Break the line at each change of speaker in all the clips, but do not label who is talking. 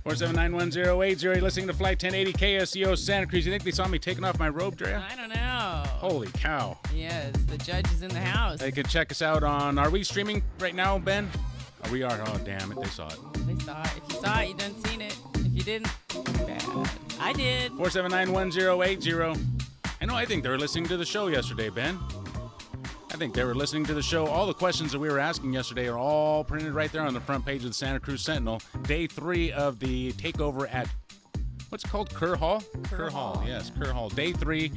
4791080. You're listening to Flight 1080 KSEO Santa Cruz. You think they saw me taking off my robe, Drea?
I don't know.
Holy cow.
Yes, the judge is in the house.
They could check us out on... Are we streaming right now, Ben? Oh, we are. Oh, damn it. They saw it.
They saw it. If you saw it, you done seen it. If you didn't, bad. I did.
4791080. I think they were listening to the show yesterday, Ben. I think they were listening to the show. All the questions that we were asking yesterday are all printed right there on the front page of the Santa Cruz Sentinel. Day 3 of the takeover at, what's it called? Kerr Hall?
Kerr Hall.
Yes, Kerr Hall. Day 3,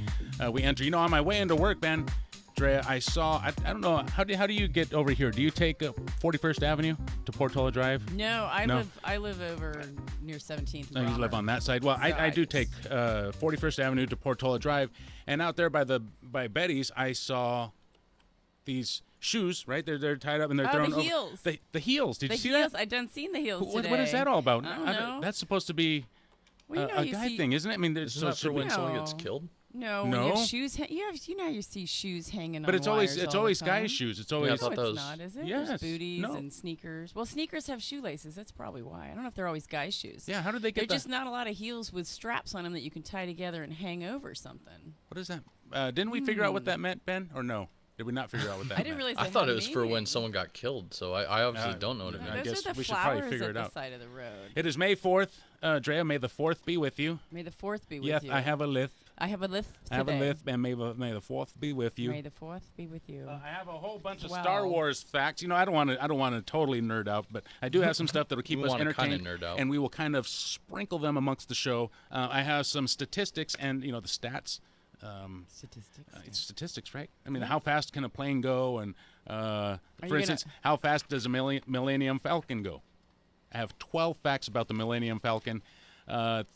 we enter. On my way into work, Ben, Drea, I saw, I don't know, how do you get over here? Do you take 41st Avenue to Portola Drive?
No, I live over near 17th.
Oh, you live on that side. Well, I do take 41st Avenue to Portola Drive, and out there by Betty's, I saw these shoes, right? They're tied up and they're thrown
the heels.
Over. The heels. Did you see that?
I done seen the heels today.
What is that all about?
I don't know.
That's supposed to be a guy thing, isn't it? I mean,
isn't that for when someone gets killed?
No, when your shoes. You know, you see shoes hanging.
But
on wires
it's
all
always
the time.
guys' shoes. It's always.
Yeah, I thought
it's not, is it?
Yes.
There's booties
No.
and sneakers. Well, sneakers have shoelaces. That's probably why. I don't know if they're always guys' shoes.
Yeah. How did they get?
They're just not a lot of heels with straps on them that you can tie together and hang over something.
What is that? Didn't we figure out what that meant, Ben? Or no? Did we not figure out what that
I didn't
meant?
realize.
I thought it was for when someone got killed, so I obviously don't know what it meant.
I
Those
guess
are the
we should probably
flowers
figure
at
it
the
out.
side of the road.
It is May 4th. Drea, may the 4th be with you.
May the 4th be with
Yes,
you.
I have a lift.
I have a lift today.
I have a lift, and may the 4th be with you.
May the 4th be with you.
I have a whole bunch of
Wow.
Star Wars facts. I don't want to totally nerd out, but I do have some stuff that'll keep
We
us
wanna kinda
entertained,
nerd out.
and we will kind of sprinkle them amongst the show. I have some statistics and the stats.
Statistics.
It's statistics, right? I mean, how fast can a plane go? And
you
for instance, how fast does a Millennium Falcon go? I have 12 facts about the Millennium Falcon.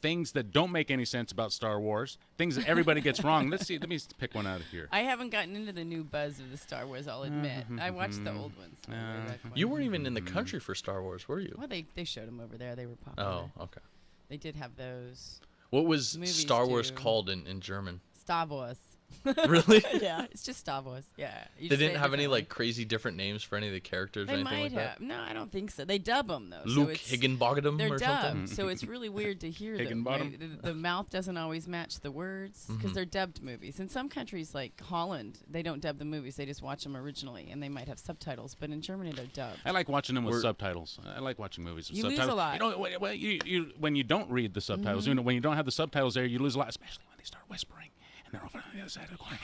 Things that don't make any sense about Star Wars. Things that everybody gets wrong. Let me pick one out of here.
I haven't gotten into the new buzz of the Star Wars, I'll admit. I watched the old ones. way back when.
You weren't even in the country for Star Wars, were you?
Well, they showed them over there. They were popular.
Oh, okay.
They did have those.
What was
Movies
Star Wars
do.
called in German?
Star Wars.
Really?
Yeah, it's just Star Wars. Yeah. You
They
just say
didn't
it
have any
differently.
like crazy different names for any of the characters or
They
anything
might
like
have.
that?
No, I don't think so. They dub them though.
Luke
so it's,
Higginbottom
they're
or
dubbed,
something?
so it's really weird to hear them.
Higginbottom?
Right? The mouth doesn't always match the words because they're dubbed movies. In some countries, like Holland, they don't dub the movies; they just watch them originally, and they might have subtitles. But in Germany, they're dubbed.
I like watching them with subtitles. I like watching movies with
You lose
subtitles.
a lot.
Well, you when you don't read the subtitles, when you don't have the subtitles there, you lose a lot, especially when they start whispering. And they're over on the other side of the corner.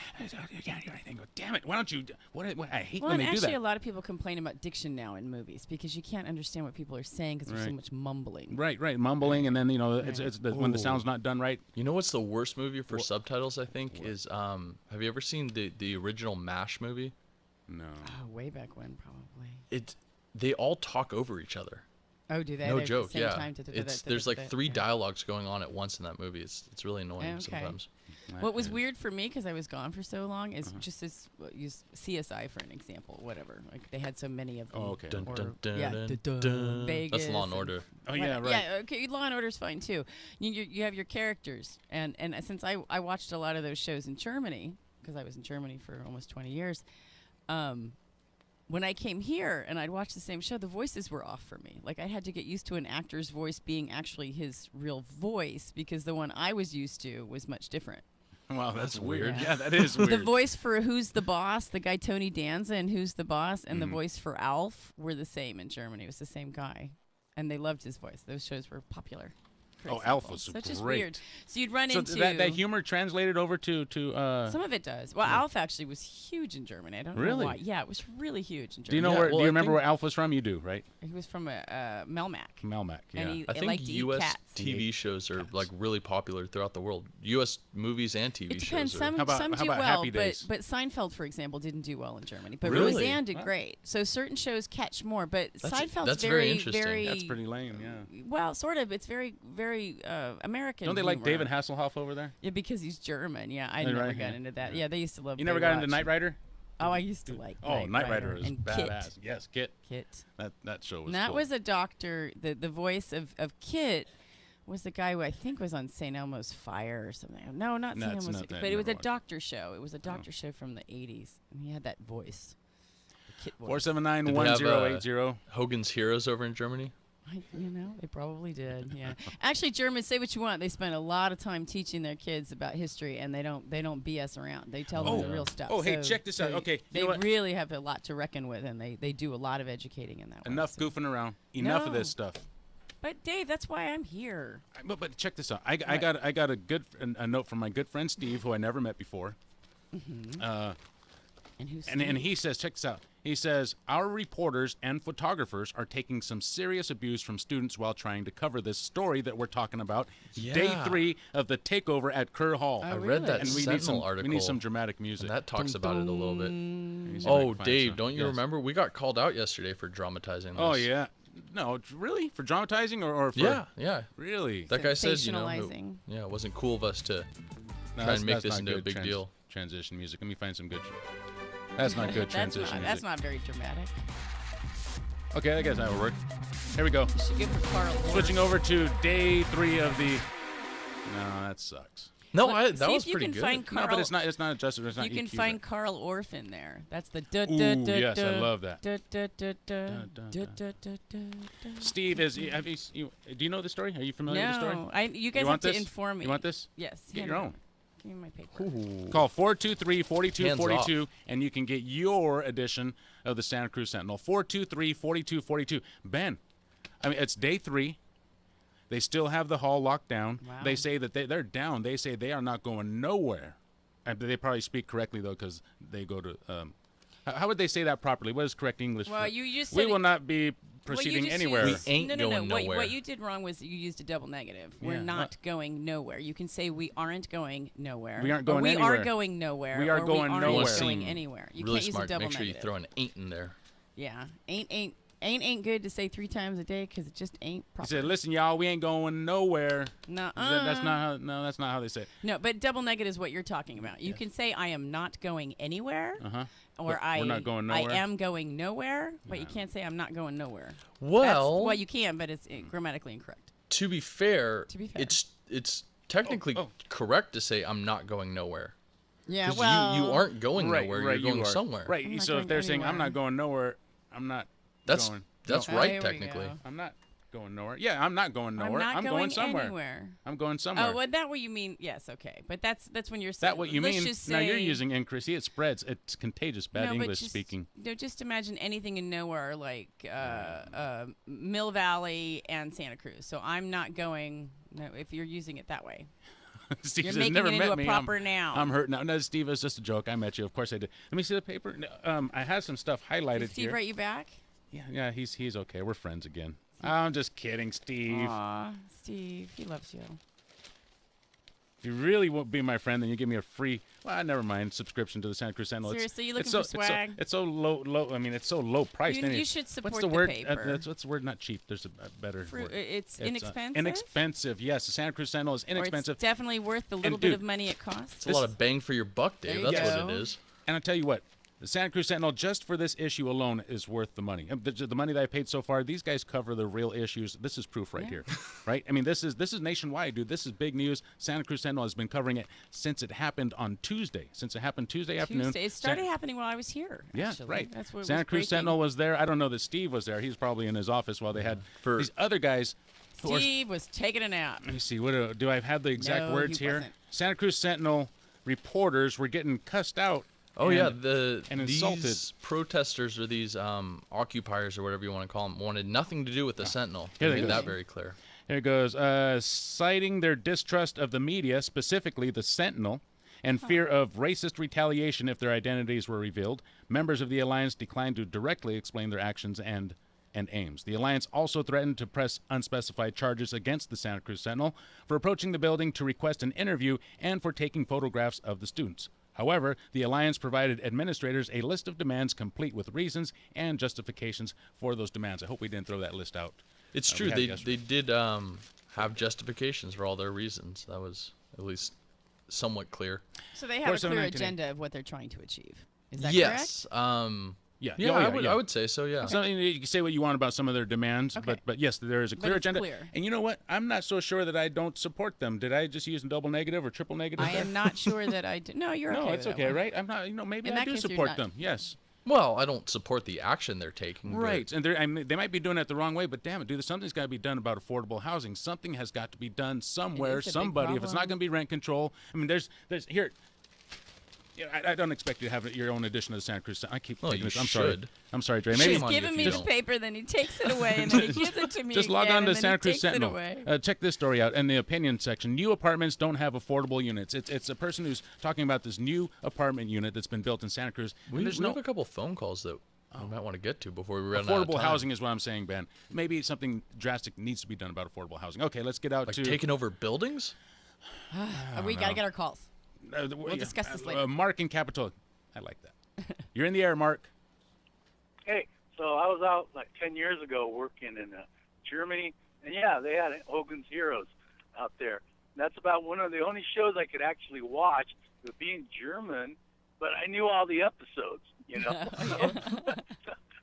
You can't hear anything. Go, damn it! Why don't you? What I hate
Well,
when
and
they do
actually,
that.
a lot of people complain about diction now in movies because you can't understand what people are saying because there's so
Right.
much mumbling.
Right, mumbling, and then it's when the
Ooh.
sound's not done right.
You know what's the worst movie for subtitles, I think, is have you ever seen the original MASH movie?
No.
Oh, way back when, probably.
They all talk over each other.
Oh, do they?
No
They're at the
joke,
same
yeah.
time.
There's like 3 dialogues going on at once in that movie. It's really annoying
Okay.
sometimes.
What was weird for me because I was gone for so long is just this. Use CSI for an example. Whatever. Like they had so many of them.
Oh, okay.
Dun,
Or-
dun, dun,
yeah,
dun,
dun,
dun.
Vegas
That's Law and
and
Order.
Oh yeah, right.
Yeah, okay. Law and Order's fine too. You have your characters, and since I watched a lot of those shows in Germany because I was in Germany for almost 20 years. When I came here and I'd watch the same show, the voices were off for me. Like I had to get used to an actor's voice being actually his real voice because the one I was used to was much different.
Wow, that's
weird.
weird. Yeah, that is weird.
The voice for Who's the Boss, the guy Tony Danza in Who's the Boss, and the voice for Alf were the same in Germany. It was the same guy. And they loved his voice. Those shows were popular. for
Oh,
example.
Alf was
so it's just
great.
weird. So you'd run
So
into
that humor translated over to
some of it does. Well, Alf actually was huge in Germany. I don't
Really?
know why. Yeah, it was really huge in Germany.
Do you know
Yeah,
where?
well,
do you
I
remember
think-
where Alf was from? You do, right?
He was from Melmac.
Melmac. Yeah.
And he
I think
liked to eat
U.S.
cats.
TV shows are like really popular throughout the world. U.S. movies and TV
It depends.
shows. Are,
Some
How about-
some
how
do
about
well,
Happy Days?
but Seinfeld, for example, didn't do well in Germany. But
Really?
Roseanne did great. So certain shows catch more. But Seinfeld's
that's very
very,
interesting.
very
That's pretty lame. Yeah.
well, sort of. It's very, very American.
Don't they like
humor.
David Hasselhoff over there?
Yeah, because he's German. Yeah, I
Right,
never
yeah.
got into that. Yeah, they used to love.
You never got into
Baywatch.
Knight Rider?
Oh, I used to like
Knight Rider is
and
badass.
Kit.
Yes, Kit.
Kit.
That show was
And that
cool.
was a doctor. The voice of Kit was the guy who I think was on St. Elmo's Fire or something. No, not
No,
St.
it's
Elmo's,
not that.
but it was
Never
a
watched.
doctor show. It was a doctor show from the 80s, and he had that voice. The Kit voice.
479-1080.
Hogan's Heroes over in Germany.
They probably did. Yeah. Actually, Germans, say what you want. They spend a lot of time teaching their kids about history, and they don't BS around. They tell them the real stuff.
Oh, hey, check this out. Okay,
They
you know what?
really have a lot to reckon with, and they do a lot of educating in that way.
Enough
so.
goofing around. Enough of
No.
this stuff.
But Dave, that's why I'm here.
But check this out. I got a note from my good friend Steve, who I never met before.
And who's
And he says, check this out. He says, our reporters and photographers are taking some serious abuse from students while trying to cover this story that we're talking about.
Yeah.
Day 3 of the takeover at Kerr Hall.
Oh,
I
really?
read that
And
Sentinel article.
we need some dramatic music.
And that talks about it a little bit.
Let me see if I
Oh,
can find
Dave,
some.
don't you
Yes.
remember? We got called out yesterday for dramatizing this.
Oh, yeah. No, really? For dramatizing or for...
Yeah.
Really?
That guy said,
Sensationalizing.
it wasn't cool of us to
No,
try
that's-
and make
that's
this
not
into a
good
big deal.
Transition music. Let me find some good... That's not good transition
That's
music.
not very dramatic.
Okay, I guess that would work. Here we go.
You should give for Carl.
Switching over to day 3 of the... No, that sucks.
No,
Look,
that
see
was
if you
pretty
can
good.
find
No,
Carl.
but it's not adjusted. It's not
You can
EQ'd
find
right.
Carl Orff in there. That's the
Ooh, yes, I love that.
that.
Steve is... Have you, do you know the story? Are you familiar with the story?
No, you guys have
want
to
this?
inform me.
You want this?
Yes.
Get
hand
your
it
own.
over. Give me my paper.
Ooh.
Call 423-4242,
Hands
and you can get your edition of the Santa Cruz Sentinel. 423-4242. Ben, I mean, it's day 3. They still have the hall locked down.
Wow.
They say that they're down. They say they are not going nowhere. They probably speak correctly, though, because they go to... how would they say that properly? What is correct English?
Well,
for,
you just
we
said
will not be proceeding
just
anywhere.
used-
We ain't
no.
going
What
nowhere.
you did wrong was you used a double negative.
Yeah.
We're not going nowhere. You can say we aren't going nowhere.
We aren't
or
going
we
anywhere.
are going nowhere.
We are
or
going
we aren't
nowhere.
going
Seem
anywhere. You
really
can't
smart.
use a double
Make sure
negative.
you throw an ain't in there.
Yeah, ain't good to say 3 times a day because it just ain't
He
proper.
said, "Listen, y'all, we ain't going nowhere."
No,
That's not how. No, that's not how they say it.
No, but double negative is what you're talking about. You can say I am not going anywhere, or
But
I
we're not going
I
nowhere?
am going nowhere, but you can't say I'm not going nowhere.
Well,
you can, but it's grammatically incorrect.
to be fair,
To be fair.
it's technically correct to say I'm not going nowhere.
Yeah,
'Cause
well,
you aren't going nowhere.
Right,
You're going
you are.
somewhere.
Right.
I'm not
So if
going
they're saying I'm
anywhere.
not going nowhere, I'm not.
That's
going.
that's
no,
Oh,
right
here we
technically.
go.
I'm not going nowhere. Yeah, I'm not going nowhere.
I'm not
going somewhere.
anywhere.
I'm going somewhere.
Oh, well, that what you mean? Yes, okay, but that's when you're
Is
saying.
that what you
let's
mean?
Just
Now you're
say-
using increase. See, it spreads. It's contagious. Bad
no, but
English
just,
speaking.
No, just imagine anything in nowhere like Mill Valley and Santa Cruz. So I'm not going. No, if you're using it that way,
Steve
you're
says,
making
never
it into
met
a
me.
proper noun.
I'm hurt now. No, Steve, it's just a joke. I met you. Of course I did. Let me see the paper. No, I had some stuff highlighted
Did Steve
here.
write you back?
Yeah, he's okay. We're friends again. I'm just kidding, Steve.
Aw, Steve, he loves you.
If you really won't be my friend, then you give me a free, well, never mind, subscription to the Santa Cruz Sentinel.
Seriously, you
it's
looking
so,
for swag?
It's so low. I mean, it's so low priced.
You should support
what's the
the
word?
paper.
What's the word? Not cheap. There's a better word.
It's inexpensive.
Inexpensive. Yes, the Santa Cruz Sentinel is
Or
inexpensive.
it's definitely worth the little
And
bit
dude,
of money it costs.
It's a lot of bang for your buck, Dave.
There you
That's
go.
what it is.
And I'll tell you what, the Santa Cruz Sentinel, just for this issue alone, is worth the money. The money that I paid so far, these guys cover the real issues. This is proof right here, right? I mean, this is nationwide, dude. This is big news. Santa Cruz Sentinel has been covering it since it happened on Tuesday. Since it happened Tuesday afternoon.
It started happening while I was here.
Yeah,
actually.
right.
That's what
Santa
was
Cruz
breaking.
Sentinel was there. I don't know that Steve was there. He's probably in his office while they had these other guys. who are-
Steve was taking a nap.
Let me see. What do I have the exact
No,
words
he
here?
wasn't.
Santa Cruz Sentinel reporters were getting cussed out.
Oh
and-
yeah,
and
these
insulted.
protesters or these occupiers or whatever you want to call them wanted nothing to do with the Sentinel.
Here
They
they
made
go.
that very clear.
Here it goes. Citing their distrust of the media, specifically the Sentinel, and fear of racist retaliation if their identities were revealed, members of the Alliance declined to directly explain their actions and aims. The Alliance also threatened to press unspecified charges against the Santa Cruz Sentinel for approaching the building to request an interview and for taking photographs of the students. However, the Alliance provided administrators a list of demands complete with reasons and justifications for those demands. I hope we didn't throw that list out.
It's
we
true.
had
They
yesterday.
did have justifications for all their reasons. That was at least somewhat clear.
So they have a clear
479
agenda of what they're trying to achieve. Is that
Yes.
Yeah,
Yeah,
oh,
I would say so. Yeah.
So you can say what you want about some of their demands,
Okay.
but yes, there is a clear
it's
agenda.
clear.
And you know what? I'm not so sure that I don't support them. Did I just use double negative or triple negative?
I
there?
am not sure that I do. No, you're okay.
No, it's
with that
okay,
one.
right? I'm not. Maybe
In
I
that
do
case, you're
support
not.
them. Yes.
Well, I don't support the action they're taking. but-
Right, and they might be doing it the wrong way, but damn it, dude, something's got to be done about affordable housing. Something has got to be done somewhere,
is a big
somebody. If it's not
problem.
going to be rent control, I mean, there's here. Yeah, I don't expect you to have your own edition of the Santa Cruz. I keep
Well,
taking
you
this. I'm
should.
sorry, Dre.
Shame
Maybe
He's
on you
giving
if
me
you
the
don't.
paper, then he takes it away, and then he gives it to me
just
again,
log on to
and then
Santa
he
Cruz
takes
Sentinel.
It away.
Check this story out in the opinion section. New apartments don't have affordable units. It's a person who's talking about this new apartment unit that's been built in Santa Cruz.
We,
and there's
we
no
have a couple phone calls that we might want to get to before we run out of
affordable
time.
housing is what I'm saying, Ben. Maybe something drastic needs to be done about affordable housing. Okay, let's get out
Like
to
taking over buildings?
We got to get our calls.
we'll
discuss this later.
Mark in Capitol. I like that. You're in the air, Mark.
Hey, so I was out like 10 years ago working in Germany, and yeah, they had Hogan's Heroes out there. And that's about one of the only shows I could actually watch. With being German, but I knew all the episodes, you know.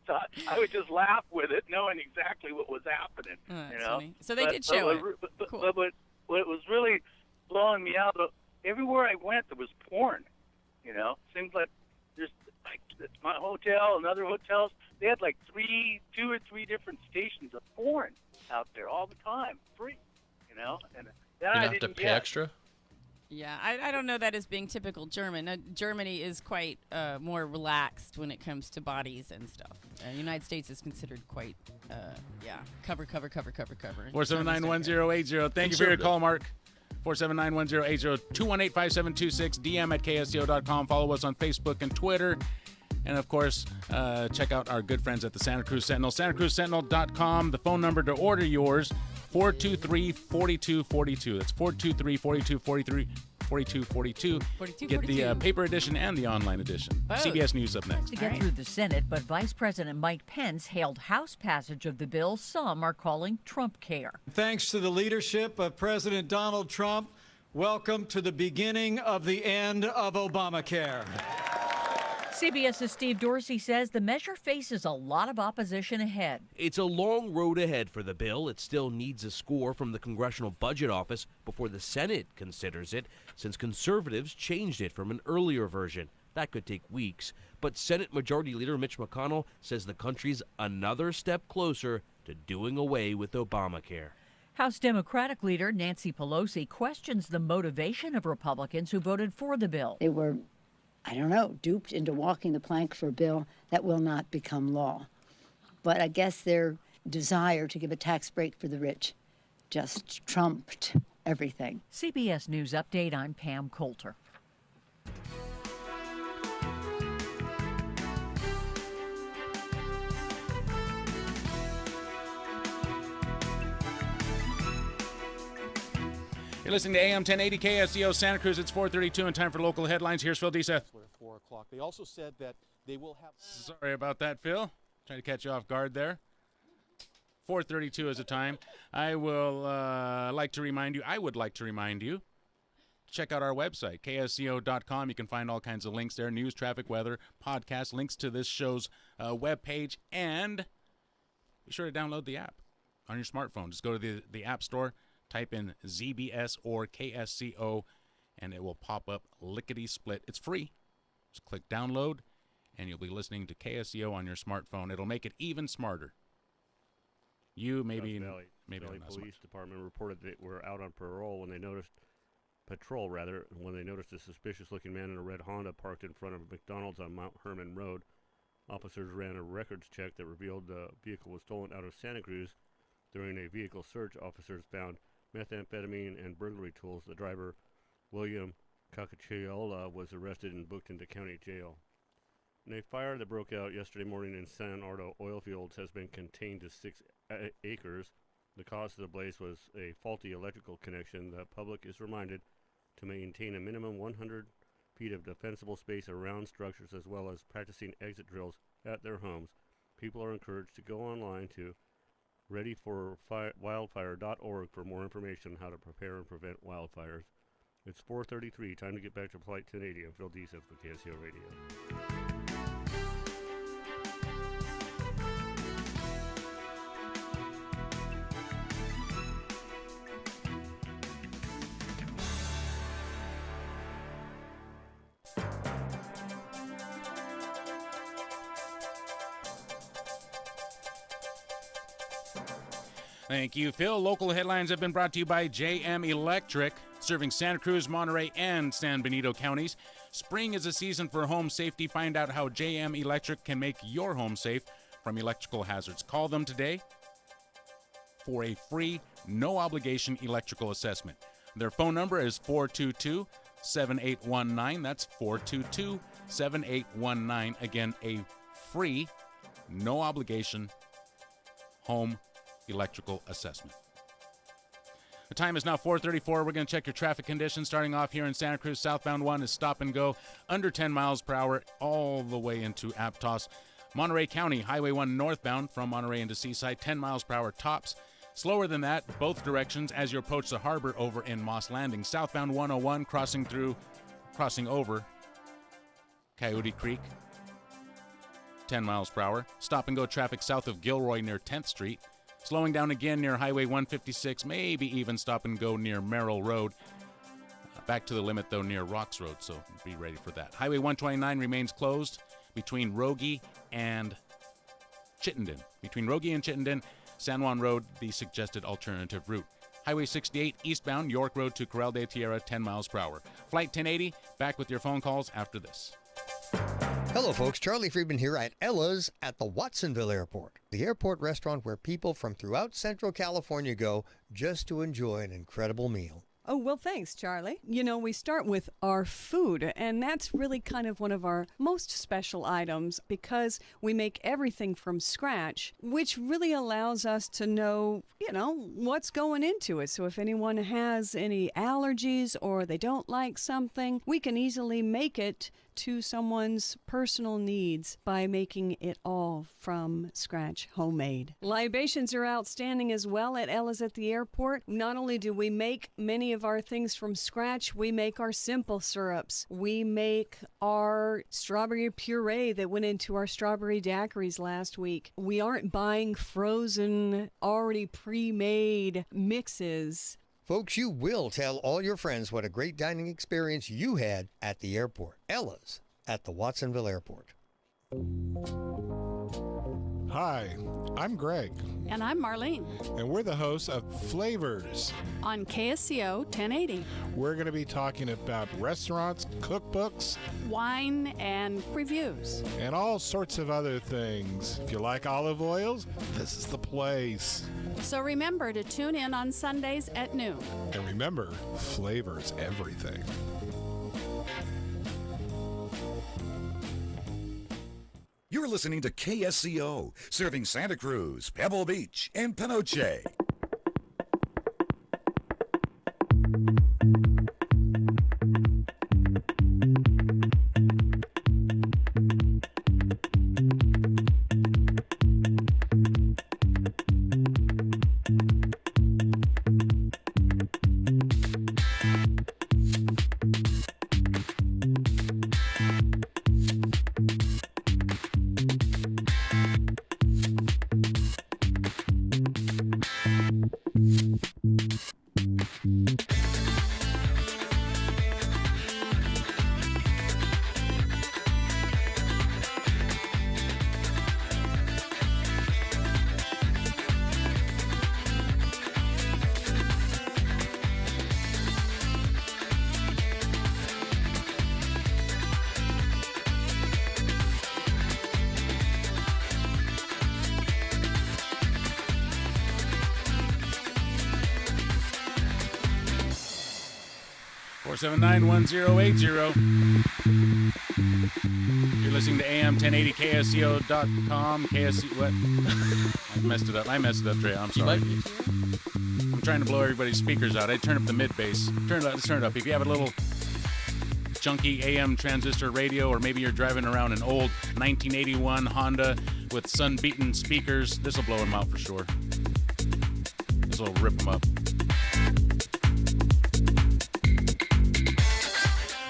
So I would just laugh with it, knowing exactly what was happening.
Oh, that's
you know.
funny. So they did show it. Cool.
But what was really blowing me out, everywhere I went, there was porn. You know, seems like there's like my hotel and other hotels, they had like two or three different stations of porn out there all the time, free. You know, and then
You
I
have to
didn't
pay
get.
extra?
Yeah, I don't know that as being typical German. Germany is quite more relaxed when it comes to bodies and stuff. The United States is considered quite, cover.
4791080. Thank you for your call, Mark. 4791080. 218-5726. DM at ksco.com. Follow us on Facebook and Twitter. And, of course, check out our good friends at the Santa Cruz Sentinel. SantaCruzSentinel.com. The phone number to order yours, 423-4242. That's 423-4243. 4242. Get the paper edition and the online edition.
Both.
CBS News up next.
To get through the Senate, but Vice President Mike Pence hailed House passage of the bill some are calling Trump care.
Thanks to the leadership of President Donald Trump, welcome to the beginning of the end of Obamacare.
CBS's Steve Dorsey says the measure faces a lot of opposition ahead.
It's a long road ahead for the bill. It still needs a score from the Congressional Budget Office before the Senate considers it, since conservatives changed it from an earlier version. That could take weeks. But Senate Majority Leader Mitch McConnell says the country's another step closer to doing away with Obamacare.
House Democratic leader Nancy Pelosi questions the motivation of Republicans who voted for the bill.
They were, I don't know, duped into walking the plank for a bill that will not become law. But I guess their desire to give a tax break for the rich just trumped everything.
CBS News Update, I'm Pam Coulter.
You're listening to AM 1080 KSEO Santa Cruz. It's 4:32 and time for local headlines. Here's Phil Deseth.
4 o'clock. They also said that they will have.
Sorry about that, Phil. Trying to catch you off guard there. 4:32 is the time. I will like to remind you, check out our website, ksco.com. You can find all kinds of links there, news, traffic, weather, podcasts, links to this show's webpage, and be sure to download the app on your smartphone. Just go to the App Store, type in ZBS or KSCO, and it will pop up lickety-split. It's free. Just click download, and you'll be listening to KSCO on your smartphone. It'll make it even smarter. You maybe
Valley
not so
Police
much.
Department reported they were out on patrol when they noticed a suspicious-looking man in a red Honda parked in front of a McDonald's on Mount Herman Road. Officers ran a records check that revealed the vehicle was stolen out of Santa Cruz. During a vehicle search, officers found methamphetamine and burglary tools. The driver, William Cacaciola, was arrested and booked into county jail. And a fire that broke out yesterday morning in San Ardo oil fields has been contained to 6 acres. The cause of the blaze was a faulty electrical connection. The public is reminded to maintain a minimum 100 feet of defensible space around structures, as well as practicing exit drills at their homes. People are encouraged to go online to readyforwildfire.org for more information on how to prepare and prevent wildfires. It's 4:33. Time to get back to Flight 1080. I'm Phil Deseth for KSCO Radio.
Thank you, Phil. Local headlines have been brought to you by JM Electric, serving Santa Cruz, Monterey, and San Benito counties. Spring is a season for home safety. Find out how JM Electric can make your home safe from electrical hazards. Call them today for a free, no-obligation electrical assessment. Their phone number is 422-7819. That's 422-7819. Again, a free, no-obligation home electrical assessment. The time is now 4:34. We're going to check your traffic conditions. Starting off here in Santa Cruz, southbound 1 is stop and go, under 10 miles per hour, all the way into Aptos. Monterey County, Highway 1 northbound from Monterey into Seaside, 10 miles per hour tops. Slower than that, both directions as you approach the harbor over in Moss Landing. Southbound 101 crossing over Coyote Creek, 10 miles per hour. Stop and go traffic south of Gilroy near 10th Street. Slowing down again near Highway 156, maybe even stop and go near Merrill Road. Back to the limit, though, near Rocks Road, so be ready for that. Highway 129 remains closed between Rogie and Chittenden. Between Rogie and Chittenden, San Juan Road, the suggested alternative route. Highway 68 eastbound, York Road to Corral de Tierra, 10 miles per hour. Flight 1080, back with your phone calls after this.
Hello, folks. Charlie Friedman here at Ella's at the Watsonville Airport, the airport restaurant where people from throughout Central California go just to enjoy an incredible meal.
Oh, well, thanks, Charlie. You know, we start with our food, and that's really kind of one of our most special items because we make everything from scratch, which really allows us to know, what's going into it. So if anyone has any allergies or they don't like something, we can easily make it to someone's personal needs by making it all from scratch, homemade. Libations are outstanding as well at Ella's at the airport. Not only do we make many of our things from scratch, we make our simple syrups. We make our strawberry puree that went into our strawberry daiquiris last week. We aren't buying frozen, already pre-made mixes.
Folks, you will tell all your friends what a great dining experience you had at the airport. Ella's at the Watsonville Airport.
Hi, I'm Greg.
And I'm Marlene.
And we're the hosts of Flavors
on KSCO 1080.
We're going to be talking about restaurants, cookbooks,
wine, and reviews.
And all sorts of other things. If you like olive oils, this is the place.
So remember to tune in on Sundays at noon.
And remember, flavor's everything.
You're listening to KSCO, serving Santa Cruz, Pebble Beach, and Penoche.
$479-1080. You're listening to AM 1080 KSCO.com. KSC, what? I messed it up, Drea. I'm sorry. I'm trying to blow everybody's speakers out. I turn up the mid bass. Let's turn it up. If you have a little junky AM transistor radio, or maybe you're driving around an old 1981 Honda with sun-beaten speakers, this will blow them out for sure. This will rip them up.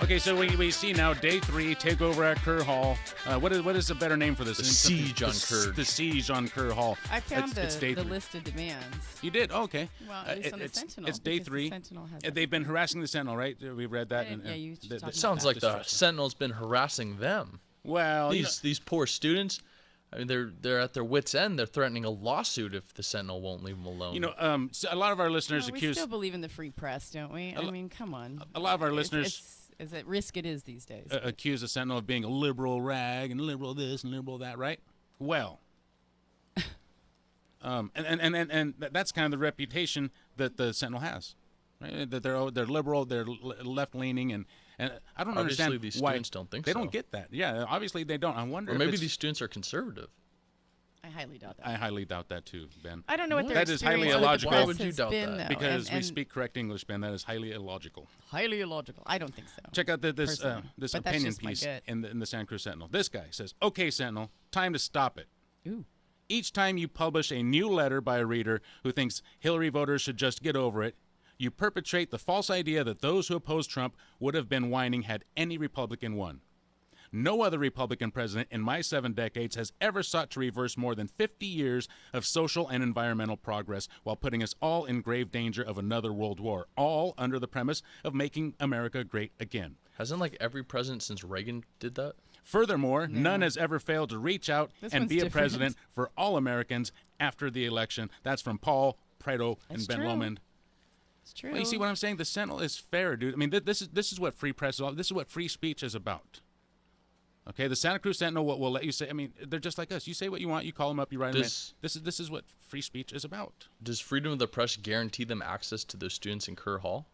Okay, so we see now day 3 takeover at Kerr Hall. What is a better name for this?
The siege on Kerr.
The siege on Kerr Hall.
I found
the
list of demands.
You did? Oh, okay.
Well, at least on the Sentinel.
It's day 3. They've been harassing the Sentinel, right? We've read that.
It sounds like the Sentinel's been harassing them.
Well,
these poor students. I mean, they're at their wits' end. They're threatening a lawsuit if the Sentinel won't leave them alone.
You know, so a lot of our listeners
We
accuse.
still believe in the free press, don't we? I mean, come on.
A lot of our listeners.
It's at risk it is these days.
Accuse the Sentinel of being a liberal rag and liberal this and liberal that, right? Well, and that's kind of the reputation that the Sentinel has, right? That they're liberal, they're left leaning, and I don't
Obviously,
understand
these
why
students don't think
they
so.
don't get that. Yeah, obviously they don't. I wonder.
Or
if
maybe
it's-
these students are conservative.
I highly doubt that.
I highly doubt that too, Ben.
I don't know what their
That is highly
experience with the
illogical.
press
Why would you
has
doubt
been,
that?
though,
Because we
and
speak correct English, Ben. That is highly illogical.
highly illogical. I don't think so.
Check out this
personally.
this
But that's
opinion
just my
piece
gut.
in the Santa Cruz Sentinel. This guy says, "Okay, Sentinel, time to stop it.
Ooh.
Each time you publish a new letter by a reader who thinks Hillary voters should just get over it, you perpetrate the false idea that those who oppose Trump would have been whining had any Republican won. No other Republican president in my 7 decades has ever sought to reverse more than 50 years of social and environmental progress while putting us all in grave danger of another world war, all under the premise of making America great again.
Hasn't like every president since Reagan did that?
Furthermore, none has ever failed to reach out
This
and
one's
be a
different.
president for all Americans after the election." That's from Paul Prado and
That's
Ben
true.
Lomond.
It's true.
Well, you see what I'm saying? The Sentinel is fair, dude. I mean, this is what free press is all. This is what free speech is about. Okay, the Santa Cruz Sentinel will let you say. I mean, they're just like us. You say what you want. You call them up. You write them in. This is what free speech is about.
Does freedom of the press guarantee them access to those students in Kerr Hall?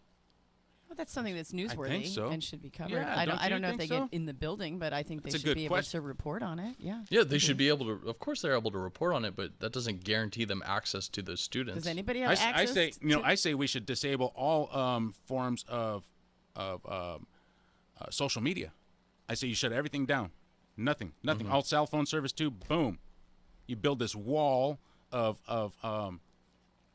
Well, that's something that's newsworthy
so.
and should be covered.
Yeah,
I
don't
don't
you
know if
think
they
so?
get in the building, but I think they
That's a
should
good
be able
question.
to report on it. Yeah.
Yeah, they should be able to. Of course, they're able to report on it, but that doesn't guarantee them access to those students.
Does anybody
I,
have access?
I say we should disable all forms of social media. I say you shut everything down. Nothing.
Mm-hmm.
All cell phone service too. Boom. You build this wall of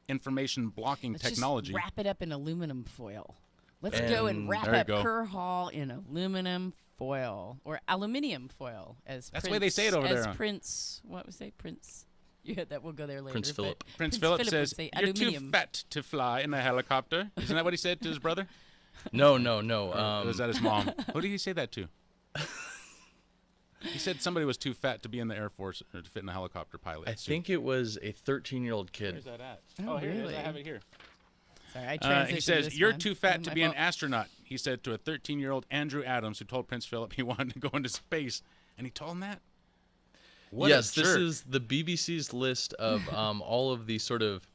information blocking
Let's
technology.
Just wrap it up in aluminum foil. Let's go and wrap
there you
up
go.
Kerr Hall in aluminum foil or aluminium foil, as
That's the
Prince,
way they say it over
as
there.
Prince, what was it? Prince. Yeah, that we'll go there later.
Prince
but
Philip.
Prince Philip
would
says,
say
"You're
aluminium.
too fat to fly in a helicopter." Isn't that what he said to his brother?
No.
Or was that his mom? Who did he say that to? He said somebody was too fat to be in the Air Force or to fit in a helicopter pilot.
I think it was a 13-year-old kid.
Where's that at?
Oh,
here it is.
really?
I have it here.
Sorry, I transitioned
He says,
this
"You're
one.
too fat to
My
be an
fault.
astronaut," he said to a 13-year-old Andrew Adams who told Prince Philip he wanted to go into space. And he told him that? What
Yes,
a
this
jerk.
is the BBC's list of all of the sort of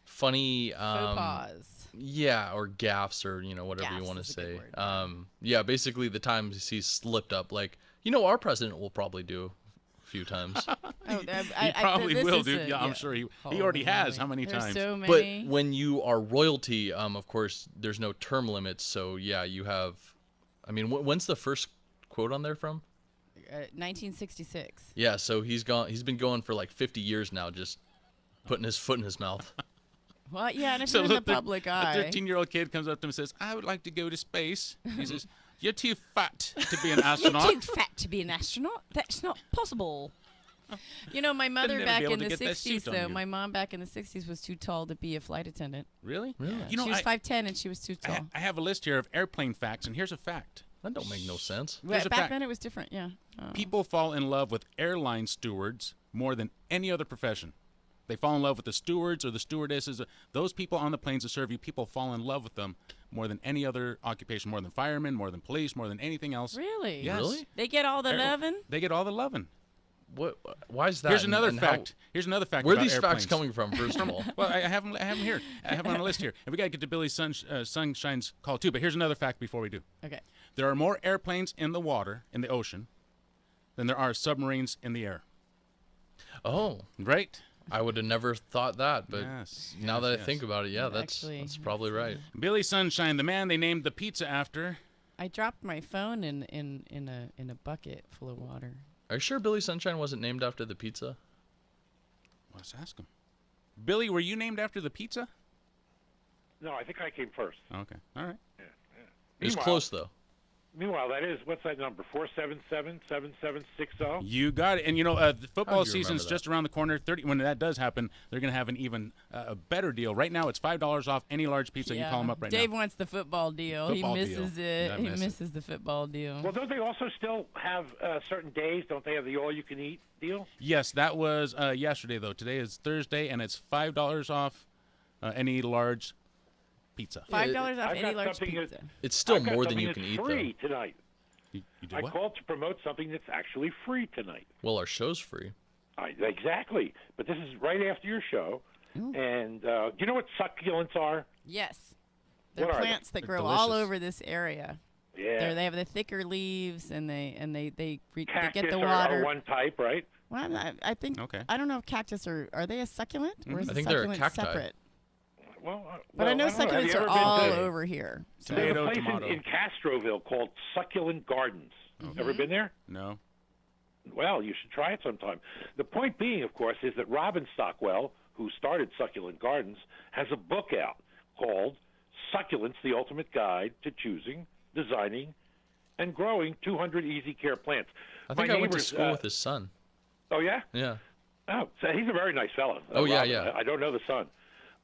funny
Faux pas.
yeah, or gaffes, or whatever you
Gaffes
want to
is a good
say.
word.
Yeah, basically the times he's slipped up, like our president will probably do a few times.
Oh,
He probably
this
will,
is
dude.
a-
Yeah, I'm sure he already has. How many
There's
times?
so
But
many.
when you are royalty, of course, there's no term limits. So yeah, you have. I mean, when's the first quote on there from?
1966.
Yeah, so he's been going for like 50 years now, just putting his foot in his mouth.
Well, yeah, and if
So
you're in the
look,
public
a
eye.
13-year-old kid comes up to him and says, "I would like to go to space." He says, "You're too fat to be an
You're
astronaut."
too fat to be an astronaut. That's not possible. My mother
never
back
be able
in
to
the
get that
60s,
suit on
though,
you.
my mom back in the 60s was too tall to be a flight attendant.
Really?
Really?
You know,
she was
I-
5'10", and she was too tall.
I have a list here of airplane facts, and here's a fact.
That don't make no sense.
Here's a
Back
fact.
then it was different, yeah.
People fall in love with airline stewards more than any other profession. They fall in love with the stewards or the stewardesses. Those people on the planes that serve you, people fall in love with them more than any other occupation, more than firemen, more than police, more than anything else.
Really?
Yes.
Really?
They get all the loving?
They get all the loving.
What? Why is that?
Here's another
and how-
fact. Here's another fact.
Where are
about
these
airplanes.
facts coming from? First of all,
Well, I have them here. I have them on a list here. And we got to get to Billy Sunshine's call, too. But here's another fact before we do.
Okay.
There are more airplanes in the water, in the ocean, than there are submarines in the air.
oh,
Right?
I would have never thought that, but
Yes,
now
yes,
that
yes.
I think about it, yeah, that's
Actually,
probably right.
Billy Sunshine, the man they named the pizza after.
I dropped my phone in a bucket full of water.
Are you sure Billy Sunshine wasn't named after the pizza?
Let's ask him. Billy, were you named after the pizza?
No, I think I came first.
Okay. All right.
It was
Meanwhile-
close though.
Meanwhile, that is, what's that number? 477-7760?
You got it. And, the football
How'd you
season's
remember
just around the corner. When that does happen, they're going to have an even better deal. Right now, it's $5 off any large pizza. You call them up right
Dave
now.
wants the football deal.
Football
he misses
deal.
it.
I
He
miss it.
misses the football deal.
Well, don't they also still have certain days? Don't they have the all-you-can-eat deal?
Yes, that was yesterday, though. Today is Thursday, and it's $5 off any large pizza.
$5 off
I've
any
got
large
something
pizza.
It's still
I've got
more than
something
you can
that's
eat,
free
though.
tonight.
You do
I
what?
called to promote something that's actually free tonight.
Well, our show's free.
Exactly. But this is right after your show. And do you know what succulents are?
Yes. They're
What are they?
plants that
They're
grow all
delicious.
over this area.
Yeah.
They have the thicker leaves, and they
Cactus
get the
are
water.
one type, right?
Well, I think
Okay.
I don't know if cactus are they a succulent or is
I
a
think they're a
succulent
cacti.
separate?
Well,
But I know
don't know. Have
succulents
you
are
ever been
all
to-
over here. So.
There's a
Tomato,
place
tomato.
in Castroville called Succulent Gardens. Ever been there?
No.
Well, you should try it sometime. The point being, of course, is that Robin Stockwell, who started Succulent Gardens, has a book out called Succulents, the Ultimate Guide to Choosing, Designing, and Growing 200 Easy Care Plants.
I think
My
I went to
neighbors,
school with his son.
Oh, yeah?
Yeah.
Oh, so he's a very nice fellow.
Oh, yeah,
Robin.
yeah.
I don't know the son.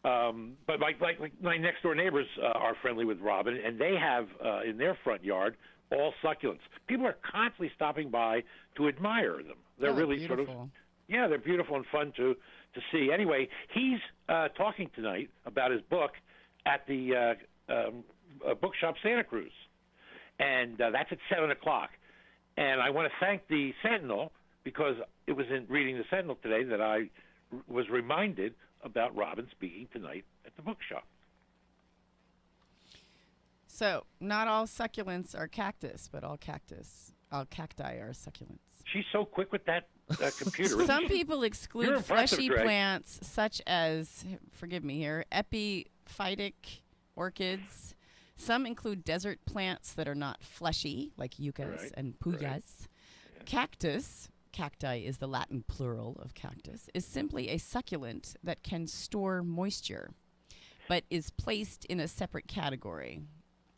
But my next door neighbors are friendly with Robin, and they have in their front yard all succulents. People are constantly stopping by to admire them. They're really sort of, yeah, they're beautiful and fun to see. Anyway, he's talking tonight about his book at the bookshop Santa Cruz, and that's at 7:00. And I want to thank the Sentinel, because it was in reading the Sentinel today that I was reminded about Robin speaking tonight at the bookshop.
So not all succulents are cactus, but all cacti are succulents.
She's so quick with that computer.
Some people exclude
You're impressive,
fleshy
Dre.
plants such as, forgive me here, epiphytic orchids. Some include desert plants that are not fleshy, like yuccas
Right,
and puyas. Cactus, cacti is the Latin plural of cactus, is simply a succulent that can store moisture, but is placed in a separate category.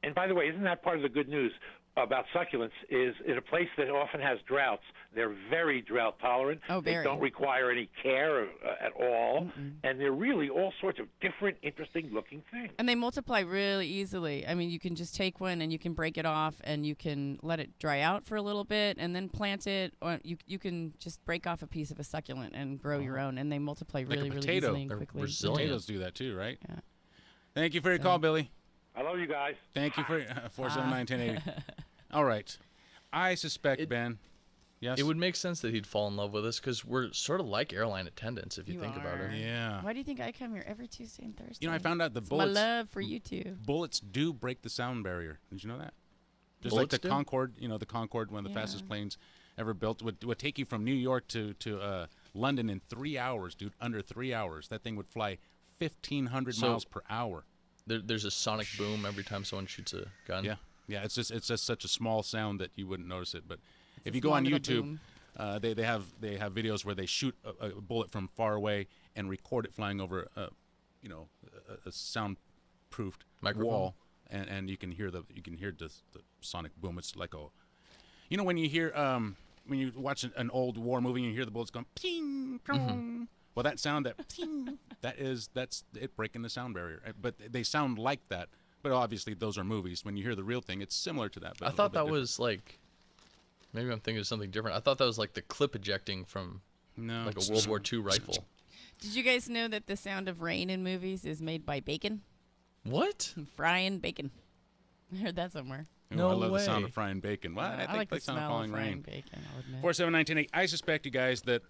And by the way, isn't that part of the good news about succulents? Is in a place that often has droughts, they're very drought tolerant.
Oh,
They
very.
don't require any care at all, and they're really all sorts of different, interesting looking things.
And they multiply really easily. I mean, you can just take one and you can break it off and you can let it dry out for a little bit and then plant it. Or you can just break off a piece of a succulent and grow your own, and they multiply
Like
really,
a
really
potato.
easily and
They're
quickly.
Potatoes do that too, right?
Yeah.
Thank you for your call, Billy.
I love you guys.
Thank you for 479-1080. All right. I suspect, Ben. Yes?
It would make sense that he'd fall in love with us because we're sort of like airline attendants if you think about it.
Yeah.
Why do you think I come here every Tuesday and Thursday?
I found out the
It's
bullets.
my love for you two.
Bullets do break the sound barrier. Did you know that? Just
Bullets
like the
do?
Concorde, the Concorde, one of the fastest planes ever built, would take you from New York to London in 3 hours, dude. Under 3 hours, that thing would fly 1,500
So-
miles per hour.
There's a sonic boom every time someone shoots a gun.
Yeah, yeah. It's just such a small sound that you wouldn't notice it. But if
a
you go
small
on
little
YouTube, they have videos where they shoot a bullet from far away and record it flying over a soundproofed
Microphone.
wall, and you can hear the sonic boom. It's like when you hear when you watch an old war movie and you hear the bullets going ping pong. Well, that sound that ping, that's it breaking the sound barrier. But they sound like that. But obviously those are movies. When you hear the real thing, it's similar to that. But
I thought that was like, maybe I'm thinking of something different. I thought that was like the clip ejecting from like a World War II rifle.
Did you guys know that the sound of rain in movies is made by bacon?
What?
Frying bacon. I heard that somewhere.
I love the sound of frying bacon. What?
I like the smell of frying bacon, I'll admit.
479-1080. I suspect you guys that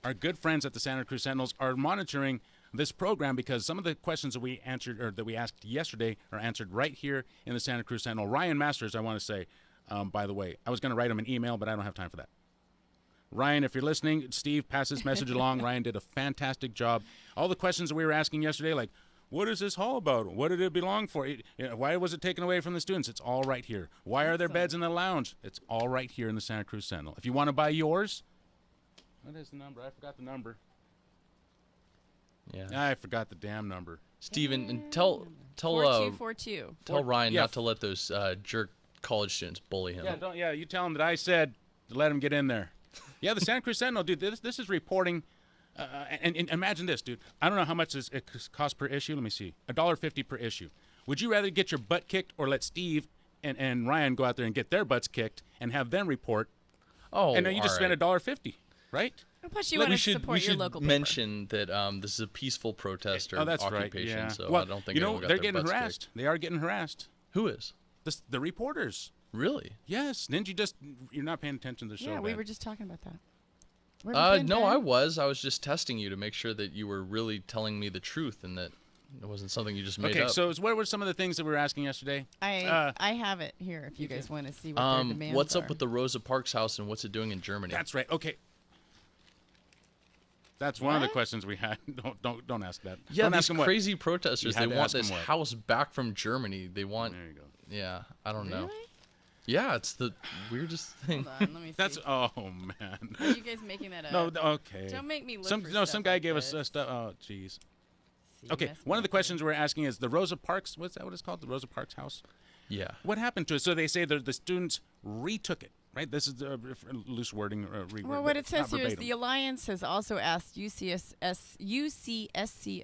our good friends at the Santa Cruz Sentinels are monitoring this program because some of the questions that we answered or that we asked yesterday are answered right here in the Santa Cruz Sentinel. Ryan Masters, I want to say, by the way, I was going to write him an email, but I don't have time for that. Ryan, if you're listening, Steve, pass this message along. Ryan did a fantastic job. All the questions that we were asking yesterday, like, what is this hall about? What did it belong for? Why was it taken away from the students? It's all right here. Why are there beds in the lounge? It's all right here in the Santa Cruz Sentinel. If you want to buy yours, what is the number? I forgot the number.
Yeah.
I forgot the damn number.
Steven, and tell
4242.
Ryan
Yeah.
not to let those jerk college students bully him.
Yeah, you tell him that I said to let him get in there. Yeah, the Santa Cruz Sentinel, dude, this is reporting. And imagine this, dude. I don't know how much it costs per issue. Let me see. $1.50 per issue. Would you rather get your butt kicked or let Steve and Ryan go out there and get their butts kicked and have them report?
Oh,
and then you just spend $1.50, right?
Plus, you want to support your local paper.
Mention that this is a peaceful protest or occupation,
right, yeah.
so
well,
I don't think
you know
anyone got
they're
their
getting
butts
harassed.
kicked.
They are getting harassed.
Who is?
The reporters.
Really?
Yes. Didn't you're not paying attention to the show?
Yeah, we
Ben.
were just talking about that.
No, I was just testing you to make sure that you were really telling me the truth and that it wasn't something you just made up.
Okay, so what were some of the things that we were asking yesterday?
I have it here if you guys want to see what their demands
what's
are.
up with the Rosa Parks house and what's it doing in Germany?
That's right. Okay. That's one of the questions we had. Don't ask that.
Yeah,
don't
these
ask
crazy protesters, they want this
what.
house back from Germany. They want.
There you go.
Yeah, I don't know. Yeah, it's the weirdest thing.
Hold on, let me see.
Oh man.
Are you guys making that up?
No, okay.
Don't make me look for
some guy gave us stuff. Oh, jeez. Okay, one of the questions we're asking is the Rosa Parks. What's that? What it's called? The Rosa Parks house.
Yeah.
What happened to it? So they say the students retook it. Right. This is loose wording.
Well, what it says here is the Alliance has also asked UCSC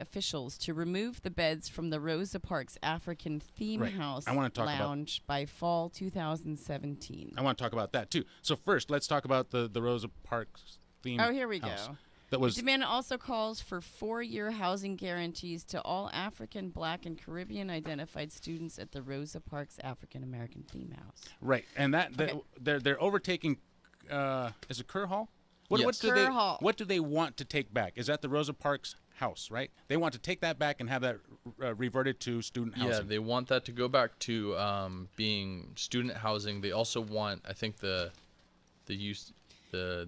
officials to remove the beds from the Rosa Parks African Theme House lounge by fall 2017.
I want to talk about that too. So first, let's talk about the Rosa Parks theme.
Oh, here we
house.
go.
That was
the demand also calls for 4-year housing guarantees to all African, Black, and Caribbean identified students at the Rosa Parks African American Theme House.
Right, and they're overtaking. Is it Kerr Hall?
Yes.
Kerr Hall.
What do they want to take back? Is that the Rosa Parks house? Right, they want to take that back and have that reverted to student housing.
Yeah, they want that to go back to being student housing. They also want, I think, the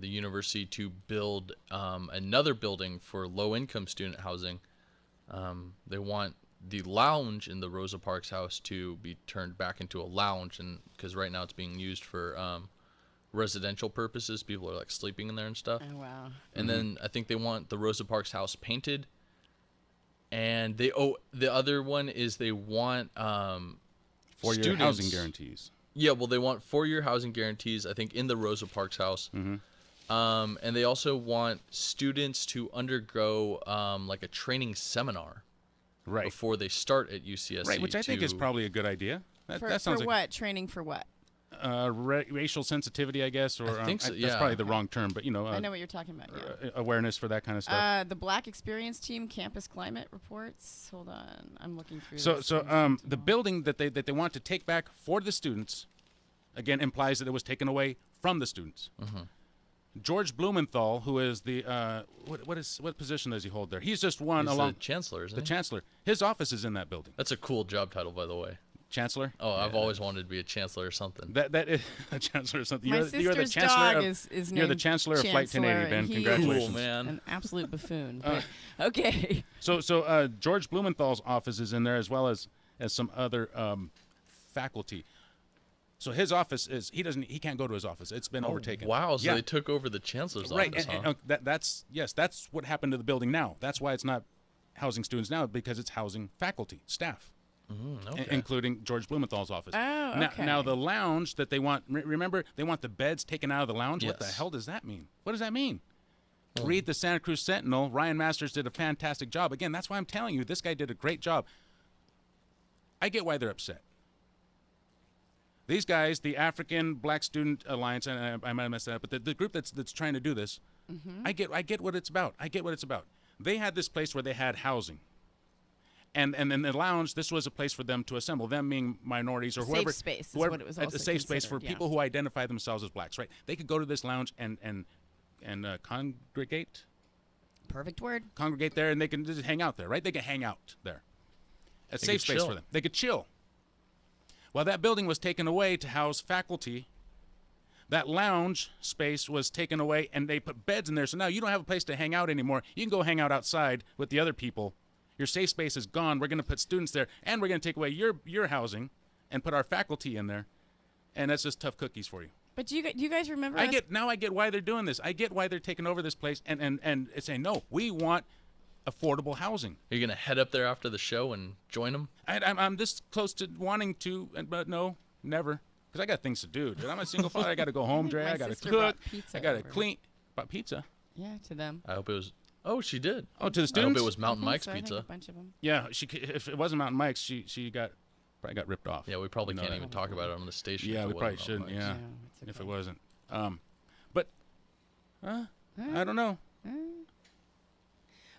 university to build another building for low-income student housing. They want the lounge in the Rosa Parks house to be turned back into a lounge, and because right now it's being used for residential purposes. People are like sleeping in there and stuff.
Oh wow!
And then I think they want the Rosa Parks house painted. And the other one is they want
4-year housing guarantees.
Yeah, well, they want 4-year housing guarantees, I think, in the Rosa Parks house. And they also want students to undergo like a training seminar before they start at UCSC.
Right, which I think is probably a good idea. That sounds
for
like
what? Training for what?
Racial sensitivity, I guess, or
I think so,
that's probably the wrong term, but
I know what you're talking about. Yeah.
Awareness for that kind of stuff.
The Black Experience Team Campus Climate Reports. Hold on, I'm looking through.
So the building that they want to take back for the students, again, implies that it was taken away from the students. George Blumenthal, who is the what position does he hold there? He's just one
He's
along
the chancellor, isn't
the
he?
chancellor. His office is in that building.
That's a cool job title, by the way.
Chancellor?
Oh, I've always wanted to be a chancellor or something.
That is a chancellor or something.
My
You're the
sister's
chancellor
dog
of,
is
You're the
named
chancellor of Flight 1080, Ben.
He
Congratulations.
is
Cool, man.
an absolute buffoon. But, okay.
So George Blumenthal's office is in there, as well as some other faculty. So his office he can't go to his office. It's been overtaken.
Wow, so they took over the chancellor's office, huh?
That's what happened to the building now. That's why it's not housing students now, because it's housing faculty, staff.
Okay.
Including George Blumenthal's office.
Oh, okay.
Now the lounge that they want, remember, they want the beds taken out of the lounge?
Yes.
What the hell does that mean? What does that mean? Read the Santa Cruz Sentinel. Ryan Masters did a fantastic job. Again, that's why I'm telling you, this guy did a great job. I get why they're upset. These guys, the African Black Student Alliance, and I might have messed that up, but the group that's trying to do this, I get what it's about. I get what it's about. They had this place where they had housing. And in the lounge, this was a place for them to assemble, them being minorities or whoever.
Safe space is what it was also
a safe space for
considered,
people who identify themselves as blacks, right? They could go to this lounge and congregate.
Perfect word.
Congregate there, and they can just hang out there, right? They can hang out there. A safe space for them. They could chill. Well, that building was taken away to house faculty. That lounge space was taken away, and they put beds in there. So now you don't have a place to hang out anymore. You can go hang out outside with the other people. Your safe space is gone. We're going to put students there, and we're going to take away your housing and put our faculty in there. And that's just tough cookies for you.
But do you guys remember?
I get why they're doing this. I get why they're taking over this place and saying, no, we want affordable housing.
Are you going to head up there after the show and join them?
I'm this close to wanting to, but no, never. Because I got things to do, dude. I'm a single father. I got to go home, Drea.
My
I got to
sister
cook.
brought pizza
I got to
over.
clean. Brought pizza.
Yeah, to them.
I hope it was. Oh, she did.
Oh, to the
I hope
students?
it was Mountain Mike's
So I think
pizza.
a bunch of them.
Yeah, if it wasn't Mountain Mike's, she probably got ripped off.
Yeah, we probably
You know
can't
that.
even talk about it on the station.
Yeah,
if
we
it
probably
wasn't
shouldn't.
Mountain
Yeah,
Mike's.
it's
if it
okay.
wasn't. But I don't know.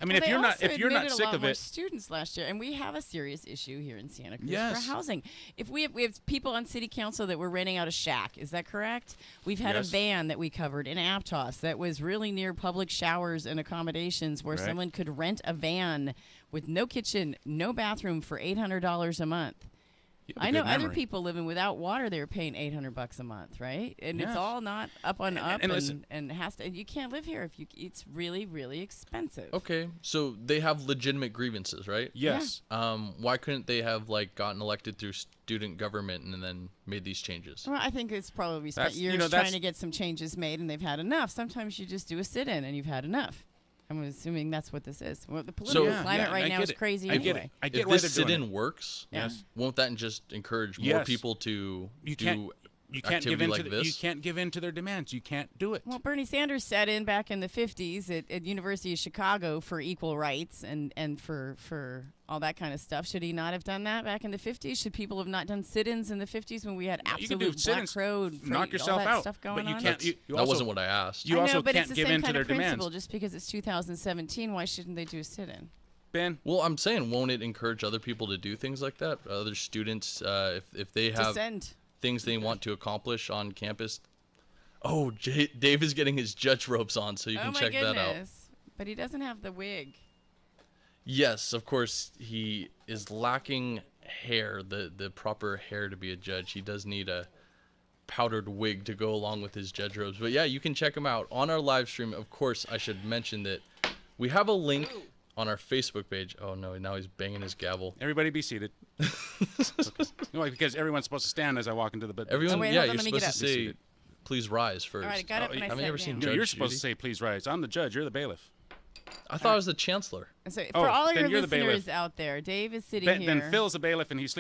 I mean,
Well,
if you're not
also
sick
admitted a lot
of
more
it,
students last year, and we have a serious issue here in Santa Cruz
Yes.
for housing. If we have people on city council that were renting out a shack, is that correct? We've had
Yes.
a van that we covered in Aptos that was really near public showers and accommodations, where
Right.
someone could rent a van with no kitchen, no bathroom for $800 a month.
You have a
I know
good
other
memory.
people living without water, they're paying $800 a month, right? And
Yes.
it's all not up on up,
and listen-
and has to. And you can't live here if you. It's really, really expensive.
Okay, so they have legitimate grievances, right?
Yes.
Why couldn't they have gotten elected through student government and then made these changes?
Well, I think it's probably spent
That's- you
years
know,
trying
that's-
to get some changes made, and they've had enough. Sometimes you just do a sit-in, and you've had enough. I'm assuming that's what this is. Well, the political climate right now is crazy
I get
anyway.
it. I get
if
why
this
they're doing
sit-in
it.
works,
Yes.
won't that just encourage more
Yes.
people to
You
do
can't
activity
give in
like
to
this?
you can't give in to their demands. You can't do it.
Well, Bernie Sanders sat in back in the 50s at University of Chicago for equal rights and for all that kind of stuff. Should he not have done that back in the 50s? Should people have not done sit-ins in the 50s when we had
You can do
absolute black
sit-ins,
road,
knock yourself
all that
out,
stuff going
but you
on?
can't. You
that
also,
wasn't what I asked.
You
I
also
know, but
can't
it's the
give
same
in to
kind
their
of principle.
demands.
Just because it's 2017, why shouldn't they do a sit-in?
Ben,
Well, I'm saying, won't it encourage other people to do things like that? Other students, if they have
Dissent.
things they want to accomplish on campus. Oh, Dave is getting his judge robes on, so you
Oh
can
my
check that out.
goodness! But he doesn't have the wig.
Yes, of course, he is lacking hair, the proper hair to be a judge. He does need a powdered wig to go along with his judge robes. But yeah, you can check him out on our live stream. Of course, I should mention that we have a link on our Facebook page. Oh no, now he's banging his gavel.
everybody be seated. Because everyone's supposed to stand as I walk into the bed.
Everyone,
wait,
yeah,
hold on,
you're
let me get
supposed to
up.
say,
Seated.
please rise first.
All right, I got up and I
haven't
sat
you ever
down.
seen
No,
Judge
you're supposed
Judy?
to say please rise. I'm the judge. You're the bailiff.
I thought I was the chancellor.
So
Oh,
for all
then
your
you're the bailiff.
listeners out there, Dave is sitting
Ben,
here.
then Phil's the bailiff and he's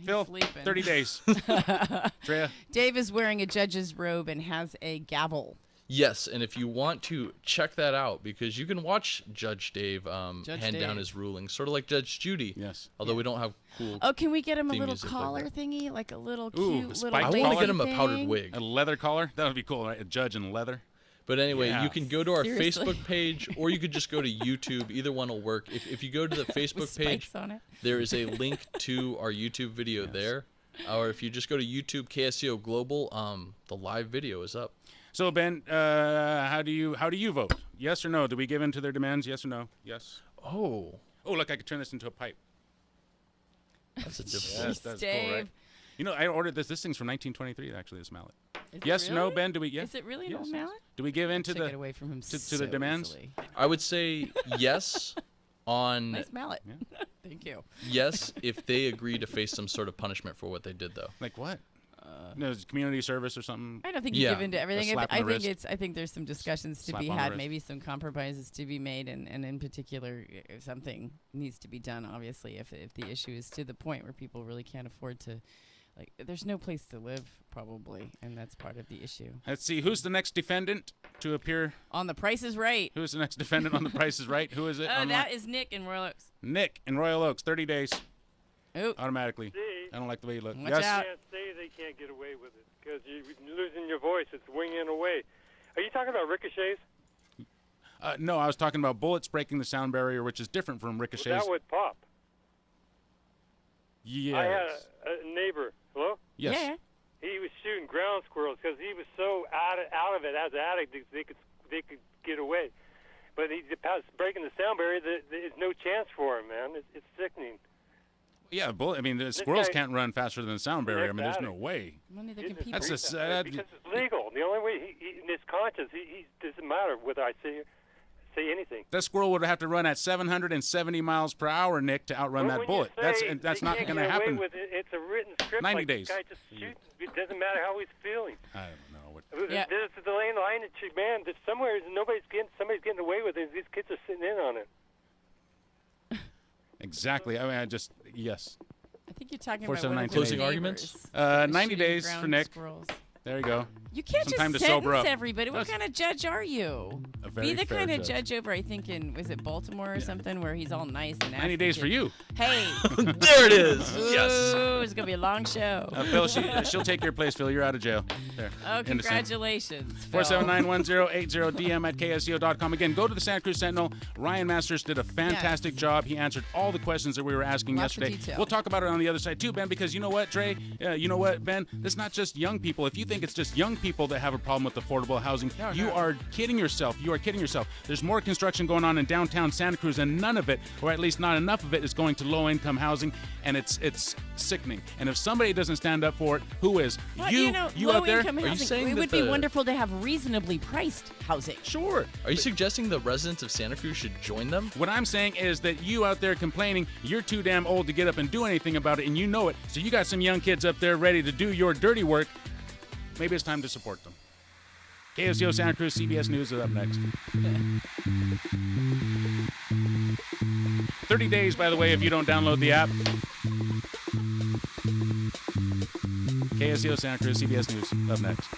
Phil,
sleeping.
30 days. Drea.
Dave is wearing a judge's robe and has a gavel.
Yes, and if you want to check that out, because you can watch Judge Dave hand down
Dave.
his rulings, sort of like Judge Judy.
Yes.
Although we don't have cool.
Oh, can we get him a
theme
little
music like
collar
that.
thingy, like a little
Ooh,
cute
a
little
spiked
I want to
collar?
get him a powdered
thing?
wig.
A leather collar? That would be cool, right? A judge in leather.
But anyway,
Yeah.
you can go to our
Seriously.
Facebook page, or you could just go to YouTube. Either one will work. If you go to the
With
Facebook page,
spikes on it.
there is a link to our YouTube video there. Or if you just go to YouTube KSCO Global, the live video is up.
So Ben, how do you vote? Yes or no? Do we give in to their demands? Yes or no? Yes.
Oh,
Oh, look, I could turn this into a pipe.
that's a difficult.
Yes, that's cool, right?
Dave.
You know, I ordered this. This thing's from 1923. Actually, this mallet.
Is it
Yes, no,
really?
Ben. Do we? Yeah.
Is it really an
Yes,
old
yes.
mallet?
Do we give in to
Took
the
it away from him
to
so
the demands?
easily.
I would say yes on
Nice mallet. Thank you.
yes if they agree to face some sort of punishment for what they did, though.
Like what? No, is it community service or something?
I don't think you
Yeah.
give in to everything.
slap on
I
the
think
wrist.
I think there's some discussions to
Slap
be
on the
had,
wrist.
maybe some compromises to be made, and in particular, if something needs to be done. Obviously, if the issue is to the point where people really can't afford to, like, there's no place to live probably, and that's part of the issue.
Let's see. Who's the next defendant to appear?
On The Price is Right.
Who's the next defendant on The Price is Right? Who is it?
Oh,
online?
that is Nick in Royal Oaks.
Nick in Royal Oaks. 30 days
Oh,
automatically. I don't like the way you look.
Watch
yes.
out.
Can't say they can't get away with it because you're losing your voice. It's winging away. Are you talking about ricochets?
No, I was talking about bullets breaking the sound barrier, which is different from ricochets.
That would pop.
Yes.
I had a neighbor. Hello?
Yes.
Yeah.
He was shooting ground squirrels because he was so out of it as an addict they could get away. But he breaking the sound barrier. There's no chance for him, man. It's sickening.
Yeah, I mean, the squirrels
guy-
can't run faster than the sound barrier. I mean, there's no
addict.
way.
Well, neither can
It's
people.
That's a
because it's legal. The only way in his conscience, he doesn't matter whether I say anything.
That squirrel would have to run at 770 miles per hour, Nick, to outrun
But
that
when
bullet.
you say
That's
they
not
can't
going to
get away
happen.
with it, it's a written script.
90
like
days.
The guy just shoots. It doesn't matter how he's feeling.
I don't know. What,
Yeah.
There's the line that man. There's somewhere somebody's getting away with it. These kids are sitting in on it.
exactly. I mean, yes.
I think think you're talking about
479
one of the
Closing
neighbors.
arguments?
90
Shooting
days
ground
for Nick.
squirrels.
There you go.
You can't
Some time
just
to sober
sentence
up.
everybody. What kind of judge are you?
A very
Be the
fair
kind of
judge.
judge over, I think, was it Baltimore or something, where he's all nice and
90 days for you.
Hey.
There it is. Yes.
Ooh, it's going to be a long show.
Phil, she'll take your place, Phil. You're out of jail. There.
Oh, congratulations, Phil.
479-1080, DM at KSCO.com. Again, go to the Santa Cruz Sentinel. Ryan Masters did a fantastic job. He answered all the questions that we were asking
Lots of
yesterday.
detail.
We'll talk about it on the other side, too, Ben, because you know what, Dre? You know what, Ben? It's not just young people. If you think it's just young people that have a problem with affordable housing, you are kidding yourself. You are kidding yourself. There's more construction going on in downtown Santa Cruz, and none of it, or at least not enough of it, is going to low-income housing, and it's sickening. And if somebody doesn't stand up for it, who is?
Well,
you out there?
low-income
Are you
housing,
saying
it
that
would be
the-
wonderful to have reasonably priced housing.
Sure.
Are you suggesting the residents of Santa Cruz should join them?
What I'm saying is that you out there complaining, you're too damn old to get up and do anything about it, and you know it. So you got some young kids up there ready to do your dirty work. Maybe it's time to support them. KSCO Santa Cruz, CBS News is up next. 30 days, by the way, if you don't download the app. KSCO Santa Cruz, CBS News, up next.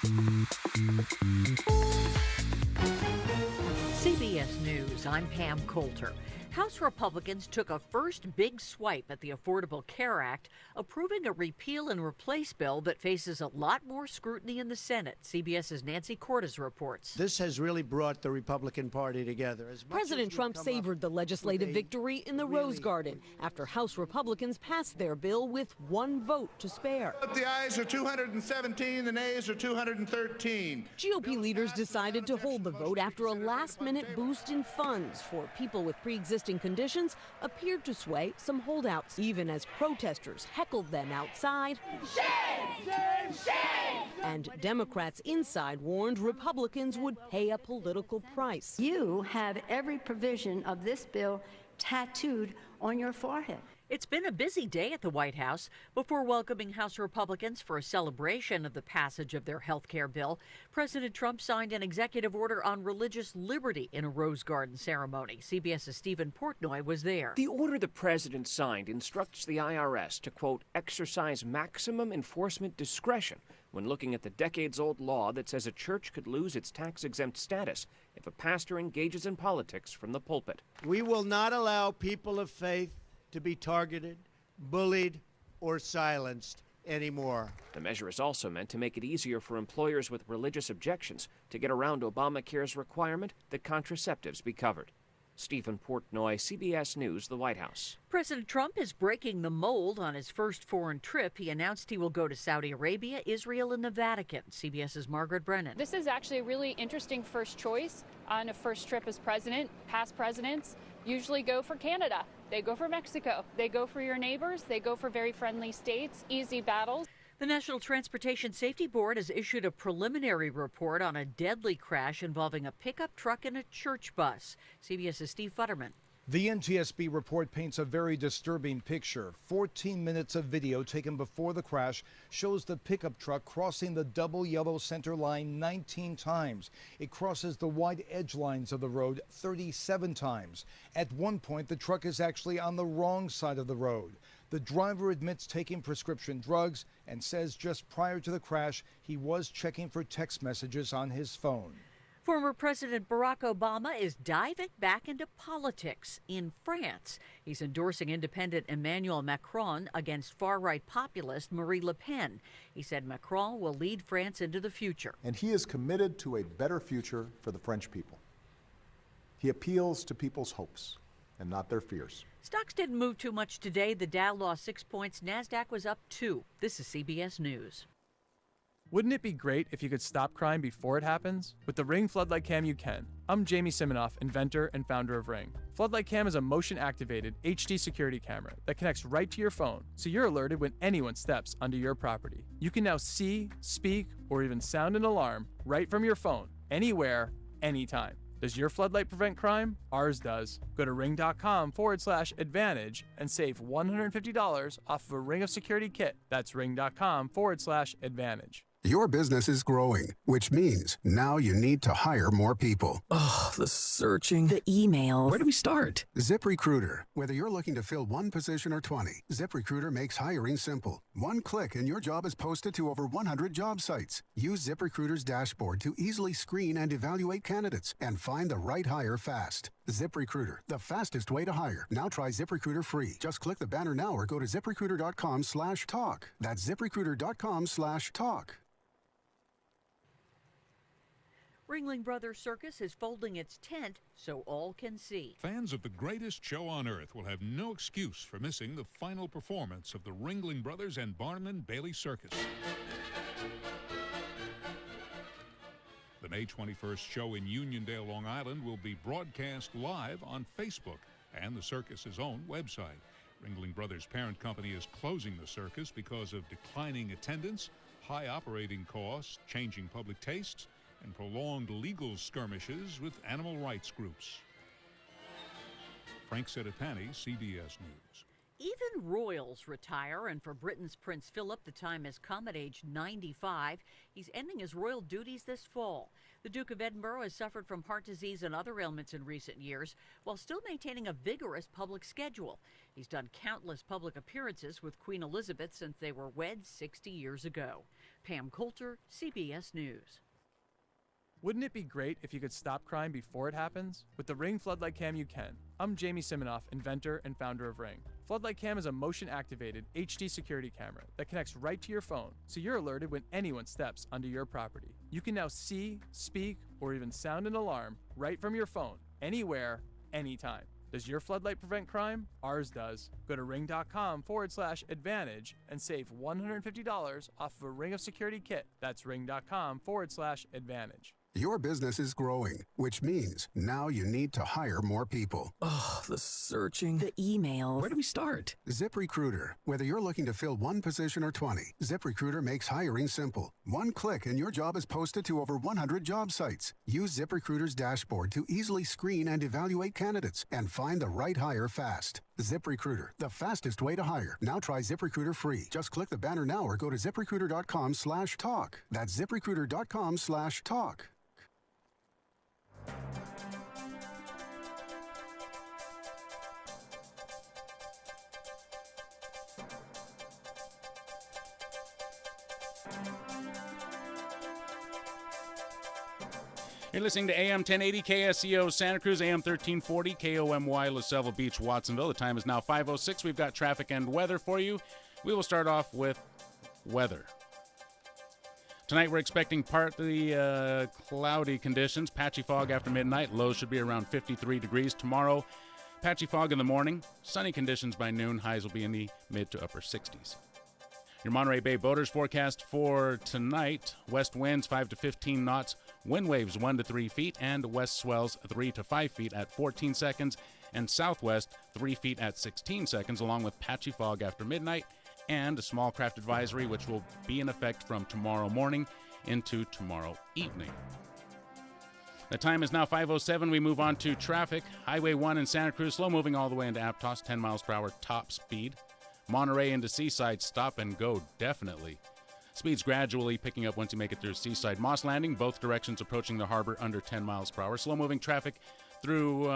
CBS News, I'm Pam Coulter. House Republicans took a first big swipe at the Affordable Care Act, approving a repeal and replace bill that faces a lot more scrutiny in the Senate. CBS's Nancy Cordes reports.
This has really brought the Republican Party together.
President Trump savored the legislative victory in the Rose Garden after House Republicans passed their bill with one vote to spare.
The ayes are 217, the nays are 213.
GOP leaders decided to hold the vote after a last-minute boost in funds for people with pre-existing conditions appeared to sway some holdouts, even as protesters heckled them outside. Shame! Shame! Shame! And Democrats inside warned Republicans would pay a political price.
You have every provision of this bill tattooed on your forehead.
It's been a busy day at the White House. Before welcoming House Republicans for a celebration of the passage of their health care bill, President Trump signed an executive order on religious liberty in a Rose Garden ceremony. CBS's Stephen Portnoy was there.
The order the president signed instructs the IRS to, quote, exercise maximum enforcement discretion when looking at the decades-old law that says a church could lose its tax-exempt status if a pastor engages in politics from the pulpit.
We will not allow people of faith to be targeted, bullied, or silenced anymore.
The measure is also meant to make it easier for employers with religious objections to get around Obamacare's requirement that contraceptives be covered. Stephen Portnoy, CBS News, the White House.
President Trump is breaking the mold on his first foreign trip. He announced he will go to Saudi Arabia, Israel, and the Vatican. CBS's Margaret Brennan.
This is actually a really interesting first choice on a first trip as president. Past presidents usually go for Canada. They go for Mexico. They go for your neighbors. They go for very friendly states, easy battles.
The National Transportation Safety Board has issued a preliminary report on a deadly crash involving a pickup truck and a church bus. CBS's Steve Futterman.
The NTSB report paints a very disturbing picture. 14 minutes of video taken before the crash shows the pickup truck crossing the double yellow center line 19 times. It crosses the wide edge lines of the road 37 times. At one point, the truck is actually on the wrong side of the road. The driver admits taking prescription drugs and says just prior to the crash, he was checking for text messages on his phone.
Former President Barack Obama is diving back into politics in France. He's endorsing independent Emmanuel Macron against far-right populist Marie Le Pen. He said Macron will lead France into the future.
And he is committed to a better future for the French people. He appeals to people's hopes and not their fears.
Stocks didn't move too much today. The Dow lost 6 points. NASDAQ was up 2. This is CBS News.
Wouldn't it be great if you could stop crime before it happens? With the Ring Floodlight Cam, you can. I'm Jamie Siminoff, inventor and founder of Ring. Floodlight Cam is a motion-activated HD security camera that connects right to your phone, so you're alerted when anyone steps onto your property. You can now see, speak, or even sound an alarm right from your phone, anywhere, anytime. Does your floodlight prevent crime? Ours does. Go to ring.com/advantage and save $150 off of a Ring of Security kit. That's ring.com/advantage.
Your business is growing, which means now you need to hire more people.
Oh, the searching. The emails. Where do we start?
ZipRecruiter. Whether you're looking to fill one position or 20, ZipRecruiter makes hiring simple. One click and your job is posted to over 100 job sites. Use ZipRecruiter's dashboard to easily screen and evaluate candidates and find the right hire fast. ZipRecruiter, the fastest way to hire. Now try ZipRecruiter free. Just click the banner now or go to ZipRecruiter.com/talk. That's ZipRecruiter.com/talk.
Ringling Brothers Circus is folding its tent so all can see.
Fans of the greatest show on earth will have no excuse for missing the final performance of the Ringling Brothers and Barnum Bailey Circus. The May 21st show in Uniondale, Long Island will be broadcast live on Facebook and the circus's own website. Ringling Brothers' parent company is closing the circus because of declining attendance, high operating costs, changing public tastes, and prolonged legal skirmishes with animal rights groups. Frank Sedapani, CBS News.
Even royals retire, and for Britain's Prince Philip, the time has come at age 95. He's ending his royal duties this fall. The Duke of Edinburgh has suffered from heart disease and other ailments in recent years, while still maintaining a vigorous public schedule. He's done countless public appearances with Queen Elizabeth since they were wed 60 years ago. Pam Coulter, CBS News.
Wouldn't it be great if you could stop crime before it happens? With the Ring Floodlight Cam, you can. I'm Jamie Siminoff, inventor and founder of Ring. Floodlight Cam is a motion-activated HD security camera that connects right to your phone, so you're alerted when anyone steps onto your property. You can now see, speak, or even sound an alarm right from your phone, anywhere, anytime. Does your floodlight prevent crime? Ours does. Go to ring.com/advantage and save $150 off of a Ring of Security kit. That's ring.com/advantage.
Your business is growing, which means now you need to hire more people.
Oh, the searching. The emails. Where do we start?
ZipRecruiter. Whether you're looking to fill one position or 20, ZipRecruiter makes hiring simple. One click and your job is posted to over 100 job sites. Use ZipRecruiter's dashboard to easily screen and evaluate candidates and find the right hire fast. ZipRecruiter, the fastest way to hire. Now try ZipRecruiter free. Just click the banner now or go to ZipRecruiter.com/talk. That's ZipRecruiter.com/talk.
You're listening to AM 1080 KSEO Santa Cruz, AM 1340 KOMY LaSalle Beach, Watsonville. The time is now 5:06. We've got traffic and weather for you. We will start off with weather. Tonight we're expecting partly cloudy conditions, patchy fog after midnight. Lows should be around 53 degrees. Tomorrow, patchy fog in the morning, sunny conditions by noon. Highs will be in the mid to upper 60s. Your Monterey Bay boaters forecast for tonight: west winds 5 to 15 knots, wind waves 1 to 3 feet, and west swells 3 to 5 feet at 14 seconds, and southwest 3 feet at 16 seconds, along with patchy fog after midnight and a small craft advisory, which will be in effect from tomorrow morning into tomorrow evening. The time is now 5:07. We move on to traffic. Highway 1 in Santa Cruz, slow moving all the way into Aptos, 10 miles per hour top speed. Monterey into Seaside, stop and go definitely. Speed's gradually picking up once you make it through Seaside. Moss Landing, both directions approaching the harbor under 10 miles per hour. Slow moving traffic through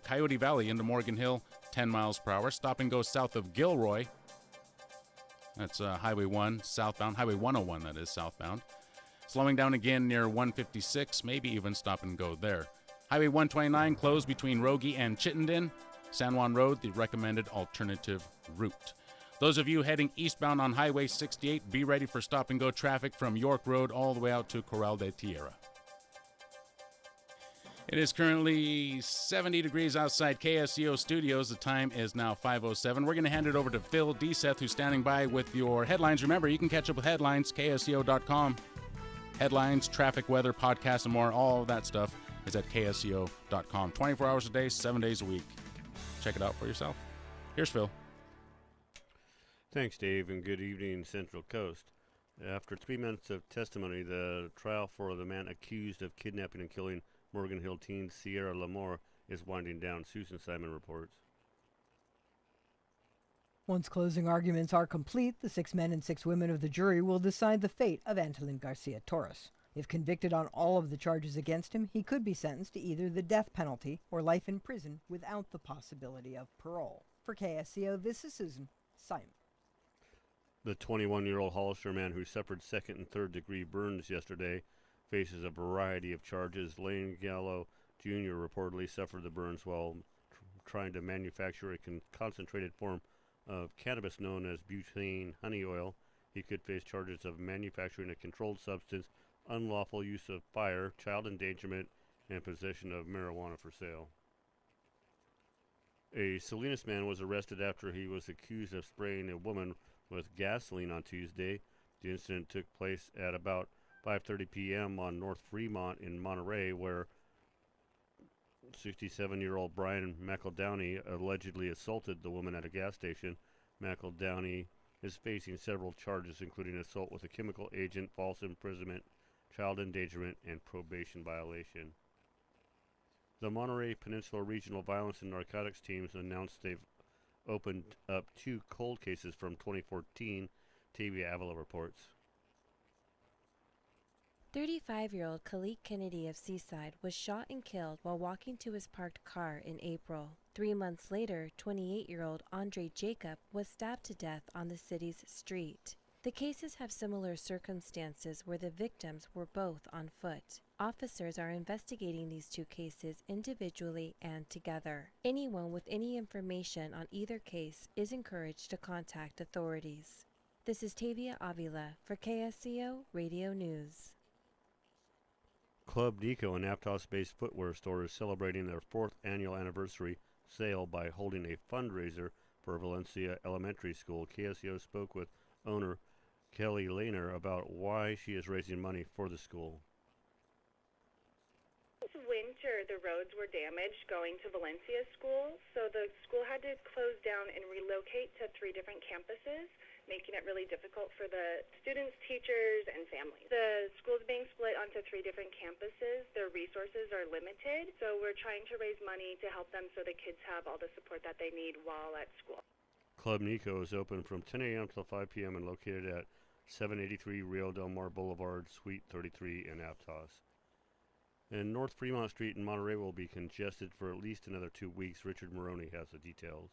Coyote Valley into Morgan Hill, 10 miles per hour. Stop and go south of Gilroy. That's Highway 1 southbound. Highway 101, that is southbound. Slowing down again near 156, maybe even stop and go there. Highway 129 closed between Rogie and Chittenden. San Juan Road, the recommended alternative route. Those of you heading eastbound on Highway 68, be ready for stop and go traffic from York Road all the way out to Corral de Tierra. It is currently 70 degrees outside KSEO Studios. The time is now 5:07. We're going to hand it over to Phil Deseth, who's standing by with your headlines. Remember, you can catch up with headlines, KSEO.com. Headlines, traffic, weather, podcasts, and more. All of that stuff is at KSEO.com. 24 hours a day, 7 days a week. Check it out for yourself. Here's Phil.
Thanks, Dave, and good evening, Central Coast. After 3 months of testimony, the trial for the man accused of kidnapping and killing Morgan Hill teen Sierra Lamore is winding down. Susan Simon reports.
Once closing arguments are complete, the 6 men and 6 women of the jury will decide the fate of Antolin Garcia Torres. If convicted on all of the charges against him, he could be sentenced to either the death penalty or life in prison without the possibility of parole. For KSCO, this is Susan Simon.
The 21-year-old Hollister man who suffered second and third degree burns yesterday faces a variety of charges. Lane Gallo Jr. reportedly suffered the burns while trying to manufacture a concentrated form of cannabis known as butane honey oil. He could face charges of manufacturing a controlled substance, unlawful use of fire, child endangerment, and possession of marijuana for sale. A Salinas man was arrested after he was accused of spraying a woman with gasoline on Tuesday. The incident took place at about 5:30 p.m. on North Fremont in Monterey, where 67-year-old Brian McEldowney allegedly assaulted the woman at a gas station. McEldowney is facing several charges, including assault with a chemical agent, false imprisonment, child endangerment, and probation violation. The Monterey Peninsula Regional Violence and Narcotics teams announced they've opened up 2 cold cases from 2014, Tavia Avila reports.
35-year-old Khalid Kennedy of Seaside was shot and killed while walking to his parked car in April. 3 months later, 28-year-old Andre Jacob was stabbed to death on the city's street. The cases have similar circumstances where the victims were both on foot. Officers are investigating these 2 cases individually and together. Anyone with any information on either case is encouraged to contact authorities. This is Tavia Avila for KSCO Radio News.
Club Nico, an Aptos-based footwear store, is celebrating their 4th annual anniversary sale by holding a fundraiser for Valencia Elementary School. KSCO spoke with owner Kelly Lehner about why she is raising money for the school.
This winter, the roads were damaged going to Valencia School, so the school had to close down and relocate to 3 different campuses, making it really difficult for the students, teachers, and families. The school's being split onto 3 different campuses. Their resources are limited, so we're trying to raise money to help them so the kids have all the support that they need while at school.
Club Nico is open from 10 a.m. till 5 p.m. and located at 783 Rio Del Mar Boulevard, Suite 33 in Aptos. And North Fremont Street in Monterey will be congested for at least another 2 weeks. Richard Maroney has the details.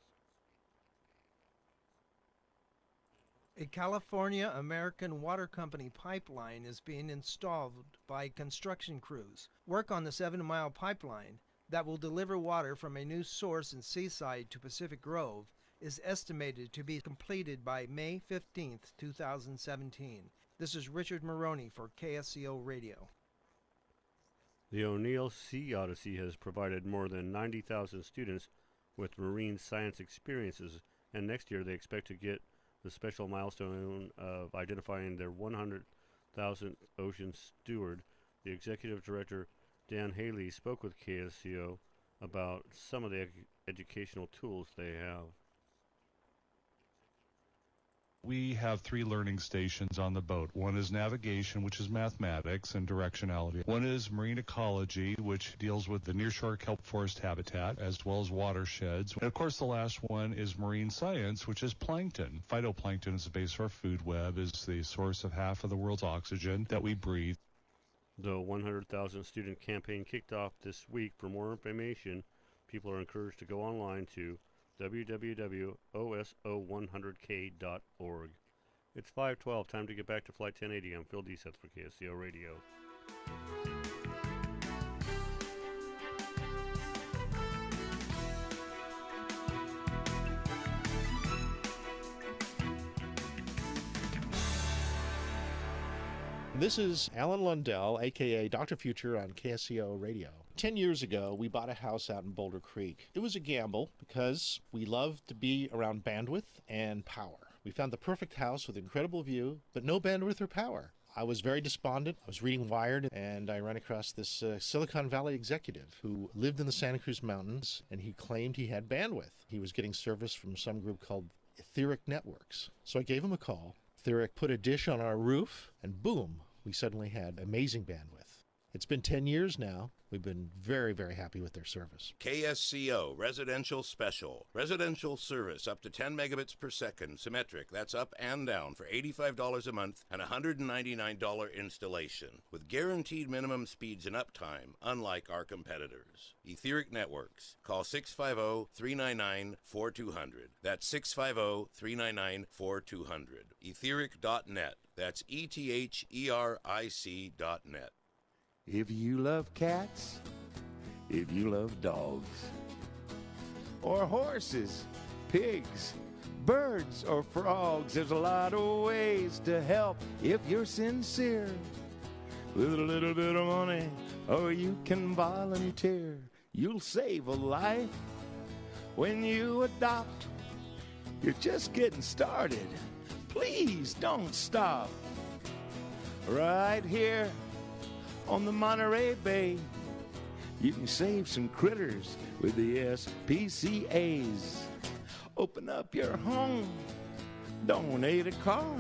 A California American Water Company pipeline is being installed by construction crews. Work on the 7-mile pipeline that will deliver water from a new source in Seaside to Pacific Grove is estimated to be completed by May 15, 2017. This is Richard Maroney for KSCO Radio.
The O'Neill Sea Odyssey has provided more than 90,000 students with marine science experiences, and next year they expect to get the special milestone of identifying their 100,000th ocean steward. The executive director, Dan Haley, spoke with KSCO about some of the educational tools they have.
We have 3 learning stations on the boat. One is navigation, which is mathematics and directionality. One is marine ecology, which deals with the nearshore kelp forest habitat, as well as watersheds. And of course, the last one is marine science, which is plankton. Phytoplankton is the base of our food web, is the source of half of the world's oxygen that we breathe.
The 100,000 student campaign kicked off this week. For more information, people are encouraged to go online to www.oso100k.org. It's 5:12. Time to get back to Flight 1080. I'm Phil Deseth for KSCO Radio.
This is Alan Lundell, a.k.a. Dr. Future on KSCO Radio. 10 years ago, we bought a house out in Boulder Creek. It was a gamble because we love to be around bandwidth and power. We found the perfect house with incredible view, but no bandwidth or power. I was very despondent. I was reading Wired, and I ran across this Silicon Valley executive who lived in the Santa Cruz Mountains, and he claimed he had bandwidth. He was getting service from some group called Etheric Networks. So I gave him a call. Etheric put a dish on our roof, and boom, we suddenly had amazing bandwidth. It's been 10 years now. We've been very, very happy with their service.
KSCO Residential Special. Residential service up to 10 megabits per second. Symmetric. That's up and down for $85 a month and $199 installation. With guaranteed minimum speeds and uptime, unlike our competitors. Etheric Networks. Call 650-399-4200. That's 650-399-4200. Etheric.net. That's ETHERIC.net.
If you love cats, if you love dogs, or horses, pigs, birds, or frogs, there's a lot of ways to help if you're sincere. With a little bit of money, or you can volunteer. You'll save a life when you adopt. You're just getting started. Please don't stop. Right here on the Monterey Bay, you can save some critters with the SPCAs. Open up your home, donate a car,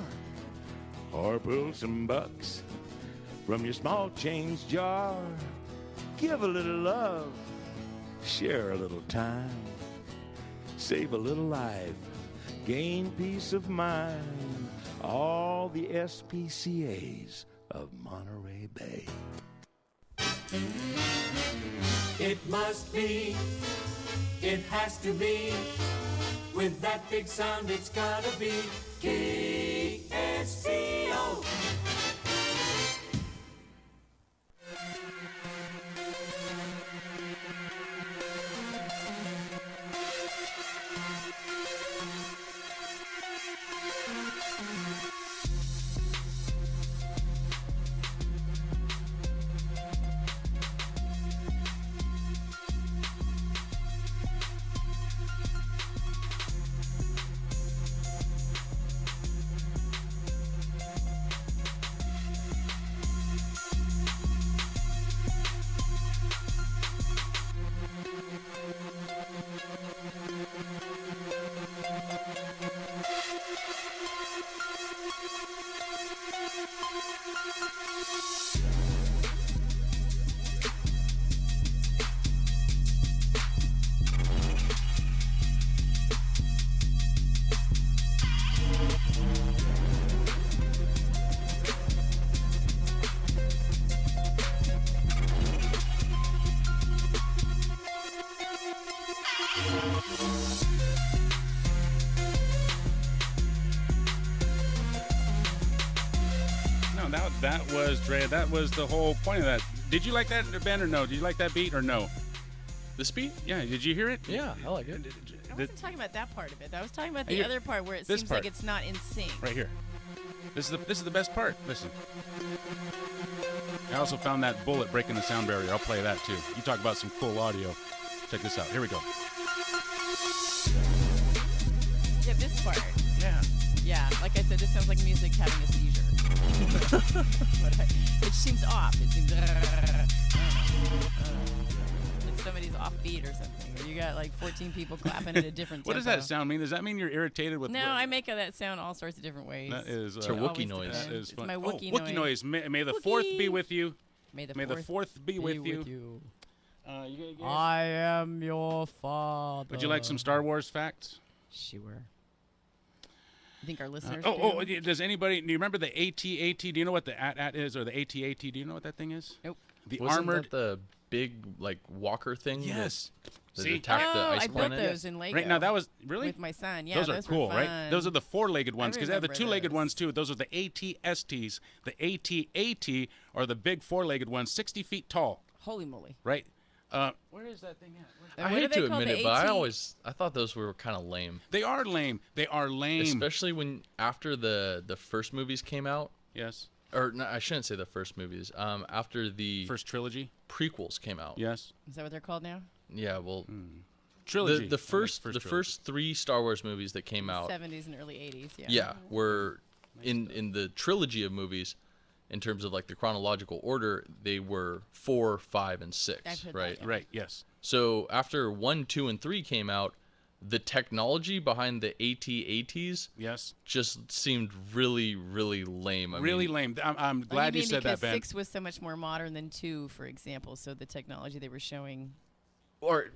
or pull some bucks from your small change jar. Give a little love, share a little time, save a little life, gain peace of mind. All the SPCAs of Monterey Bay.
It must be, it has to be, with that big sound it's gotta be KSCO.
That was Drea. That was the whole point of that. Did you like that, Ben, or no? Did you like that beat or no?
This beat?
Yeah. Did you hear it?
Yeah, I like it.
I wasn't talking about that part of it. I was talking about the other part where it
This
seems
part.
like it's not in sync.
Right here. This is the best part. Listen. I also found that bullet breaking the sound barrier. I'll play that too. You talk about some cool audio. Check this out. Here we go.
Yeah, this part.
Yeah.
Yeah, like I said, this sounds like music having a seizure. It seems off. It seems like somebody's off beat or something. Or you got like 14 people clapping at a different tempo.
What does that sound mean? Does that mean you're irritated with?
No, I make that sound all sorts of different ways.
That is
it's a Wookiee noise.
That is fun.
It's my Wookiee
Wookiee noise. May the fourth be with you.
May the
fourth be with you.
You
guys?
I am your father.
Would you like some Star Wars facts?
Sure. You think our listeners do?
Does anybody, do you remember the AT-AT? Do you know what the AT-AT is, or the AT-AT? Do you know what that thing is?
Nope.
The
Wasn't
armored.
that the big, like, walker thing?
Yes.
That
See?
attacked the ice
I
planet?
built those in Lego.
Right now, that was, really?
With my son, yeah.
Those are cool,
were
right?
fun.
Those are the four-legged ones, because they have the
remember
two-legged
those.
ones, too. Those are the AT-STs. The AT-AT are the big four-legged ones, 60 feet tall.
Holy moly.
Right? Where is that thing at?
I hate to admit it, but I thought those were kind of lame.
They are lame. They are lame.
Especially when after the first movies came out.
Yes.
Or no, I shouldn't say the first movies. After the
first trilogy
prequels came out.
Yes.
Is that what they're called now?
Yeah. Well.
Trilogy.
The first three Star Wars movies that came out.
70s and early 80s. Yeah.
Yeah, were in the trilogy of movies. In terms of like the chronological order, they were 4, 5, and 6, right?
Right. Yes.
So after 1, 2, and 3 came out, the technology behind the AT-ATs just seemed really, really lame. I
Really
mean,
lame. I'm glad you said that,
because
Ben.
6 was so much more modern than 2, for example. So the technology they were showing.
Or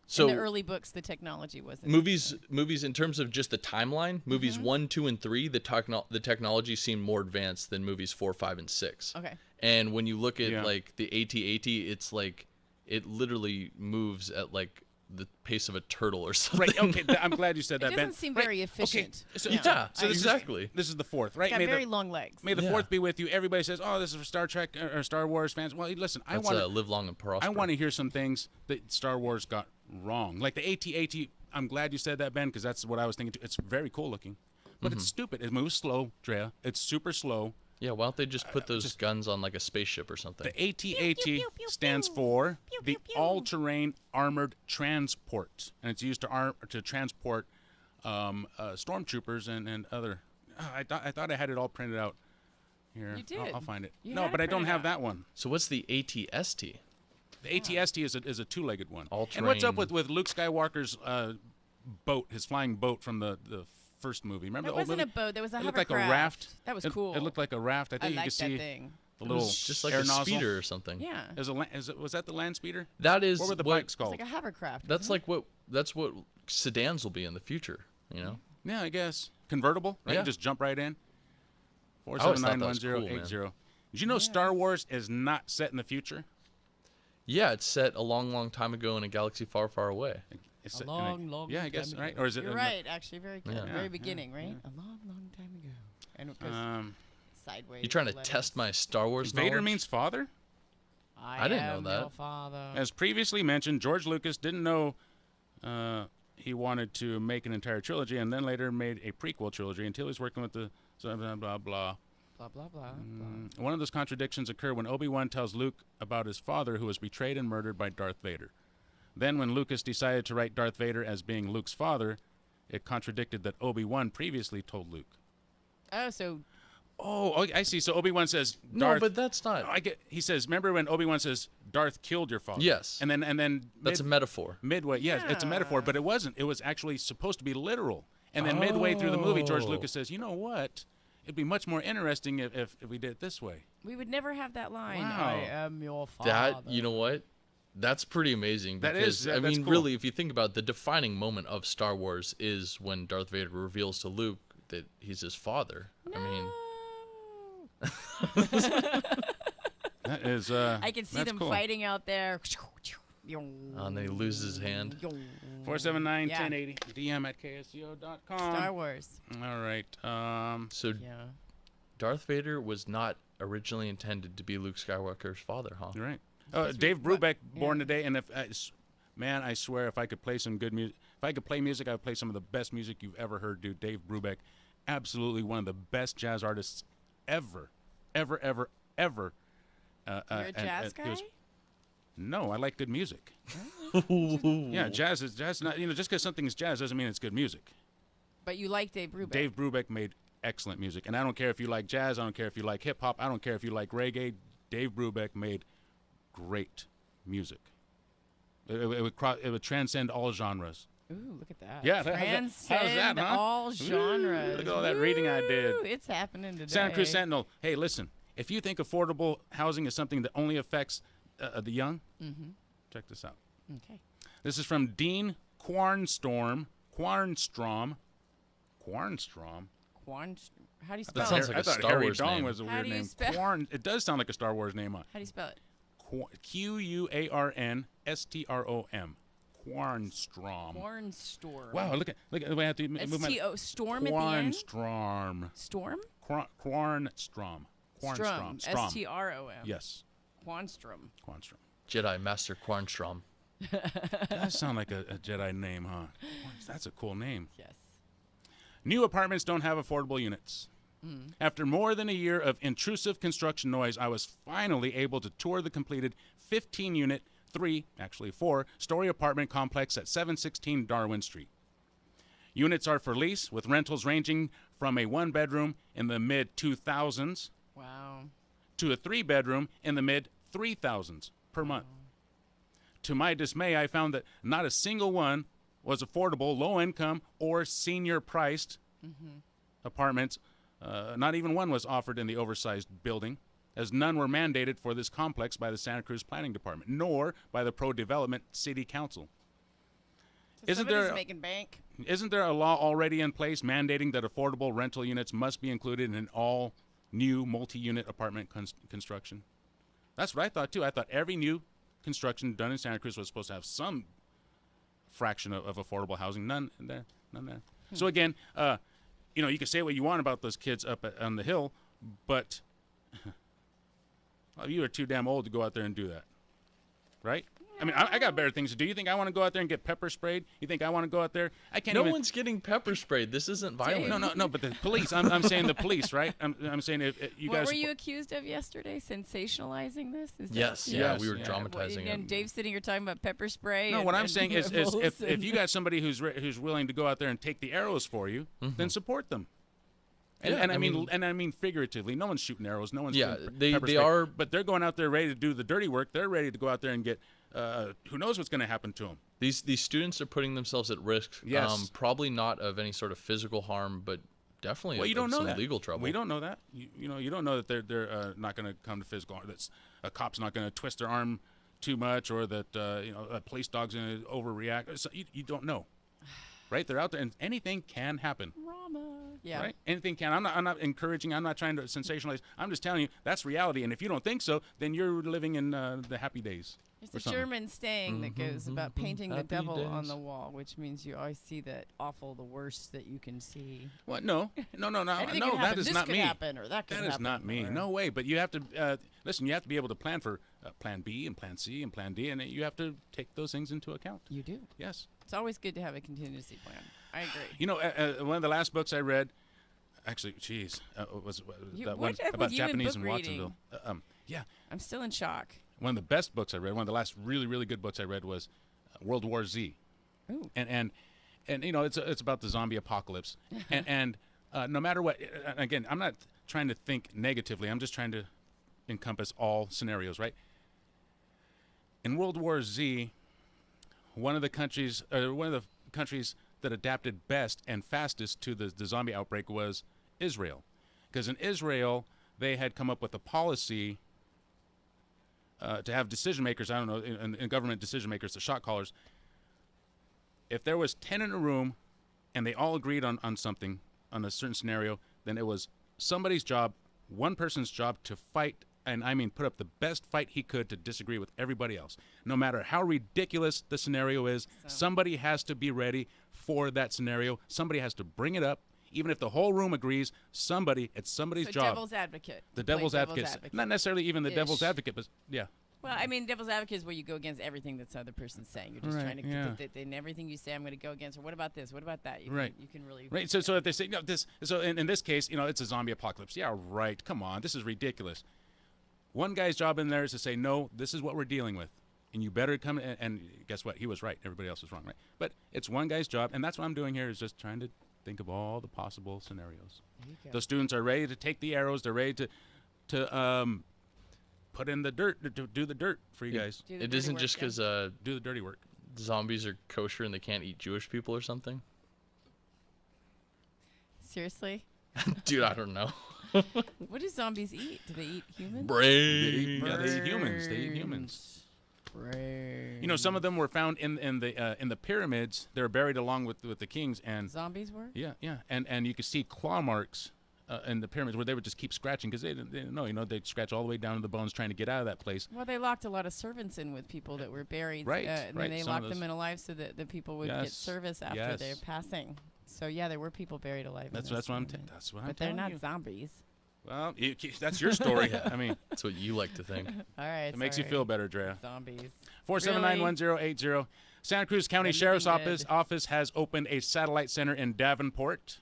so
in the early books, the technology wasn't.
Movies in terms of just the timeline, movies 1, 2, and 3, the technology seemed more advanced than movies 4, 5, and 6.
Okay.
And when you look at like the AT-AT, it's like it literally moves at like the pace of a turtle or something.
Right. Okay. I'm glad you said that,
It
Ben.
doesn't seem very efficient.
Okay. So,
Yeah,
so this
exactly.
This is the 4th, right?
It's got very long legs.
May the 4th be with you. Everybody says, "Oh, this is for Star Trek or Star Wars fans." Well, listen, I want to
live long and prosper.
I want to hear some things that Star Wars got wrong, like the AT-AT. I'm glad you said that, Ben, because that's what I was thinking too. It's very cool looking, but it's stupid. It moves slow, Drea. It's super slow.
Yeah, why don't they just put those guns on like a spaceship or something?
The AT-AT stands for the All-Terrain Armored Transport, and it's used to transport stormtroopers and other. I thought I had it all printed out here.
You did.
I'll find it.
You
No,
had
but
it
I don't
printed
have
out.
that one.
So what's the AT-ST?
The AT-ST is a two-legged one.
All-terrain.
And what's up with Luke Skywalker's boat, his flying boat from the first movie? Remember
That
the old
wasn't
movie?
a boat. That was a
It looked like a
hovercraft.
raft.
That was
It-
cool.
It looked like a raft. I think you could
liked that
see
thing.
the
It
little
was just like
air
a
nozzle.
speeder or something.
Yeah.
Was that the land speeder?
That is
What were the
what-
bikes called?
It's like a hovercraft.
That's like that's what sedans will be in the future. You know.
Yeah, I guess convertible. Right?
Yeah.
You just jump right in.
I always thought that was
4791080.
cool, man.
Did you know Star Wars is not set in the future?
Yeah, it's set a long, long time ago in a galaxy far, far away.
It's
A
set in
long
yeah, I guess
time
right.
ago.
Or is it?
You're
in the-
right. Actually, very good.
Yeah.
Very
Yeah,
beginning,
yeah,
right?
yeah.
A long, long time ago. And it goes sideways.
You trying to
letters.
test my Star Wars
Vader
knowledge?
means father.
I didn't know
am
that.
your father.
As previously mentioned, George Lucas didn't know he wanted to make an entire trilogy, and then later made a prequel trilogy until he was working with the blah blah blah.
Blah blah blah.
One of those contradictions occur when Obi-Wan tells Luke about his father, who was betrayed and murdered by Darth Vader. Then, when Lucas decided to write Darth Vader as being Luke's father, it contradicted that Obi-Wan previously told Luke.
Oh, so
Oh, I see. So Obi-Wan says,
No,
Darth,
but that's not.
I get. He says, remember when Obi-Wan says, Darth killed your father?
Yes.
And then
That's a metaphor.
midway. Yes, it's a metaphor, but it wasn't. It was actually supposed to be literal. And then midway through the movie, George
Oh.
Lucas says, you know what? It'd be much more interesting if we did it this way.
we would never have that line.
Wow.
I am your father.
That, you know what? That's pretty amazing.
That
Because,
is,
I
that's
mean,
cool.
really, if you think about it, the defining moment of Star Wars is when Darth Vader reveals to Luke that he's his father. I mean,
That is.
I can see
that's
them
cool.
fighting out there.
and then he loses his hand.
479-1080. DM at KSCO.com.
Star Wars.
All right.
So
Yeah.
Darth Vader was not originally intended to be Luke Skywalker's father, huh?
You're right. Dave Brubeck, born today, and man, I swear, if I could play some good music, if I could play music, I would play some of the best music you've ever heard, dude. Dave Brubeck, absolutely one of the best jazz artists ever.
You're a jazz guy?
No, I like good music. Yeah, jazz is not, just because something is jazz doesn't mean it's good music.
But you like Dave Brubeck.
Dave Brubeck made excellent music, and I don't care if you like jazz, I don't care if you like hip hop, I don't care if you like reggae. Dave Brubeck made great music. It would transcend all genres.
Ooh, look at that.
Yeah,
Transcend
how's that, huh?
all genres.
Look at all that reading I did.
Ooh, it's happening today.
Santa Cruz Sentinel. Hey, listen. If you think affordable housing is something that only affects the young, check this out.
Okay.
This is from Dean Quarnstrom. Quarnstrom.
How do you spell
That
it?
sounds like
I
a
thought
Star
Harry
Wars
Dong
name.
was a
How
weird
do you
name.
spell-
Quarn. It does sound like a Star Wars name.
How do you spell it?
Quarnstrom. Quarnstrom.
Cornstorm.
Wow, look at the way I have to move my
S-T-O, storm at the end?
Quarnstrom.
Storm?
Quarnstrom.
Strom. S-T-R-O-M.
Yes.
Quanstrom.
Quarnstrom.
Jedi Master Quarnstrom.
Does sound like a Jedi name, huh? That's a cool name.
Yes.
New apartments don't have affordable units. After more than a year of intrusive construction noise, I was finally able to tour the completed 15-unit, 4-story apartment complex at 716 Darwin Street. Units are for lease, with rentals ranging from a one-bedroom in the mid-2000s
Wow.
to a 3-bedroom in the mid-3000s per month. To my dismay, I found that not a single one was affordable, low income, or senior priced apartments. Not even one was offered in the oversized building, as none were mandated for this complex by the Santa Cruz Planning Department, nor by the Pro-Development City Council.
So somebody's making bank.
Isn't there a law already in place mandating that affordable rental units must be included in all new multi-unit apartment construction? That's what I thought, too. I thought every new construction done in Santa Cruz was supposed to have some fraction of affordable housing. None there. So, again, you can say what you want about those kids up on the hill, but well, you are too damn old to go out there and do that, right? I mean, I got better things to do. You think I want to go out there and get pepper sprayed? You think I want to go out there? I can't.
No one's getting pepper sprayed. This isn't violent.
No. But the police. I'm saying the police, right? I'm saying if you guys.
What were you accused of yesterday? Sensationalizing this?
Yes. We were dramatizing it.
And Dave's sitting here talking about pepper spray.
No, what I'm saying is if you got somebody who's willing to go out there and take the arrows for you, then support them. And I mean figuratively. No one's shooting arrows. No one's pepper spray.
Are,
but they're going out there ready to do the dirty work. They're ready to go out there and get. Who knows what's going to happen to them?
These students are putting themselves at risk.
Yes.
Probably not of any sort of physical harm, but definitely
you don't know
some
that.
legal trouble.
We don't know that. You don't know that they're not going to come to physical harm. That a cop's not going to twist their arm too much, or that a police dog's going to overreact. So you don't know, right? They're out there, and anything can happen.
Yeah.
Right? Anything can. I'm not encouraging. I'm not trying to sensationalize. I'm just telling you that's reality. And if you don't think so, then you're living in the happy days.
There's a German saying that goes about painting the devil on the wall, which means you always see the awful, the worst that you can see.
What? No. That is not me.
Happen, or that
is
happen,
not me. No way. But you have to listen. You have to be able to plan for Plan B and Plan C and Plan D, and you have to take those things into account.
You do.
Yes.
It's always good to have a contingency plan. I agree.
One of the last books I read, actually, was that one about Japanese in Watsonville. Yeah.
I'm still in shock.
One of the best books I read, one of the last really, really good books I read was World War Z.
Ooh.
And it's about the zombie apocalypse. and no matter what, again, I'm not trying to think negatively. I'm just trying to encompass all scenarios, right? In World War Z, one of the countries that adapted best and fastest to the zombie outbreak was Israel. Because in Israel, they had come up with a policy to have decision makers, I don't know, in government decision makers, the shot callers. If there was 10 in a room and they all agreed on something, on a certain scenario, then it was somebody's job, one person's job to fight, and I mean put up the best fight he could to disagree with everybody else. No matter how ridiculous the scenario is, somebody has to be ready for that scenario. Somebody has to bring it up. Even if the whole room agrees, it's somebody's job.
Devil's advocate.
The devil's advocate. Not necessarily even the devil's advocate, but yeah.
Well, I mean, devil's advocate is where you go against everything that the other person's saying. You're just trying to get in everything you say, I'm going to go against. Or what about this? What about that? You can really.
Right. So if they say this, so in this case, it's a zombie apocalypse. Yeah, right. Come on, this is ridiculous. One guy's job in there is to say, no, this is what we're dealing with, and you better come. And guess what? He was right. Everybody else was wrong. Right. But it's one guy's job, and that's what I'm doing here is just trying to think of all the possible scenarios. The students are ready to take the arrows. They're ready to put in the dirt, to do the dirt for you guys.
It isn't just because
do the dirty work.
Zombies are kosher and they can't eat Jewish people or something.
Seriously?
Dude, I don't know.
What do zombies eat? Do they eat humans?
Brains.
They eat humans. They eat humans.
Brains.
Some of them were found in the pyramids. They were buried along with the kings, and
zombies were.
Yeah. And you could see claw marks in the pyramids where they would just keep scratching because they didn't know. They'd scratch all the way down to the bones trying to get out of that place.
Well, they locked a lot of servants in with people that were buried.
Right.
And then they locked them in alive so that the people would get service after their passing. So yeah, there were people buried alive.
That's what I'm
But they're not zombies.
Well, that's your story. I mean,
that's what you like to think.
All right.
It makes you feel better, Drea.
Zombies.
479-1080. Santa Cruz County Sheriff's Office has opened a satellite center in Davenport.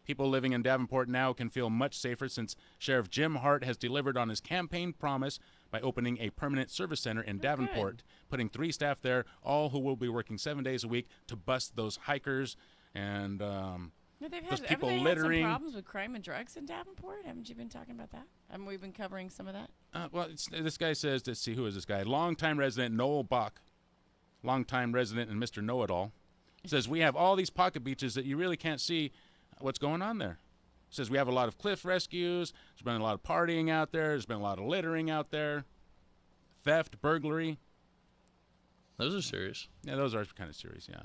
People living in Davenport now can feel much safer since Sheriff Jim Hart has delivered on his campaign promise by opening a permanent service center in Davenport, putting 3 staff there, all who will be working 7 days a week to bust those hikers and those people littering.
Had some problems with crime and drugs in Davenport? Haven't you been talking about that? Haven't we been covering some of that?
Well, this guy says, let's see, who is this guy? Longtime resident Noel Bach, longtime resident and Mr. Know-It-All, It says we have all these pocket beaches that you really can't see what's going on there. It says we have a lot of cliff rescues. There's been a lot of partying out there. There's been a lot of littering out there. Theft, burglary.
Those are serious.
Yeah, those are kind of serious, yeah.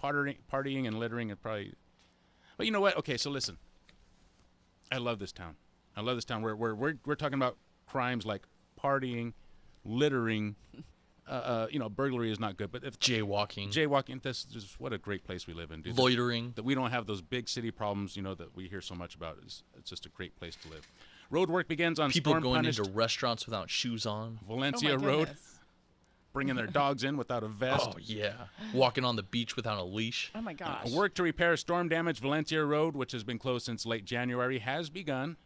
Partying and littering are probably... But you know what? Okay, so listen. I love this town. I love this town. We're talking about crimes like partying, littering. Burglary is not good, but if
jaywalking,
that's just what a great place we live in, dude.
Loitering.
That we don't have those big city problems, that we hear so much about. It's just a great place to live. Road work begins on
people going
storm-punished
into restaurants without shoes on.
Valencia Road. Bringing their dogs in without a vest.
Oh, yeah. Walking on the beach without a leash.
Oh, my gosh.
Work to repair storm-damaged Valencia Road, which has been closed since late January, has begun.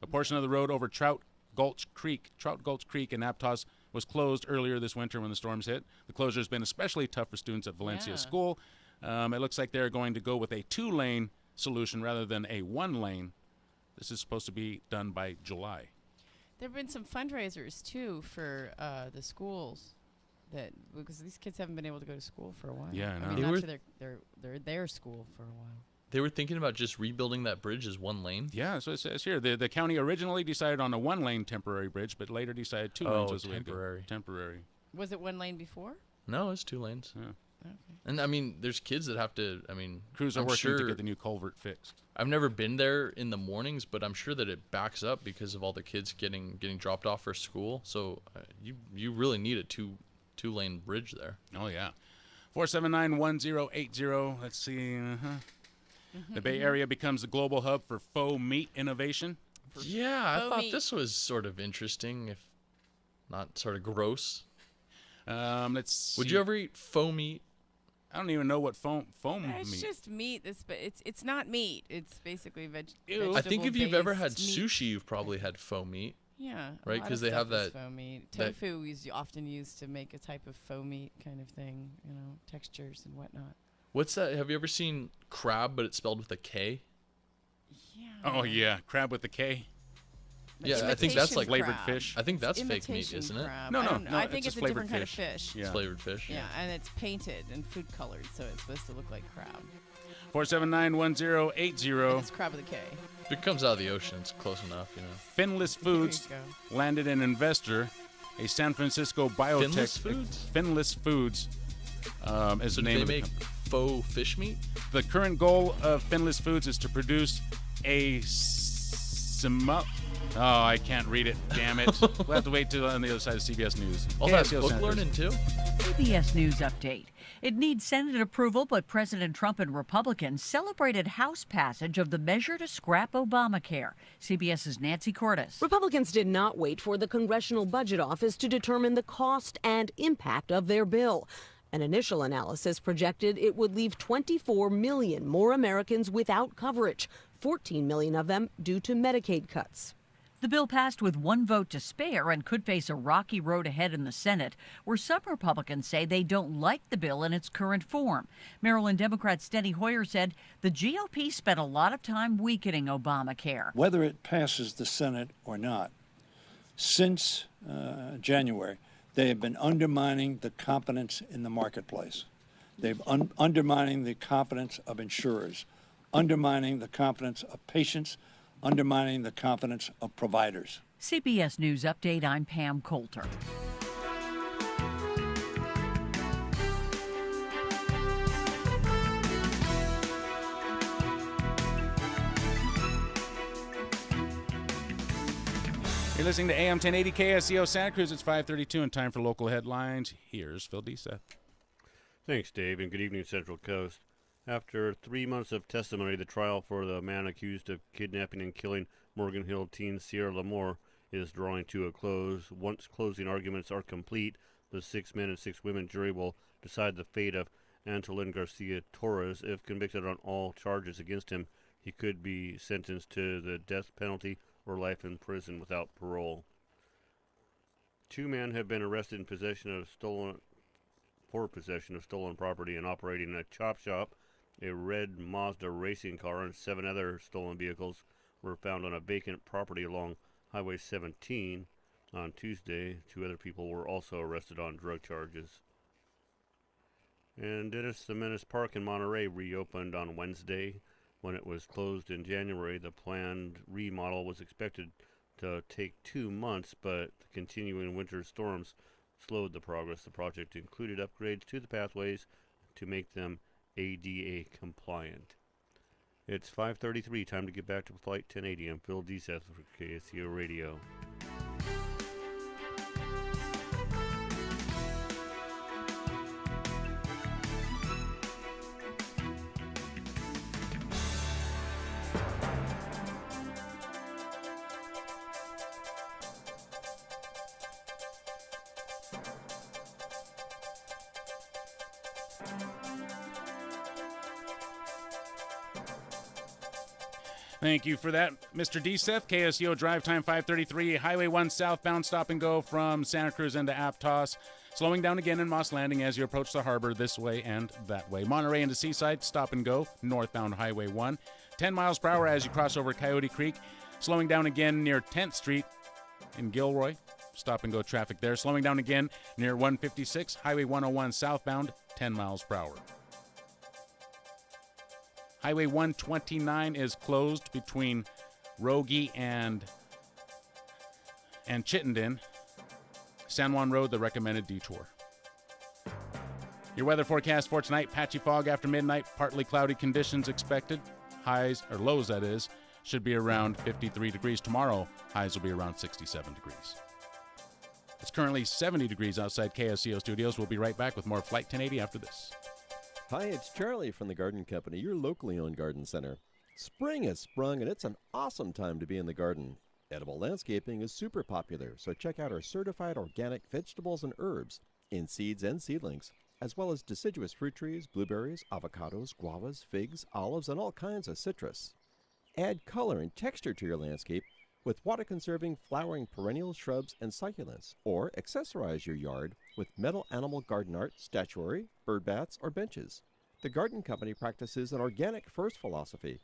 A portion of the road over Trout Gulch Creek in Aptos was closed earlier this winter when the storms hit. The closure has been especially tough for students at Valencia School. It looks like they're going to go with a 2-lane solution rather than a 1-lane. This is supposed to be done by July.
There have been some fundraisers, too, for the schools. Because these kids haven't been able to go to school for a while.
Yeah, I know.
I mean, not to their school for a while.
They were thinking about just rebuilding that bridge as 1 lane.
Yeah, so it says here the county originally decided on a 1-lane temporary bridge, but later decided 2 lanes as the way to go. Temporary.
Was it 1 lane before?
No, it's 2 lanes.
Yeah.
Okay.
And I mean, there's kids that have to.
Crews are working to get the new culvert fixed.
I've never been there in the mornings, but I'm sure that it backs up because of all the kids getting dropped off for school. So you really need a 2-lane bridge there.
Oh, yeah. 479-1080. Let's see. The Bay Area becomes the global hub for faux meat innovation.
Yeah, I thought this was sort of interesting, if not sort of gross.
Let's see.
Would you ever eat faux meat?
I don't even know what foam
It's
meat.
just meat. It's not meat. It's basically vegetable.
I think if you've ever had
meat.
sushi, you've probably had faux meat.
Yeah,
right, because they have that
faux meat. Tofu is often used to make a type of faux meat kind of thing. Textures and whatnot.
What's that? Have you ever seen crab, but it's spelled with a K?
Yeah.
Oh yeah, crab with the K.
Yeah, I think that's like
flavored fish.
I think that's fake meat, isn't it?
No,
I think it's a different kind of fish.
It's flavored fish.
Yeah, and it's painted and food colored, so it's supposed to look like crab.
479-1080.
It's crab with a K.
If it comes out of the ocean, it's close enough,
Finless Foods landed an investor, a San Francisco biotech.
Finless Foods?
Finless Foods is the name of
they
the
make faux fish meat?
The current goal of Finless Foods is to produce a Oh, I can't read it. Damn it. We'll have to wait till on the other side of CBS News.
All that book learning, too?
CBS News update. It needs Senate approval, but President Trump and Republicans celebrated House passage of the measure to scrap Obamacare. CBS's Nancy Cordes.
Republicans did not wait for the Congressional Budget Office to determine the cost and impact of their bill. An initial analysis projected it would leave 24 million more Americans without coverage, 14 million of them due to Medicaid cuts.
The bill passed with 1 vote to spare and could face a rocky road ahead in the Senate, where some Republicans say they don't like the bill in its current form. Maryland Democrat Steny Hoyer said the GOP spent a lot of time weakening Obamacare.
Whether it passes the Senate or not, since January, they have been undermining the confidence in the marketplace. They've undermining the confidence of insurers, undermining the confidence of patients, undermining the confidence of providers.
CBS News Update, I'm Pam Coulter.
You're listening to AM 1080 KSEO Santa Cruz. It's 5:32 and time for local headlines. Here's Phil Disa.
Thanks, Dave, and good evening, Central Coast. After 3 months of testimony, the trial for the man accused of kidnapping and killing Morgan Hill teen Sierra Lamore is drawing to a close. Once closing arguments are complete, the 6 men and 6 women jury will decide the fate of Antolin Garcia Torres. If convicted on all charges against him, he could be sentenced to the death penalty or life in prison without parole. 2 men have been arrested in possession of stolen property and operating a chop shop. A red Mazda racing car and 7 other stolen vehicles were found on a vacant property along Highway 17 on Tuesday. 2 other people were also arrested on drug charges. And Dennis the Menace Park in Monterey reopened on Wednesday. When it was closed in January, the planned remodel was expected to take 2 months, but the continuing winter storms slowed the progress. The project included upgrades to the pathways to make them ADA compliant. It's 5:33, time to get back to Flight 1080. I'm Phil Deseth for KSCO Radio.
Thank you for that, Mr. Deseth. KSCO drive time 5:33. Highway 1 southbound stop and go from Santa Cruz into Aptos. Slowing down again in Moss Landing as you approach the harbor this way and that way. Monterey into Seaside, stop and go, northbound Highway 1. 10 miles per hour as you cross over Coyote Creek. Slowing down again near 10th Street in Gilroy. Stop and go traffic there. Slowing down again near 156, Highway 101 southbound, 10 miles per hour. Highway 129 is closed between Rogie and Chittenden. San Juan Road, the recommended detour. Your weather forecast for tonight, patchy fog after midnight, partly cloudy conditions expected. Highs, or lows that is, should be around 53 degrees. Tomorrow, highs will be around 67 degrees. It's currently 70 degrees outside KSCO studios. We'll be right back with more Flight 1080 after this.
Hi, it's Charlie from the Garden Company, your locally owned garden center. Spring has sprung and it's an awesome time to be in the garden. Edible landscaping is super popular, so check out our certified organic vegetables and herbs in seeds and seedlings, as well as deciduous fruit trees, blueberries, avocados, guavas, figs, olives, and all kinds of citrus. Add color and texture to your landscape with water-conserving flowering perennials, shrubs, and succulents, or accessorize your yard with metal animal garden art, statuary, bird baths, or benches. The Garden Company practices an organic first philosophy,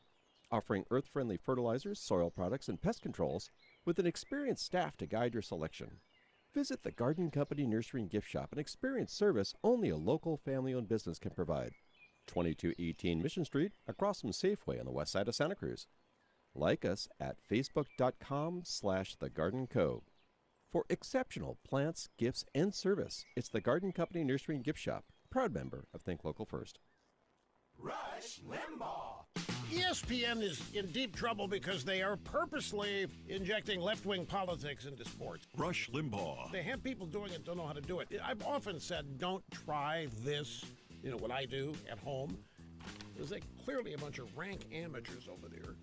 offering earth-friendly fertilizers, soil products, and pest controls with an experienced staff to guide your selection. Visit the Garden Company Nursery and Gift Shop and experience service only a local family-owned business can provide. 2218 Mission Street, across from Safeway on the west side of Santa Cruz. Like us at facebook.com/thegardenco. For exceptional plants, gifts, and service, it's the Garden Company Nursery and Gift Shop, proud member of Think Local First.
Rush Limbaugh. ESPN is in deep trouble because they are purposely injecting left-wing politics into sports.
Rush Limbaugh.
They have people doing it, don't know how to do it. I've often said, don't try this, what I do at home, because they're clearly a bunch of rank amateurs over there.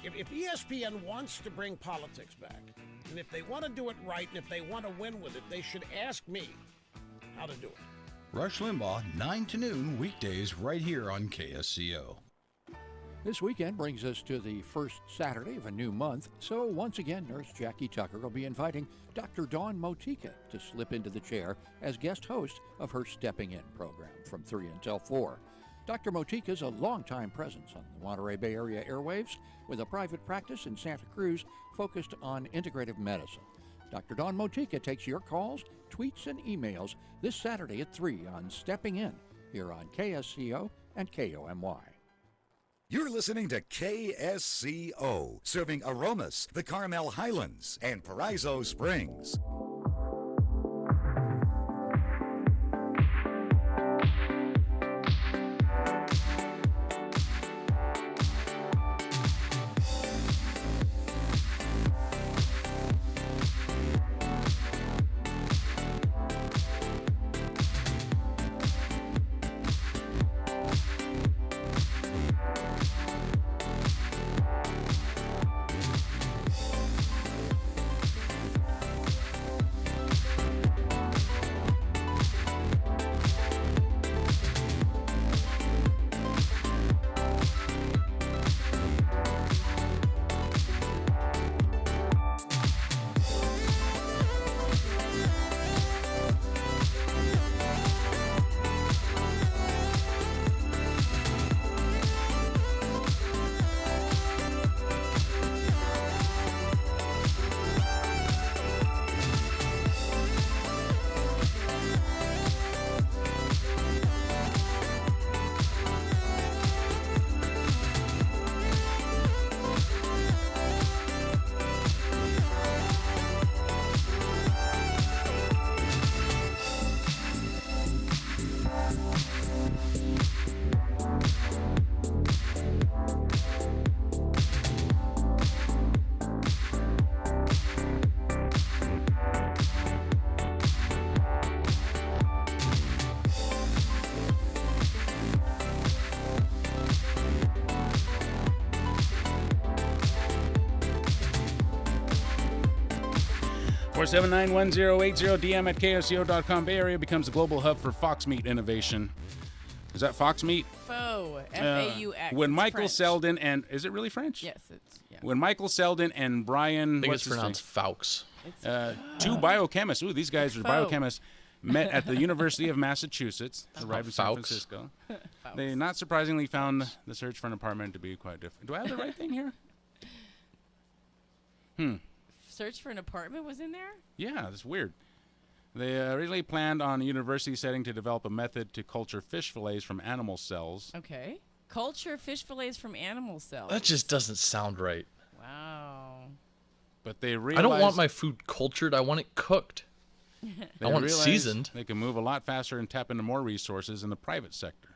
If ESPN wants to bring politics back, and if they want to do it right, and if they want to win with it, they should ask me how to do it.
Rush Limbaugh, 9 to noon, weekdays, right here on KSCO.
This weekend brings us to the first Saturday of a new month, so once again, Nurse Jackie Tucker will be inviting Dr. Dawn Motika to slip into the chair as guest host of her Stepping In program from 3 until 4. Dr. Motika is a longtime presence on the Monterey Bay Area airwaves with a private practice in Santa Cruz focused on integrative medicine. Dr. Dawn Motika takes your calls, tweets, and emails this Saturday at 3 on Stepping In here on KSCO and KOMY.
You're listening to KSCO, serving Aromas, the Carmel Highlands, and Paraiso Springs.
947-910-80, DM at ksco.com. Bay Area becomes the global hub for fox meat innovation. Is that fox meat?
Faux. F-A-U-X.
When
It's
Michael
French.
Selden and... Is it really French?
Yes, it's... Yeah.
When Michael Selden and Brian...
I think
what's
it's
his
pronounced Faux.
two biochemists. Ooh, these guys are
Faux.
biochemists. Met at the University of Massachusetts. Arrived in San
Faux.
Francisco. They not surprisingly found the search for an apartment to be quite different. Do I have the right thing here?
Search for an apartment was in there?
Yeah, that's weird. They originally planned on a university setting to develop a method to culture fish fillets from animal cells.
Okay. Culture fish fillets from animal cells.
That just doesn't sound right.
Wow.
But they realized...
I don't want my food cultured. I want it cooked. I want it
realized
seasoned.
They can move a lot faster and tap into more resources in the private sector.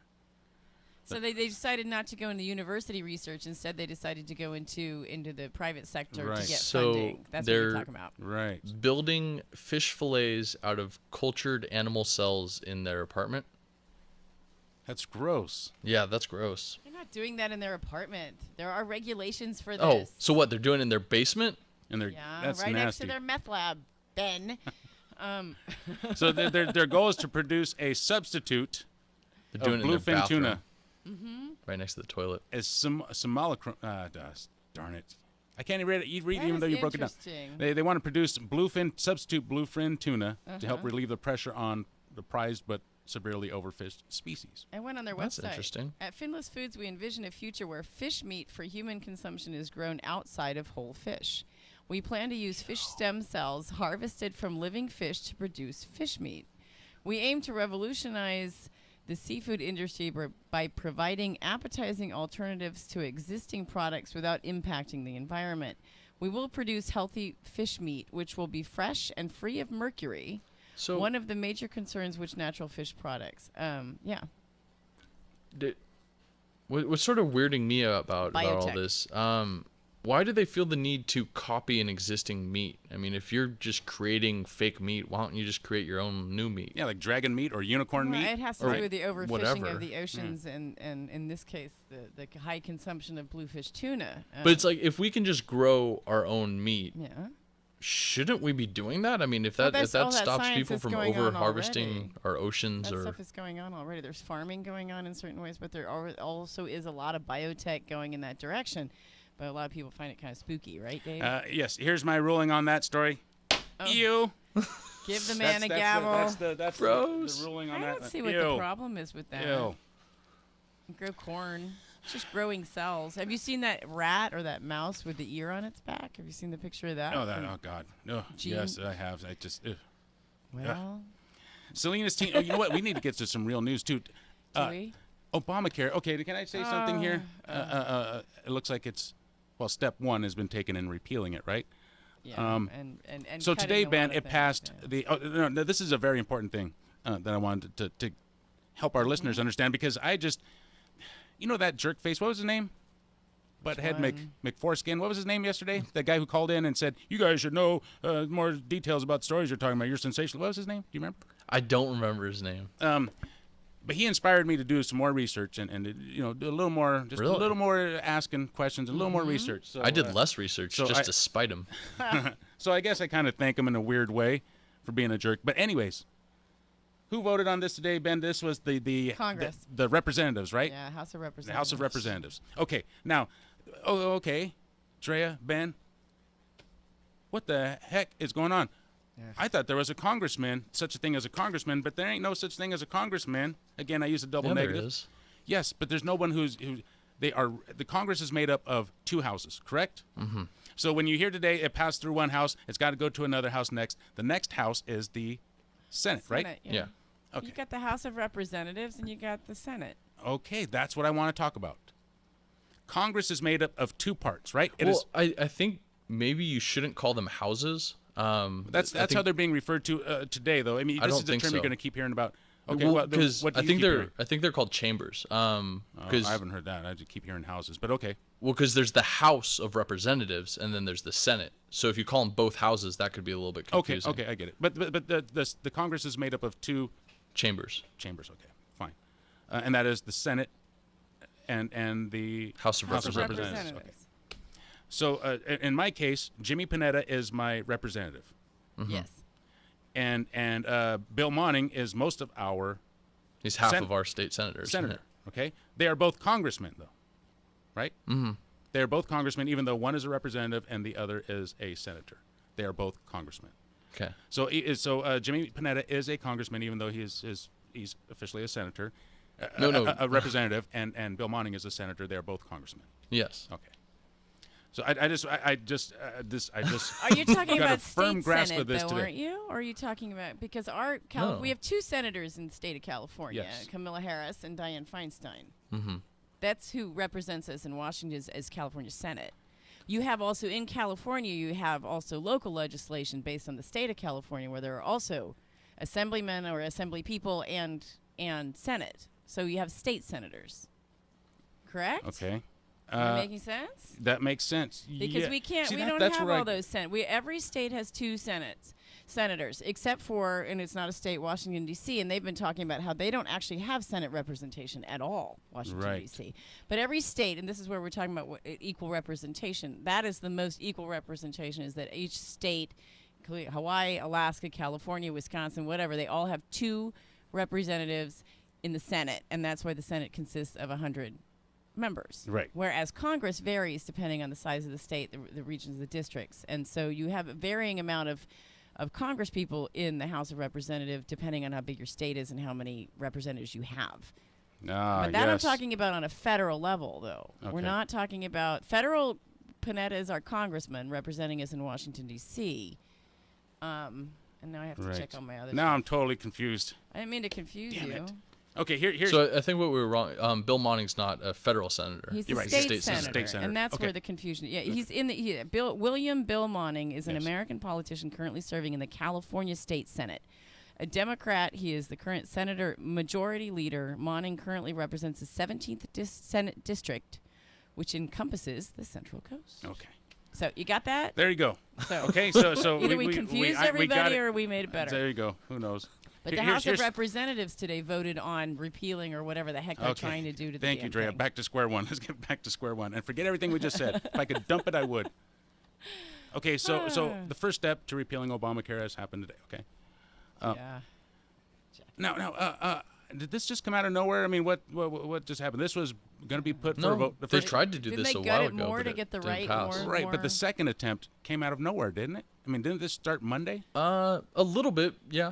So they decided not to go into university research. Instead, they decided to go into the private sector
Right.
to get
So
funding. That's what
they're
you're talking about.
Right.
building fish fillets out of cultured animal cells in their apartment.
That's gross.
Yeah, that's gross.
They're not doing that in their apartment. There are regulations for this.
Oh, so what? They're doing it in their basement?
And they're
Yeah,
that's
right
nasty.
next to their meth lab, Ben.
So their goal is to produce a substitute
They're doing
of
it in their
bluefin
bathroom.
tuna.
Right next to the toilet.
As simulacrum. Darn it. I can't even read
That
even
is
though you broke it down.
interesting.
They want to produce substitute bluefin tuna to help
Uh-huh.
relieve the pressure on the prized but severely overfished species.
I went on their
That's
website.
interesting.
At Finless Foods, we envision a future where fish meat for human consumption is grown outside of whole fish. We plan to use fish stem cells harvested from living fish to produce fish meat. We aim to revolutionize the seafood industry by providing appetizing alternatives to existing products without impacting the environment. We will produce healthy fish meat, which will be fresh and free of mercury.
So
One of the major concerns with natural fish products. Yeah.
What's sort of weirding me out about all
Biotech.
this? Why do they feel the need to copy an existing meat? I mean, if you're just creating fake meat, why don't you just create your own new meat?
Yeah, like dragon meat or unicorn
Well,
meat.
it has to
or
do with the overfishing
whatever.
of the oceans and in this case, the high consumption of bluefish tuna.
But it's like, if we can just grow our own meat,
Yeah.
shouldn't we be doing that? I mean, if
Well,
that
that's
if
all
that
that
stops
science
people
is
from
going on
over harvesting
already.
our oceans
That
or
stuff is going on already. There's farming going on in certain ways, but there also is a lot of biotech going in that direction. But a lot of people find it kind of spooky, right, Dave?
Yes, here's my ruling on that story. You.
Give the man a
That's
gavel.
that's
Gross.
the ruling on
I
that.
don't see what
Ew.
the problem is with that.
Ew.
Grow corn. It's just growing cells. Have you seen that rat or that mouse with the ear on its back? Have you seen the picture of that?
Oh, God. No.
Gene-
Yes, I have. I just. Ugh.
Well,
Selena's team. Oh, you know what? We need to get to some real news, too.
do we?
Obamacare. Okay, can I say something here? It looks like it's. Well, step one has been taken in repealing it, right?
Yeah. And
So
cutting
today,
a lot
Ben,
of
it
things,
passed
yeah.
the. Oh, no, this is a very important thing that I wanted to help our listeners understand, because I just. You know that jerk face? What was his name? Butthead McForeskin. What was his name yesterday? That guy who called in and said, "You guys should know more details about the stories you're talking about. You're sensational." What was his name? Do you remember?
I don't remember his name.
But he inspired me to do some more research and do a little more, just
Really?
a little more asking questions, a little more research. So,
I did less research just to spite him.
So I guess I kind of thank him in a weird way for being a jerk. But anyways, who voted on this today, Ben? This was the
Congress.
the representatives, right?
Yeah, House of Representatives.
The House of Representatives. Okay, now, okay, Drea, Ben, what the heck is going on? I thought there was a congressman, such a thing as a congressman, but there ain't no such thing as a congressman. Again, I use a double
Yeah, there
negative.
is.
Yes, but there's no one the Congress is made up of two houses, correct?
Mm-hmm.
So when you hear today it passed through one house, it's got to go to another house next. The next house is the Senate, right?
Senate,
Yeah.
Okay.
You got the House of Representatives and you got the Senate.
Okay, that's what I want to talk about. Congress is made up of two parts, right? It
Well,
is.
I think maybe you shouldn't call them houses.
That's how they're being referred to today, though. I mean,
I
this
don't
is the
think
term
so.
you're going to keep hearing about. Okay,
well,
what do
because
you
I think
keep
they're
hearing?
called chambers.
I
Because
haven't heard that. I just keep hearing houses, but okay.
well, because there's the House of Representatives and then there's the Senate. So if you call them both houses, that could be a little bit confusing.
Okay, I get it. But the Congress is made up of two
Chambers.
chambers. Okay, fine, and that is the Senate and the
House of
Representatives. Okay. So in my case, Jimmy Panetta is my representative.
Yes.
And Bill Monning is most of our.
He's half of our state senators.
Senator. Okay, they are both congressmen, though, right?
Mm-hmm.
They are both congressmen, even though one is a representative and the other is a senator. They are both congressmen.
Okay.
So Jimmy Panetta is a congressman, even though he's officially a senator. A representative, and Bill Monning is a senator. They are both congressmen.
Yes.
Okay. So I just
Are you talking
got
about
a firm
state
grasp
Senate,
of this
though,
today.
aren't you? Or are you talking about, because we have 2 senators in the state of California,
Yes.
Kamala Harris and Dianne Feinstein.
Mm-hmm.
That's who represents us in Washington as California Senate. You have also in California, you have also local legislation based on the state of California, where there are also assemblymen or assembly people and Senate. So you have state senators. Correct?
Okay.
Am I making sense?
That makes sense.
Because
yeah.
we can't,
See,
we don't have all those every state has 2 senators, except for, and it's not a state, Washington, D.C., and they've been talking about how they don't actually have Senate representation at all, Washington,
Right.
D.C. But every state, and this is where we're talking about equal representation, that is the most equal representation, is that each state, including Hawaii, Alaska, California, Wisconsin, whatever, they all have 2 representatives in the Senate, and that's why the Senate consists of 100 members.
Right.
Whereas Congress varies depending on the size of the state, the regions, the districts. And so you have a varying amount of Congress people in the House of Representatives depending on how big your state is and how many representatives you have. But that I'm talking about on a federal level, though.
Okay.
We're not talking about federal. Panetta is our congressman representing us in Washington, D.C. And now I have to check on my other
Now I'm totally confused.
I didn't mean to confuse
Damn
you.
it. Okay, here's.
So I think what we were wrong. Bill Monning's not a federal senator.
He's a
right.
state,
State senator.
and that's where the confusion. Yeah, he's in the William Bill Monning is an American politician currently serving in the California State Senate. A Democrat, he is the current senator majority leader. Monning currently represents the 17th Senate district, which encompasses the Central Coast.
Okay.
So you got that?
There you go.
So
okay, so
either we confused everybody or we made it better.
There you go. Who knows?
But the House of Representatives today voted on repealing or whatever the heck they're trying to do to the
Thank you, Drea.
thing.
Back to square one. Let's get back to square one and forget everything we just said. If I could dump it, I would. Okay, so the first step to repealing Obamacare has happened today. Okay.
Yeah.
Now, did this just come out of nowhere? I mean, what just happened? This was going to be put for a vote.
They tried to do
Didn't
this
they
a
gut
while
it
ago,
more
but
to
it
get the
didn't
right
pass.
more-
Right, but the second attempt came out of nowhere, didn't it? I mean, didn't this start Monday?
A little bit, yeah.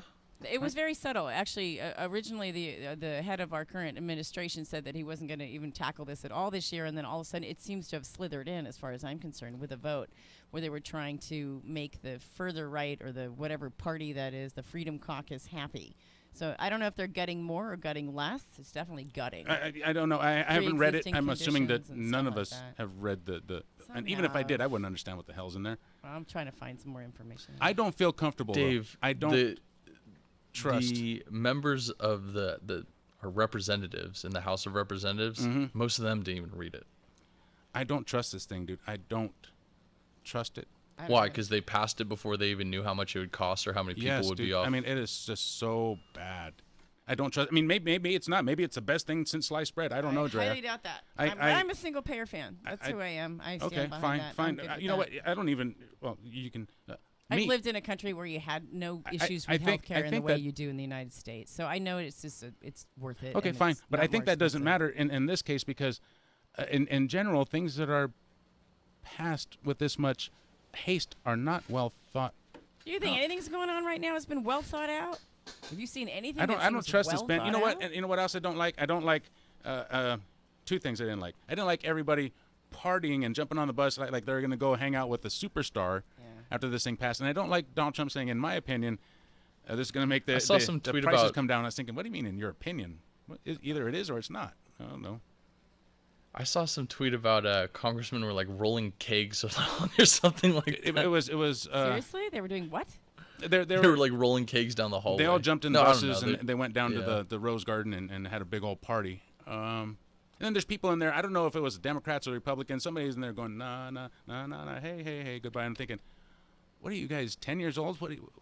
It was very subtle. Actually, originally the head of our current administration said that he wasn't going to even tackle this at all this year, and then all of a sudden it seems to have slithered in, as far as I'm concerned, with a vote where they were trying to make the further right or the whatever party that is, the Freedom Caucus, happy. So I don't know if they're gutting more or gutting less. It's definitely gutting.
I don't know. I haven't read it.
Pre-existing
I'm assuming that
conditions and
none
stuff
of us
like that.
have read the
Some
and even if I
have.
did, I wouldn't understand what the hell's in there.
Well, I'm trying to find some more information.
I don't feel comfortable, though.
Dave,
I don't trust.
The members of our representatives in the House of Representatives,
Mhm.
most of them didn't even read it.
I don't trust this thing, dude. I don't trust it.
Why? Because they passed it before they even knew how much it would cost or how many people
Yes,
would
dude.
be off.
I mean, it is just so bad. I don't trust. I mean, maybe it's not. Maybe it's the best thing since sliced bread. I don't know, Drea.
I highly doubt that. I'm a single payer fan. That's who I am. I stand behind that.
Fine.
I'm good with
You know
that.
what? I don't even. Well, you can.
I've
me.
lived in a country where you had no issues
I
with
think-
healthcare
I
in the
think
way
that-
you do in the United States. So I know it's just it's worth it.
Okay,
and
fine.
it's
But
not
I think
more
that doesn't
expensive.
matter in this case because, in general, things that are passed with this much haste are not well thought.
Do you think anything's going on right now has been well thought out? Have you seen anything?
I don't trust this, Ben. You know what?
And
And you know what else I don't like? I don't like two things I didn't like. I didn't like everybody partying and jumping on the bus like they're going to go hang out with the superstar after this thing passed. And I don't like Donald Trump saying, in my opinion, this is going to make the,
I saw
the,
some
the
tweet
prices
about-
come down. I was thinking, what do you mean in your opinion? Either it is or it's not. I don't know.
I saw some tweet about congressmen were like rolling kegs along or something like that.
It was
seriously, they were doing what?
They
were like rolling kegs down the hallway.
They all jumped in
No, I don't
buses
know.
and they went down
yeah.
to the Rose Garden and had a big old party. And then there's people in there. I don't know if it was Democrats or Republicans. Somebody's in there going, nah, hey, goodbye. And I'm thinking, what are you guys, 10 years old?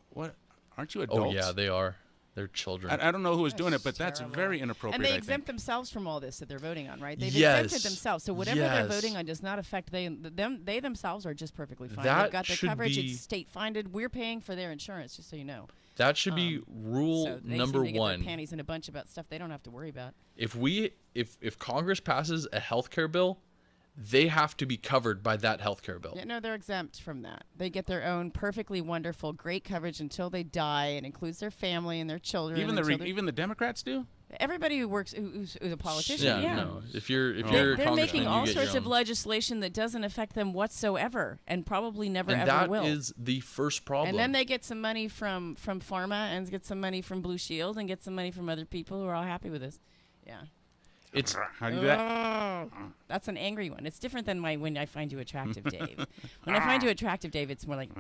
What? Aren't you adults?
Oh yeah, they are. their children.
I don't know who was doing it, but that's
terrible.
very inappropriate.
And they
I
exempt
think.
themselves from all this that they're voting on, right? They've
Yes.
exempted themselves. So whatever they're voting on does not affect them. They themselves are just perfectly fine.
That
They've got their
should
coverage.
be-
It's state funded. We're paying for their insurance, just so you know.
That should be rule
So they
number
seem to get
one.
their panties in a bunch about stuff they don't have to worry about.
If Congress passes a health care bill, they have to be covered by that health care bill.
Yeah, no, they're exempt from that. They get their own perfectly wonderful, great coverage until they die, and includes their family and their children.
Even the Democrats do.
Everybody who works, who's a politician,
Yeah, no. If you're a
they're
congressman,
making all
you get your
sorts of
own.
legislation that doesn't affect them whatsoever, and probably never
And
ever
that
will.
is the first problem.
And then they get some money from pharma, and get some money from Blue Shield, and get some money from other people who are all happy with this. Yeah.
It's
how do you do that?
That's an angry one. It's different than when I find you attractive, Dave. When I find you attractive, Dave, it's more like.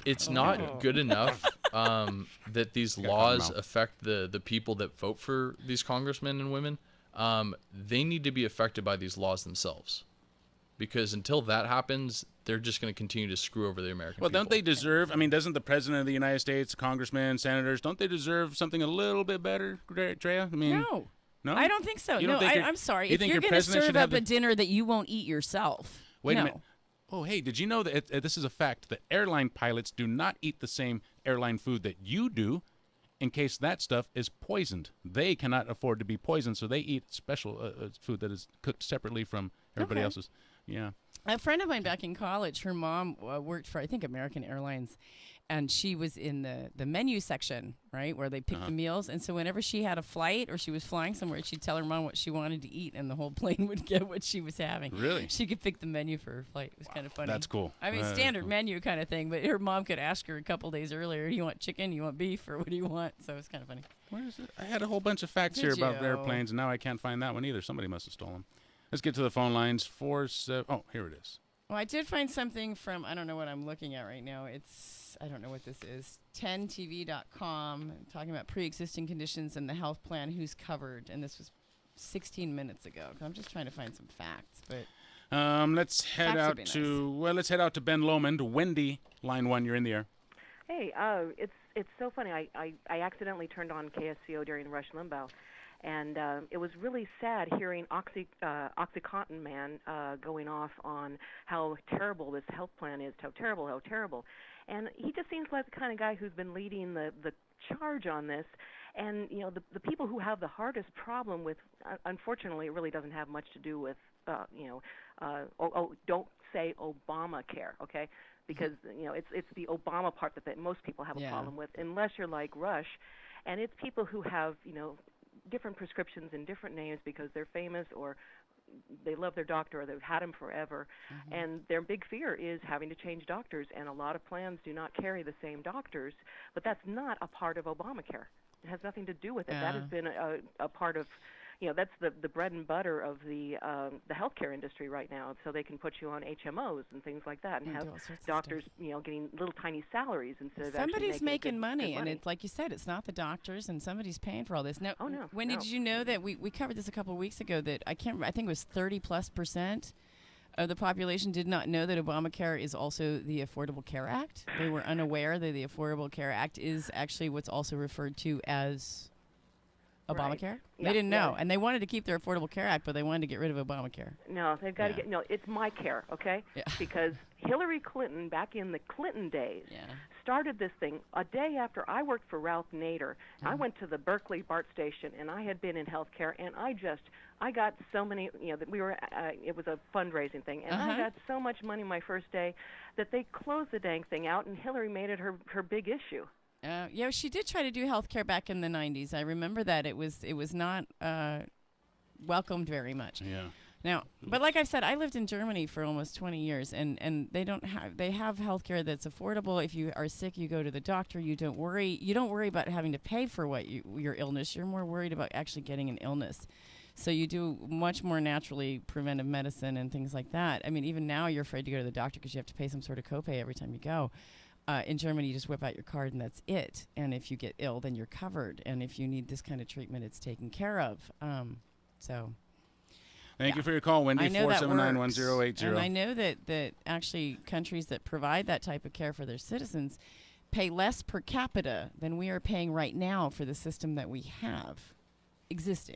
It's not good enough that these laws affect the people that vote for these congressmen and women. They need to be affected by these laws themselves, because until that happens, they're just going to continue to screw over the American
Well,
people.
don't they deserve? I mean, doesn't the president of the United States, congressmen, senators, don't they deserve something a little bit better, Drea? I mean,
No, I don't think so.
You
No,
don't think
I'm sorry.
you
If
think
you're
your
going to
president
serve
should have
up a dinner that you won't eat yourself,
Wait
no.
a minute. Oh, hey, did you know that this is a fact? That airline pilots do not eat the same airline food that you do, in case that stuff is poisoned. They cannot afford to be poisoned, so they eat special food that is cooked separately from everybody
Okay.
else's. Yeah.
A friend of mine back in college, her mom worked for, I think, American Airlines, and she was in the menu section, right, where they picked the meals. And so whenever she had a flight or she was flying somewhere, she'd tell her mom what she wanted to eat, and the whole plane would get what she was having.
Really?
She could pick the menu for her flight. It was kind of funny.
That's cool.
I mean, standard menu kind of thing, but her mom could ask her a couple days earlier, you want chicken, you want beef, or what do you want? So it was kind of funny.
Where is it? I had a whole bunch of facts here about airplanes, and now I can't find that one either. Somebody must have stolen them. Let's get to the phone lines. Oh, here it is.
Well, I did find something from, I don't know what I'm looking at right now. I don't know what this is, 10tv.com, talking about pre-existing conditions and the health plan, who's covered. And this was 16 minutes ago. I'm just trying to find some facts. But
let's head out to Ben Lomond. Wendy, line 1, you're in the air.
Hey, it's so funny. I accidentally turned on KSCO during Rush Limbaugh, and it was really sad hearing OxyContin man going off on how terrible this health plan is, how terrible. And he just seems like the kind of guy who's been leading the charge on this. And, you know, the people who have the hardest problem with, unfortunately, it really doesn't have much to do with, don't say Obamacare, okay? Because, you know, it's the Obama part that most people have a problem with, unless you're like Rush. And it's people who have, you know, different prescriptions and different names because they're famous or they love their doctor or they've had him forever. And their big fear is having to change doctors, and a lot of plans do not carry the same doctors, but that's not a part of Obamacare. It has nothing to do with it. That has been a part of, you know, that's the bread and butter of the healthcare industry right now. So they can put you on HMOs and things like that, and have doctors, you know, getting little tiny salaries instead of
somebody's
actually
making money,
good
and it's like you said, it's not the doctors, and somebody's paying for all this. Now,
no.
Did you know that we covered this a couple of weeks ago? That I think it was 30+% of the population did not know that Obamacare is also the Affordable Care Act. They were unaware that the Affordable Care Act is actually what's also referred to as Obamacare.
Right.
They didn't know, and they wanted to keep their Affordable Care Act, but they wanted to get rid of Obamacare.
No, they've got to get, no, it's my care, okay?
Yeah.
Because Hillary Clinton, back in the Clinton days, started this thing a day after I worked for Ralph Nader. I went to the Berkeley BART station, and I had been in healthcare, and I got so many, you know, it was a fundraising thing, and I got so much money my first day that they closed the dang thing out, and Hillary made it her big issue.
Yeah, she did try to do healthcare back in the 90s. I remember that. It was not welcomed very much.
Yeah.
Now, but like I've said, I lived in Germany for almost 20 years, and they have healthcare that's affordable. If you are sick, you go to the doctor. You don't worry about having to pay for your illness. You're more worried about actually getting an illness. So you do much more naturally preventive medicine and things like that. I mean, even now you're afraid to go to the doctor because you have to pay some sort of copay every time you go. In Germany, you just whip out your card and that's it. And if you get ill, then you're covered. And if you need this kind of treatment, it's taken care of.
Thank you for your call, Wendy.
I know
479-1080.
And I know that actually countries that provide that type of care for their citizens, pay less per capita than we are paying right now for the system that we have existing.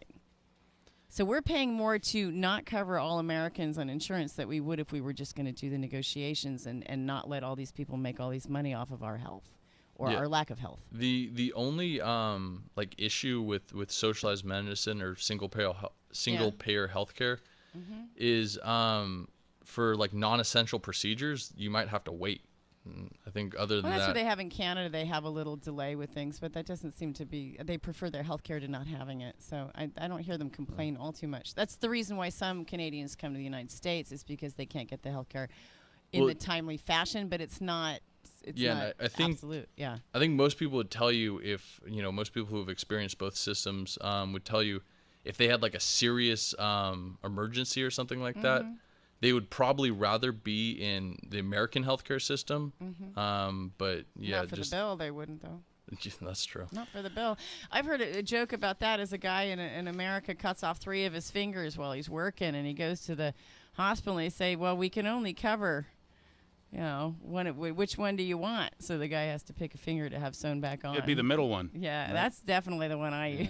So we're paying more to not cover all Americans on insurance that we would if we were just going to do the negotiations and not let all these people make all this money off of our health or our lack of health.
The only like issue with socialized medicine or single payer healthcare is for like non-essential procedures you might have to wait. I think other than
that's
that,
what they have in Canada. They have a little delay with things, but that doesn't seem to be. They prefer their healthcare to not having it. So I don't hear them complain all too much. That's the reason why some Canadians come to the United States is because they can't get the healthcare in the timely fashion. But it's not. It's not
I think
absolute. Yeah.
I think most people would tell you if most people who have experienced both systems would tell you if they had like a serious emergency or something like that. They would probably rather be in the American healthcare system, but
not for the bill, they wouldn't though.
That's true.
Not for the bill. I've heard a joke about that as a guy in America cuts off 3 of his fingers while he's working, and he goes to the hospital and they say, "Well, we can only cover, which one do you want?" So the guy has to pick a finger to have sewn back on.
It'd be the middle one.
Yeah, right? That's definitely the one I
use.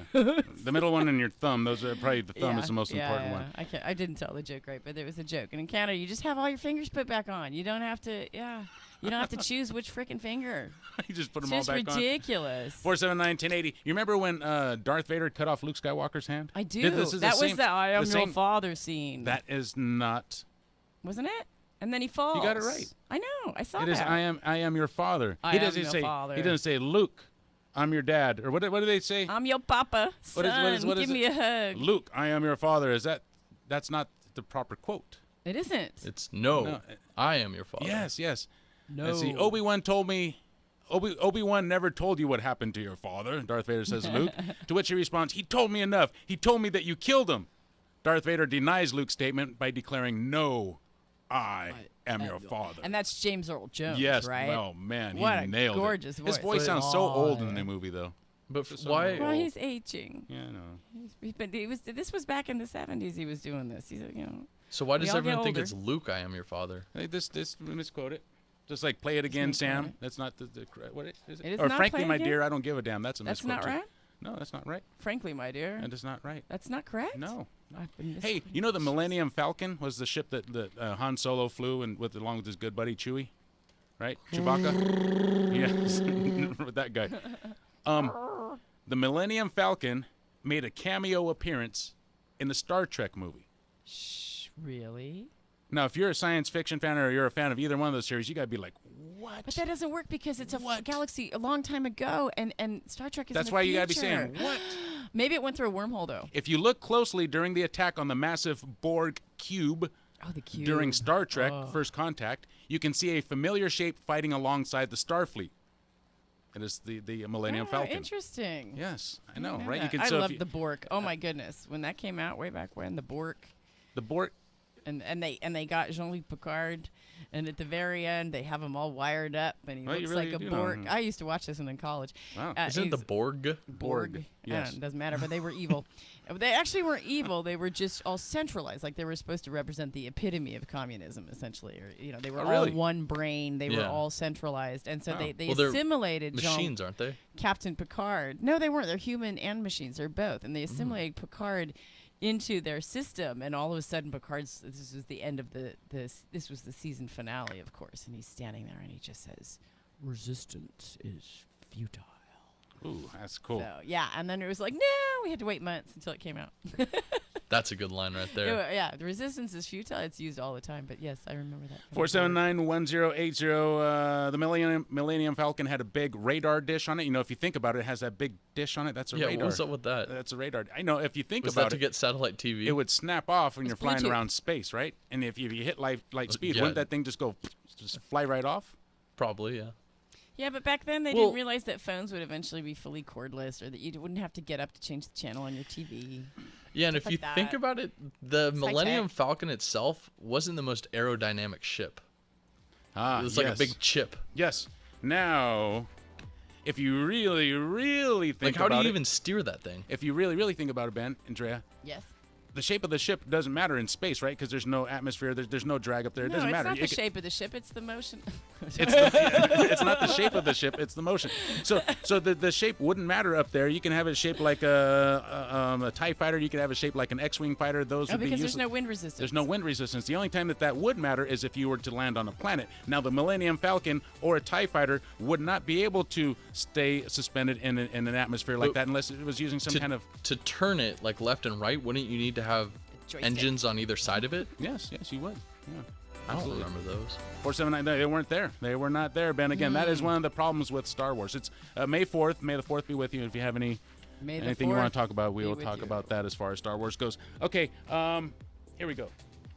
The middle one and your thumb. Those are probably the thumb is the most important one.
I didn't tell the joke right, but there was a joke. And in Canada, you just have all your fingers put back on. You don't have to. Yeah. You don't have to choose which freaking finger.
You just put them all back
on. It's ridiculous.
479-1080. You remember when Darth Vader cut off Luke Skywalker's hand?
I do. That was the I am your father scene.
That is not.
Wasn't it? And then he falls.
You got it right.
I know. I saw
that.
It
is I am your father.
He doesn't
say Luke, I'm your dad. Or what do they say?
I'm your papa. Son, give me a hug.
Luke, I am your father. That's not the proper quote.
It isn't.
It's no. I am your father.
Yes.
No.
See, Obi-Wan told me Obi-Wan never told you what happened to your father, Darth Vader says to Luke, to which he responds, he told me enough. He told me that you killed him. Darth Vader denies Luke's statement by declaring, no, I am your father.
And that's James Earl Jones,
yes,
right?
Oh, man, he
what
nailed
a gorgeous
it.
voice.
His voice sounds so old in the new movie, though.
But why?
Well, he's aging.
Yeah, I know.
But this was back in the 70s he was doing this. He's,
So why does everyone think it's Luke, I am your father?
Hey, this misquote it. Just like play it again, Sam. That's not the what is it?
It is
or
not
frankly, my
again?
dear, I don't give a damn. That's a misquote.
That's not right?
No, that's not right.
Frankly, my dear.
That is not right.
That's not correct?
No. Hey, you know the Millennium Falcon was the ship that Han Solo flew and along with his good buddy Chewie, right? Chewbacca. Yes, with that guy. The Millennium Falcon made a cameo appearance in the Star Trek movie.
Really?
Now, if you're a science fiction fan or you're a fan of either one of those series, you got to be like, what?
But that doesn't work because it's a galaxy a long time ago, and Star Trek is
That's
in the
why
future.
you got to be saying, what?
Maybe it went through a wormhole, though.
If you look closely during the attack on the massive Borg cube,
the cube.
During Star Trek First Contact, you can see a familiar shape fighting alongside the Starfleet. It is the Millennium Falcon.
Interesting.
Yes, I know, right?
You can. I love the Borg. Oh my goodness, when that came out way back when, the Borg.
The Borg.
And they got Jean-Luc Picard, and at the very end they have him all wired up, and he looks like a Borg. I used to watch this one in college.
Wow. Isn't it the Borg?
Borg.
Yes.
It doesn't matter, but they were evil. They actually weren't evil. They were just all centralized. Like they were supposed to represent the epitome of communism, essentially. Or they were all one brain. They were all centralized, and so they assimilated
machines, aren't they?
Captain Picard. No, they weren't. They're human and machines. They're both, and they assimilated Picard into their system, and all of a sudden Picard's this was the end of this was the season finale, of course, and he's standing there and he just says, resistance is futile.
Ooh, that's cool.
So yeah, and then it was like, no, we had to wait months until it came out.
That's a good line right there.
Yeah, the resistance is futile. It's used all the time, but yes, I remember that.
479-1080. The Millennium Falcon had a big radar dish on it. You know, if you think about it, it has that big dish on it. That's a radar.
What's up with that?
That's a radar. I know. If you think
was
about
that to get satellite TV?
It would snap off when you're flying
Bluetooth.
around space, right? And if you hit light speed, wouldn't that thing just fly right off?
Probably, yeah.
Yeah, but back then they didn't realize that phones would eventually be fully cordless, or that you wouldn't have to get up to change the channel on your TV.
Yeah, and if you think about it, the Millennium Falcon itself wasn't the most aerodynamic ship. It was like a big chip.
Yes. Now, if you really, really think about it.
Like, how do you even steer that thing?
If you really, really think about it, Ben and Drea.
Yes.
the shape of the ship doesn't matter in space, right? Because there's no atmosphere, there's no drag up there. It doesn't matter.
It's not the shape of the ship; it's the motion.
It's not the shape of the ship; it's the motion. So the shape wouldn't matter up there. You can have it shaped like a TIE fighter. You can have it shaped like an X-wing fighter. Those would be
because
useless.
there's no wind resistance.
There's no wind resistance. The only time that would matter is if you were to land on a planet. Now, the Millennium Falcon or a TIE fighter would not be able to stay suspended in an atmosphere like that unless it was using some kind of...
To turn it like left and right, wouldn't you need to have engines on either side of it?
Yes, you would. Yeah.
I don't remember those.
479, they weren't there. They were not there, Ben. Again, that is one of the problems with Star Wars. It's May 4th. May the 4th be with you. If you have anything you want to talk about, we will talk about that as far as Star Wars goes. Okay, here we go.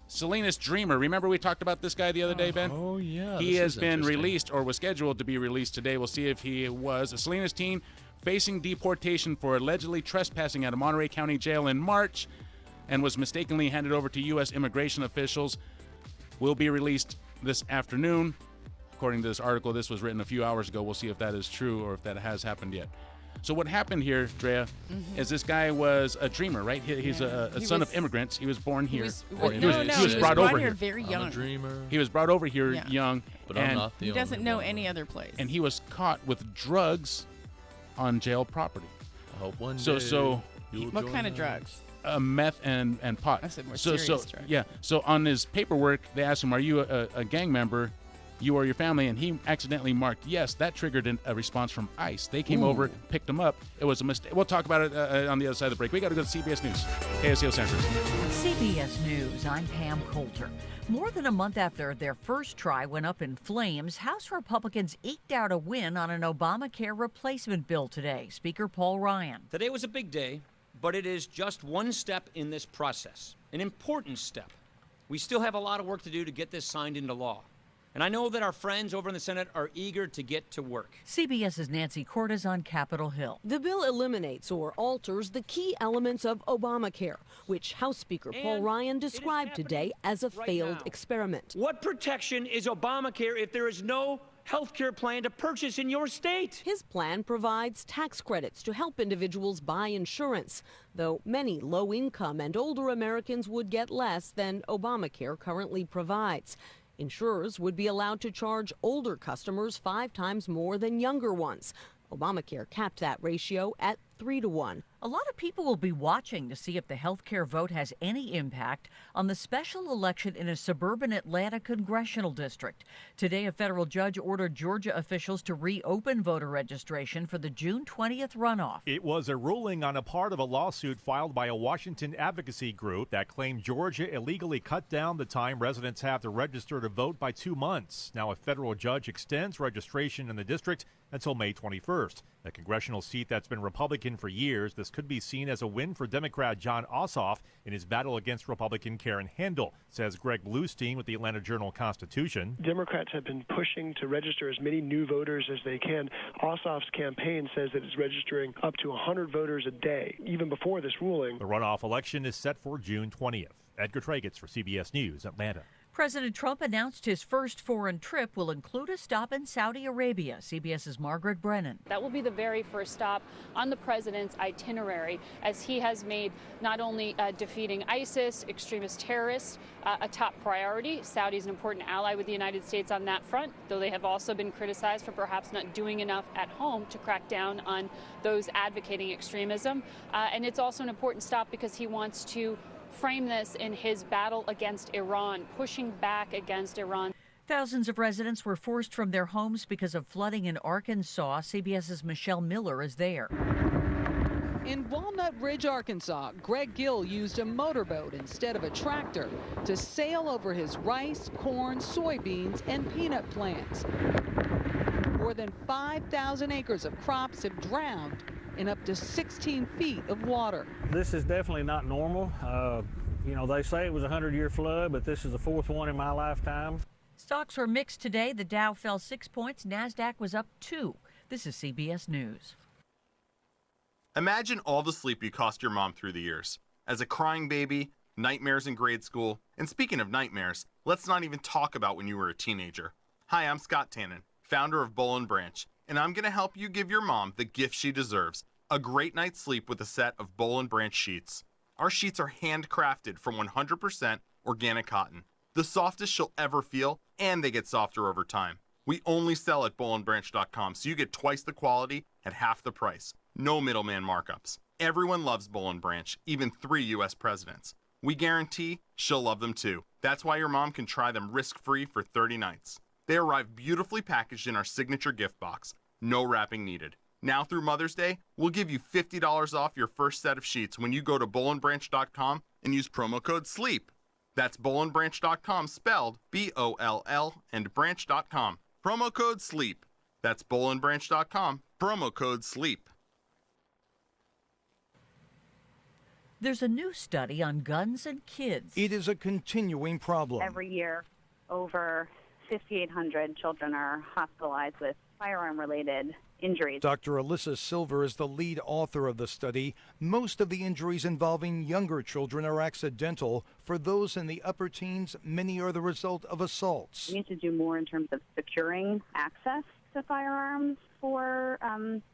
Salinas Dreamer. Remember we talked about this guy the other day, Ben?
Oh, yeah.
He has been released or was scheduled to be released today. We'll see if he was. A Salinas teen facing deportation for allegedly trespassing at a Monterey County jail in March and was mistakenly handed over to U.S. immigration officials. Will be released this afternoon. According to this article, this was written a few hours ago. We'll see if that is true or if that has happened yet. So what happened here, Drea, is this guy was a dreamer, right? He's a son of immigrants. He was born here.
He was brought over here very young.
I'm a dreamer.
He was brought over here young.
But I'm not the
He
only
doesn't know
one.
any other place.
And he was caught with drugs on jail property.
I hope one
So
day
what kind of drugs?
Meth and pot.
I said more
so
serious drugs.
Yeah. So on his paperwork, they asked him, "Are you a gang member? You or your family?" And he accidentally marked yes. That triggered a response from ICE. They came over, picked him up. It was a mistake. We'll talk about it on the other side of the break. We got to go to CBS News. KSCO Santa Cruz.
CBS News, I'm Pam Coulter. More than a month after their first try went up in flames, House Republicans eked out a win on an Obamacare replacement bill today. Speaker Paul Ryan.
Today was a big day, but it is just one step in this process, an important step. We still have a lot of work to do to get this signed into law. And I know that our friends over in the Senate are eager to get to work.
CBS's Nancy Cordes on Capitol Hill.
The bill eliminates or alters the key elements of Obamacare, which House Speaker Paul Ryan described today as a failed experiment.
What protection is Obamacare if there is no health care plan to purchase in your state?
His plan provides tax credits to help individuals buy insurance, though many low-income and older Americans would get less than Obamacare currently provides. Insurers would be allowed to charge older customers 5 times more than younger ones. Obamacare capped that ratio at 3-to-1.
A lot of people will be watching to see if the health care vote has any impact on the special election in a suburban Atlanta congressional district. Today, a federal judge ordered Georgia officials to reopen voter registration for the June 20th runoff.
It was a ruling on a part of a lawsuit filed by a Washington advocacy group that claimed Georgia illegally cut down the time residents have to register to vote by 2 months. Now, a federal judge extends registration in the district until May 21st. A congressional seat that's been Republican for years, this could be seen as a win for Democrat John Ossoff in his battle against Republican Karen Handel, says Greg Bluestein with the Atlanta Journal-Constitution.
Democrats have been pushing to register as many new voters as they can. Ossoff's campaign says that it's registering up to 100 voters a day, even before this ruling.
The runoff election is set for June 20th. Edgar Tragetz for CBS News, Atlanta.
President Trump announced his first foreign trip will include a stop in Saudi Arabia. CBS's Margaret Brennan.
That will be the very first stop on the president's itinerary, as he has made not only defeating ISIS, extremist terrorists, a top priority. Saudi is an important ally with the United States on that front, though they have also been criticized for perhaps not doing enough at home to crack down on those advocating extremism. And it's also an important stop because he wants to frame this in his battle against Iran, pushing back against Iran.
Thousands of residents were forced from their homes because of flooding in Arkansas. CBS's Michelle Miller is there.
In Walnut Ridge, Arkansas, Greg Gill used a motorboat instead of a tractor to sail over his rice, corn, soybeans, and peanut plants. More than 5,000 acres of crops have drowned in up to 16 feet of water.
This is definitely not normal. You know, they say it was a 100-year flood, but this is the 4th one in my lifetime.
Stocks were mixed today. The Dow fell 6 points. NASDAQ was up 2. This is CBS News.
Imagine all the sleep you cost your mom through the years. As a crying baby, nightmares in grade school, and speaking of nightmares, let's not even talk about when you were a teenager. Hi, I'm Scott Tannen, founder of Boll & Branch, and I'm going to help you give your mom the gift she deserves, a great night's sleep with a set of Boll & Branch sheets. Our sheets are handcrafted from 100% organic cotton, the softest you'll ever feel, and they get softer over time. We only sell at BowlandBranch.com, so you get twice the quality at half the price. No middleman markups. Everyone loves Boll & Branch, even 3 U.S. presidents. We guarantee she'll love them too. That's why your mom can try them risk-free for 30 nights. They arrive beautifully packaged in our signature gift box. No wrapping needed. Now through Mother's Day, we'll give you $50 off your first set of sheets when you go to BowlandBranch.com and use promo code SLEEP. That's BowlandBranch.com, spelled B-O-L-L, and branch.com. Promo code SLEEP. That's BowlandBranch.com, promo code SLEEP.
There's a new study on guns and kids.
It is a continuing problem.
Every year, over 5,800 children are hospitalized with firearm-related injuries.
Dr. Alyssa Silver is the lead author of the study. Most of the injuries involving younger children are accidental. For those in the upper teens, many are the result of assaults.
We need to do more in terms of securing access to firearms for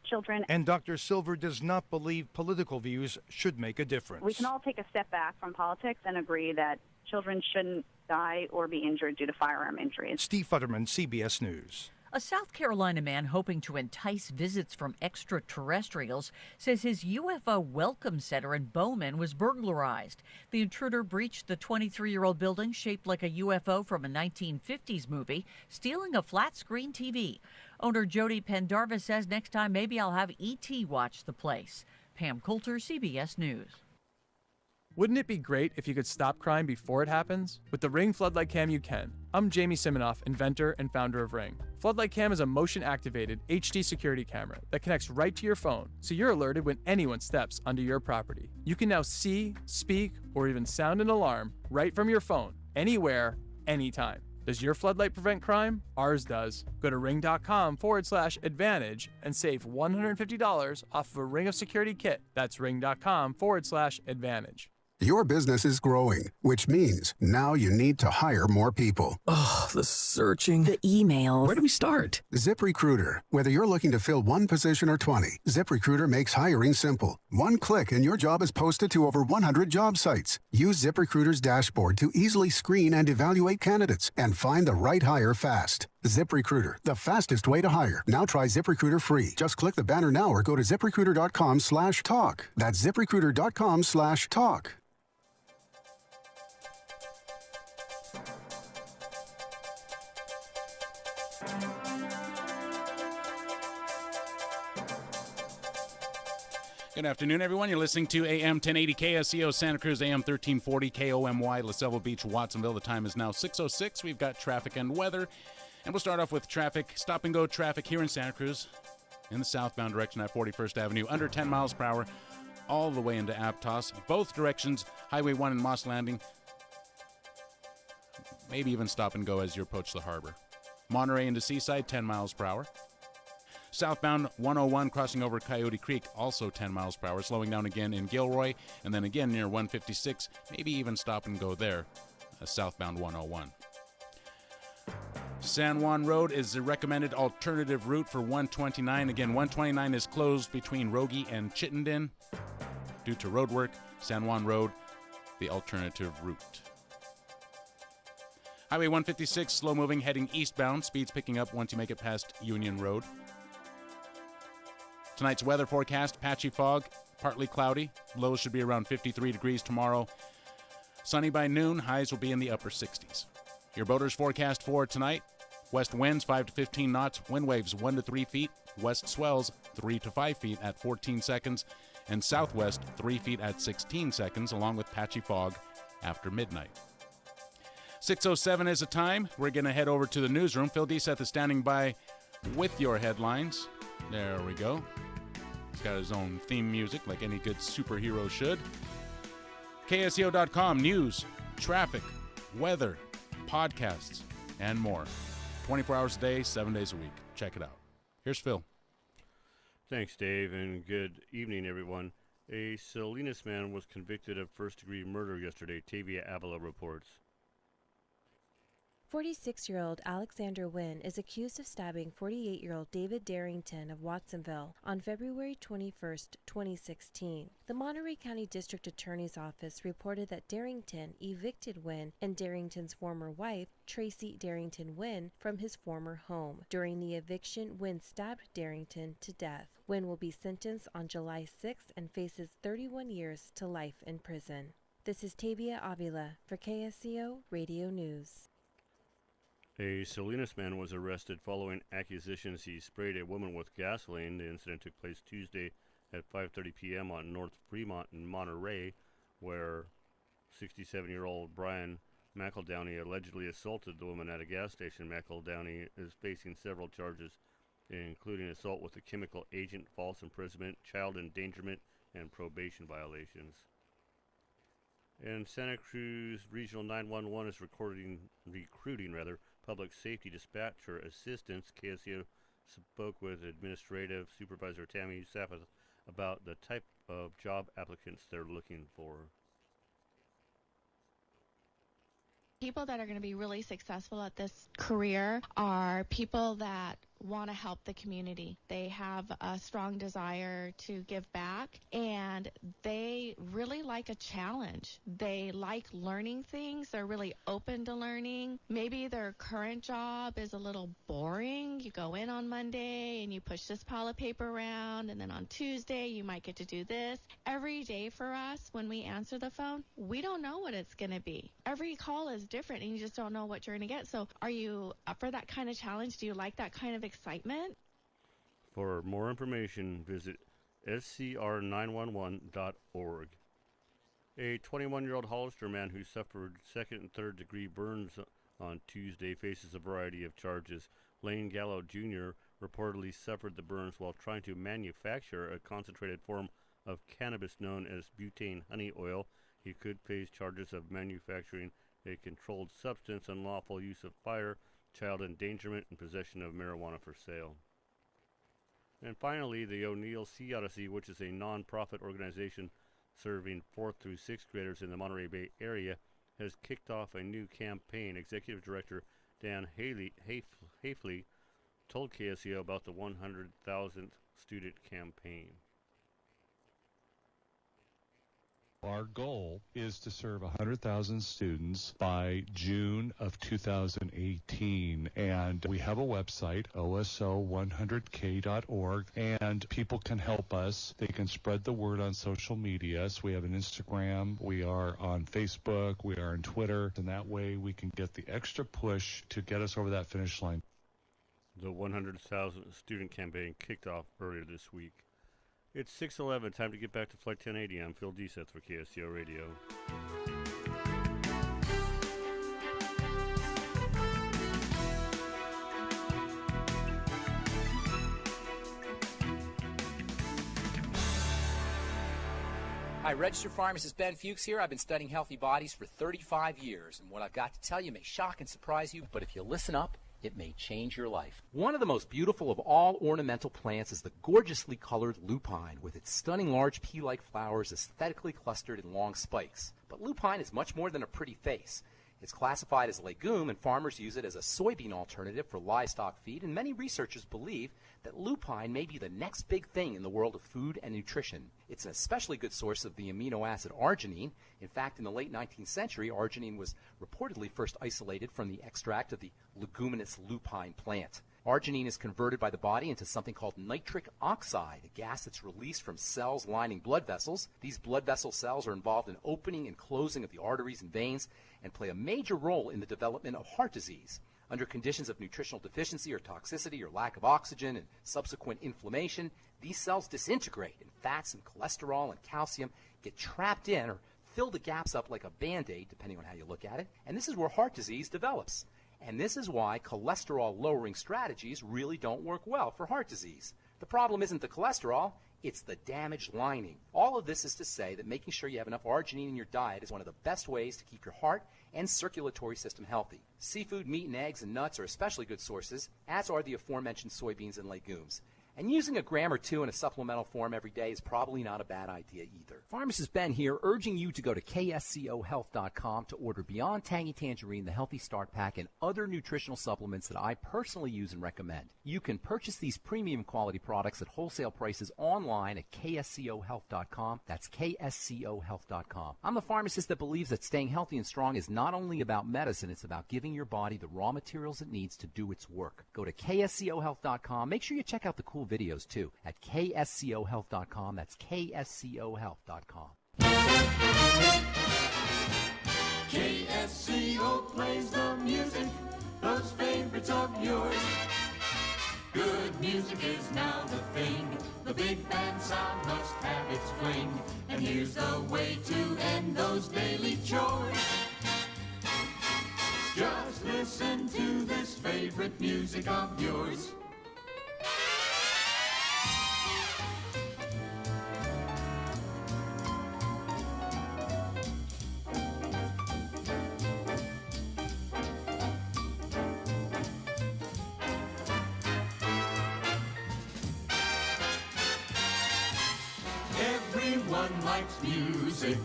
children.
And Dr. Silver does not believe political views should make a difference.
We can all take a step back from politics and agree that children shouldn't die or be injured due to firearm injuries.
Steve Futterman, CBS News.
A South Carolina man hoping to entice visits from extraterrestrials says his UFO welcome center in Bowman was burglarized. The intruder breached the 23-year-old building shaped like a UFO from a 1950s movie, stealing a flat-screen TV. Owner Jody Pendarvis says next time maybe I'll have E.T. watch the place. Pam Coulter, CBS News.
Wouldn't it be great if you could stop crime before it happens? With the Ring Floodlight Cam, you can. I'm Jamie Siminoff, inventor and founder of Ring. Floodlight Cam is a motion-activated HD security camera that connects right to your phone, so you're alerted when anyone steps onto your property. You can now see, speak, or even sound an alarm right from your phone, anywhere, anytime. Does your floodlight prevent crime? Ours does. Go to ring.com/advantage and save $150 off of a Ring of Security kit. That's ring.com/advantage.
Your business is growing, which means now you need to hire more people.
Oh, the searching. The emails. Where do we start?
ZipRecruiter. Whether you're looking to fill one position or 20, ZipRecruiter makes hiring simple. One click and your job is posted to over 100 job sites. Use ZipRecruiter's dashboard to easily screen and evaluate candidates and find the right hire fast. ZipRecruiter, the fastest way to hire. Now try ZipRecruiter free. Just click the banner now or go to ZipRecruiter.com/talk. That's ZipRecruiter.com/talk.
Good afternoon, everyone. You're listening to AM 1080 KSCO Santa Cruz, AM 1340 KOMY, La Selva Beach, Watsonville. The time is now 6:06. We've got traffic and weather. And we'll start off with traffic, stop-and-go traffic here in Santa Cruz in the southbound direction at 41st Avenue, under 10 miles per hour, all the way into Aptos. Both directions, Highway 1 and Moss Landing. Maybe even stop-and-go as you approach the harbor. Monterey into Seaside, 10 miles per hour. Southbound 101 crossing over Coyote Creek, also 10 miles per hour, slowing down again in Gilroy, and then again near 156, maybe even stop and go there, southbound 101. San Juan Road is the recommended alternative route for 129. Again, 129 is closed between Rogie and Chittenden due to road work. San Juan Road, the alternative route. Highway 156, slow moving, heading eastbound, speeds picking up once you make it past Union Road. Tonight's weather forecast, patchy fog, partly cloudy. Lows should be around 53 degrees tomorrow. Sunny by noon, highs will be in the upper 60s. Your boaters forecast for tonight, west winds 5 to 15 knots, wind waves 1 to 3 feet, west swells 3 to 5 feet at 14 seconds, and southwest 3 feet at 16 seconds, along with patchy fog after midnight. 6:07 is the time. We're going to head over to the newsroom. Phil Deeseth is standing by with your headlines. There we go. He's got his own theme music like any good superhero should. KSCO.com, news, traffic, weather, podcasts, and more. 24 hours a day, 7 days a week. Check it out. Here's Phil.
Thanks, Dave, and good evening, everyone. A Salinas man was convicted of first-degree murder yesterday, Tavia Avila reports.
46-year-old Alexander Wynn is accused of stabbing 48-year-old David Darrington of Watsonville on February 21, 2016. The Monterey County District Attorney's Office reported that Darrington evicted Wynn and Darrington's former wife, Tracy Darrington Wynn, from his former home. During the eviction, Wynn stabbed Darrington to death. Wynn will be sentenced on July 6 and faces 31 years to life in prison. This is Tavia Avila for KSCO Radio News.
A Salinas man was arrested following accusations he sprayed a woman with gasoline. The incident took place Tuesday at 5:30 p.m. on North Fremont in Monterey, where 67-year-old Brian McEldowney allegedly assaulted the woman at a gas station. McEldowney is facing several charges, including assault with a chemical agent, false imprisonment, child endangerment, and probation violations. And Santa Cruz Regional 911 is recruiting public safety dispatcher assistants. KSCO spoke with Administrative Supervisor Tammy Sappeth about the type of job applicants they're looking for.
People that are going to be really successful at this career are people that want to help the community. They have a strong desire to give back, and they really like a challenge. They like learning things. They're really open to learning. Maybe their current job is a little boring. You go in on Monday and you push this pile of paper around, and then on Tuesday you might get to do this. Every day for us, when we answer the phone, we don't know what it's going to be. Every call is different, and you just don't know what you're going to get. So are you up for that kind of challenge? Do you like that kind of excitement?
For more information, visit scr911.org. A 21-year-old Hollister man who suffered second and third degree burns on Tuesday faces a variety of charges. Lane Gallo Jr. reportedly suffered the burns while trying to manufacture a concentrated form of cannabis known as butane honey oil. He could face charges of manufacturing a controlled substance, unlawful use of fire, child endangerment, and possession of marijuana for sale. And finally, the O'Neill Sea Odyssey, which is a non-profit organization serving 4th through 6th graders in the Monterey Bay area, has kicked off a new campaign. Executive Director Dan Hafley told KSCO about the 100,000th student campaign.
Our goal is to serve 100,000 students by June of 2018, and we have a website, oso100k.org, and people can help us. They can spread the word on social media. So we have an Instagram, we are on Facebook, we are on Twitter, and that way we can get the extra push to get us over that finish line.
The 100,000 student campaign kicked off earlier this week. It's 6:11, time to get back to Flight 1080. I'm Phil Deseth for KSCO Radio.
Hi, registered pharmacist Ben Fuchs here. I've been studying healthy bodies for 35 years, and what I've got to tell you may shock and surprise you, but if you listen up, it may change your life. One of the most beautiful of all ornamental plants is the gorgeously colored lupine, with its stunning large pea-like flowers aesthetically clustered in long spikes. But lupine is much more than a pretty face. It's classified as a legume, and farmers use it as a soybean alternative for livestock feed, and many researchers believe that lupine may be the next big thing in the world of food and nutrition. It's an especially good source of the amino acid arginine. In fact, in the late 19th century, arginine was reportedly first isolated from the extract of the leguminous lupine plant. Arginine is converted by the body into something called nitric oxide, a gas that's released from cells lining blood vessels. These blood vessel cells are involved in opening and closing of the arteries and veins and play a major role in the development of heart disease. Under conditions of nutritional deficiency or toxicity or lack of oxygen and subsequent inflammation, these cells disintegrate, and fats and cholesterol and calcium get trapped in or fill the gaps up like a Band-Aid, depending on how you look at it, and this is where heart disease develops. And this is why cholesterol-lowering strategies really don't work well for heart disease. The problem isn't the cholesterol, it's the damaged lining. All of this is to say that making sure you have enough arginine in your diet is one of the best ways to keep your heart and circulatory system healthy. Seafood, meat, and eggs and nuts are especially good sources, as are the aforementioned soybeans and legumes. And using a gram or two in a supplemental form every day is probably not a bad idea either. Pharmacist Ben here, urging you to go to kscohealth.com to order Beyond Tangy Tangerine, the Healthy Start Pack, and other nutritional supplements that I personally use and recommend. You can purchase these premium quality products at wholesale prices online at kscohealth.com. That's kscohealth.com. I'm the pharmacist that believes that staying healthy and strong is not only about medicine, it's about giving your body the raw materials it needs to do its work. Go to kscohealth.com. Make sure you check out the cool videos too at kscohealth.com. That's kscohealth.com.
KSCO plays the music, those favorites of yours. Good music is now the thing. The big band sound must have its fling. And here's the way to end those daily chores. Just listen to this favorite music of yours. Everyone likes music,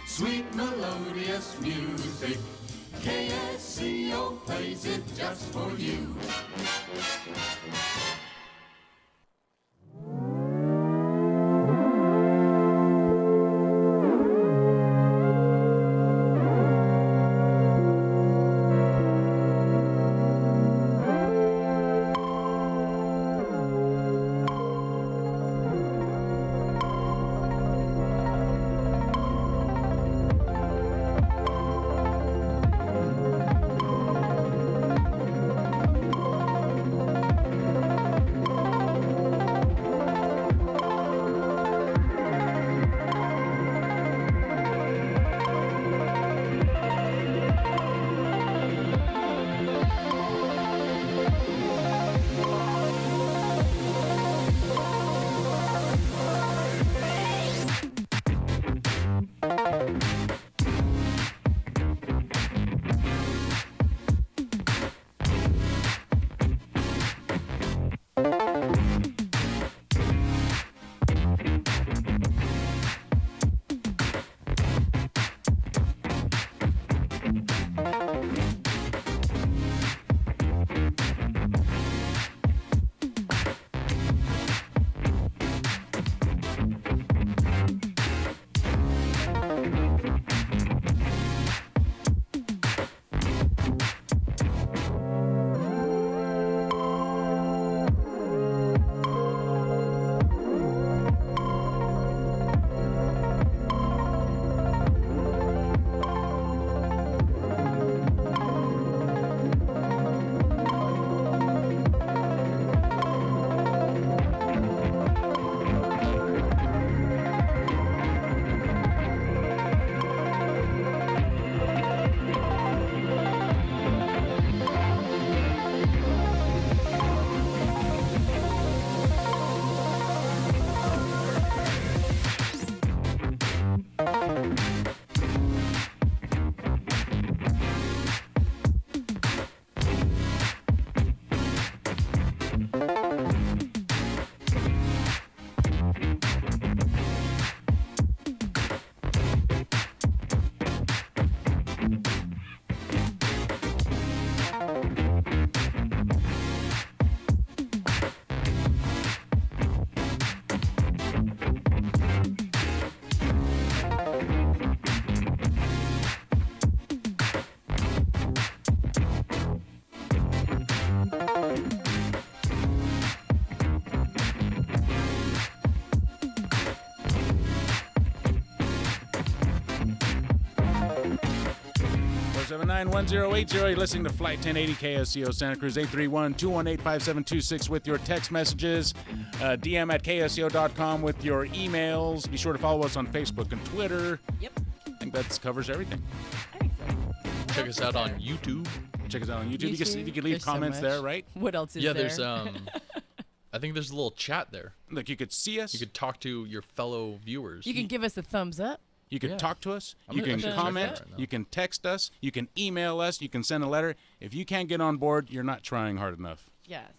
sweet melodious music. KSCO plays it just for you.
You're listening to Flight 1080 KSCO Santa Cruz, 831-218-5726 with your text messages, DM at ksco.com with your emails. Be sure to follow us on Facebook and Twitter.
Yep.
I think that covers everything.
I think so.
Check us out on YouTube.
Check us out on YouTube. You can leave
There's so
comments
much.
there, right?
What else is there?
Yeah, there's I think there's a little chat there.
Look, you could see us.
You could talk to your fellow viewers.
You can give us a thumbs up.
You can talk to us.
I'm
You
gonna
can
check
comment.
that right now.
You can text us. You can email us. You can send a letter. If you can't get on board, you're not trying hard enough.
Yes.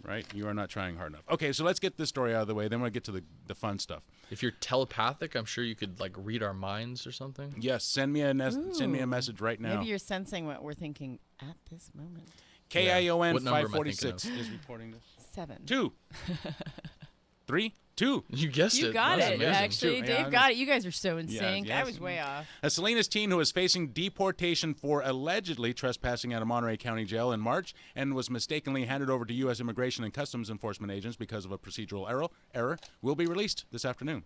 Right? You are not trying hard enough. Okay, so let's get this story out of the way. Then we'll get to the fun stuff.
If you're telepathic, I'm sure you could like read our minds or something.
Yes, send me a message right now.
Maybe you're sensing what we're thinking at this moment.
KION
What number am I
546
thinking
is reporting this.
7.
2. 3. 2.
You guessed
You
it.
got
That's
it.
amazing.
Actually,
Two.
Dave
Yeah,
got it. You guys are so in
Yeah,
sync.
yes.
I was way off.
A Salinas teen who was facing deportation for allegedly trespassing out of Monterey County Jail in March and was mistakenly handed over to U.S. Immigration and Customs Enforcement agents because of a procedural error will be released this afternoon.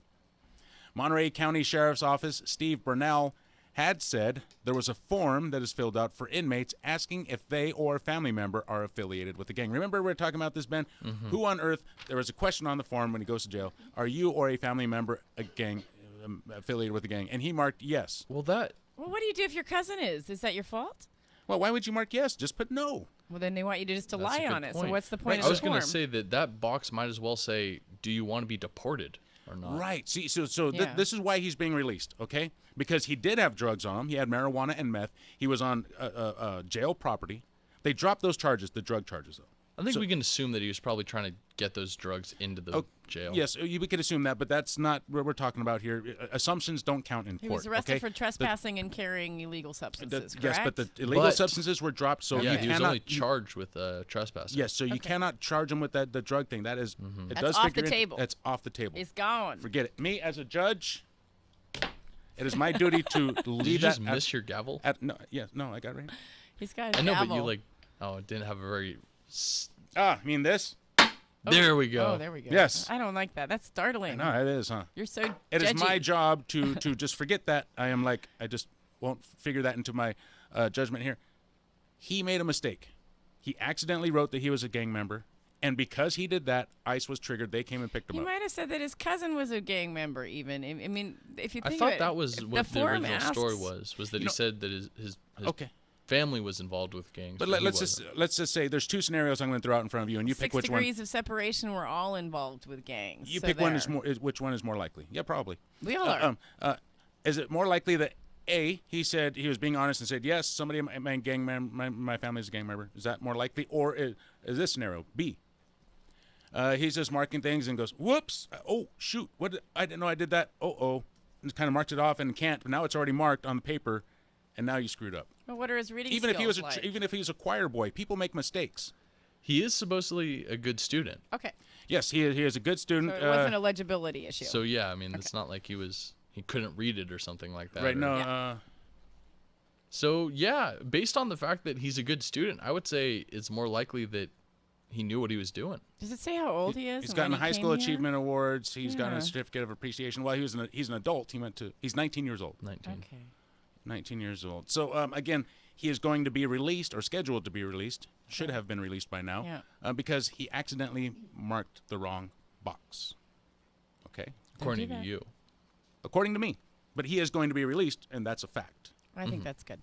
Monterey County Sheriff's Office Steve Burnell had said there was a form that is filled out for inmates asking if they or a family member are affiliated with the gang. Remember we were talking about this, Ben?
Mm-hmm.
Who on earth, there was a question on the form when he goes to jail, are you or a family member affiliated with the gang? And he marked yes.
Well,
what do you do if your cousin is? Is that your fault?
Well, why would you mark yes? Just put no.
Well, then they want you to just to
That's a
lie
good
on it. So
point.
what's the point
I
of the
was
form?
going to say that box might as well say, do you want to be deported or not?
Right. See, so
Yeah.
this is why he's being released, okay? Because he did have drugs on him. He had marijuana and meth. He was on jail property. They dropped those charges, the drug charges, though.
I think we can assume that he was probably trying to get those drugs into the jail.
Yes, we could assume that, but that's not what we're talking about here. Assumptions don't count in
He
court.
was arrested
okay?
for trespassing and carrying illegal substances, correct?
Yes, but the illegal substances were dropped, so
yeah,
you
he was
cannot
only charged with trespassing.
Yes, so you cannot charge him with the drug thing. That is, it
That's
does
off
figure
the
in-
table.
That's off the table.
It's gone.
Forget it. Me as a judge, it is my duty to leave
Did you just
that.
miss your gavel?
I got it right.
He's got a
I know,
gavel.
but you it didn't have a very.
I mean this.
There we go.
Oh, there we go.
Yes.
I don't like that. That's startling.
No, it is, huh?
You're so
It is my
judgy.
job to just forget that. I just won't figure that into my judgment here. He made a mistake. He accidentally wrote that he was a gang member, and because he did that, ICE was triggered. They came and picked him
He
up.
might have said that his cousin was a gang member. Even I mean, if you think
I thought
of it,
that was what the
form
original story
asks-
was that he said that his
Okay.
family was involved with gangs.
But
he
let's
wasn't.
just say there's two scenarios I'm going to throw out in front of you, and you pick
6
which one.
degrees of separation. We're all involved with gangs.
You
so
pick one
there.
which one is more likely. Yeah, probably.
We all are.
Is it more likely that A, he said he was being honest and said yes, somebody in my gang my family's a gang member? Is that more likely, or is this scenario B? He's just marking things and goes, "Whoops! Oh shoot! I didn't know I did that. Oh!" And kind of marked it off and can't. But now it's already marked on the paper, and now you screwed up.
Well, what are his reading
Even if he was
skills like?
even if he was a choir boy, people make mistakes.
He is supposedly a good student.
Okay.
Yes, he is a good student.
So it wasn't a legibility issue.
So yeah, I mean, it's not like he couldn't read it or something like that.
Right?
or-
No.
So yeah, based on the fact that he's a good student, I would say it's more likely that he knew what he was doing.
Does it say how old he is?
He's
and
gotten
when he
high
came
school
here?
achievement awards. He's gotten
Yeah.
a certificate of appreciation. Well, he's an adult. He's 19 years old.
19.
Okay.
19 years old. So again, he is going to be released or scheduled to be released. Should have been released by now.
Yeah.
Because he accidentally marked the wrong box. Okay.
According to
that.
you.
According to me. But he is going to be released, and that's a fact.
I think that's good.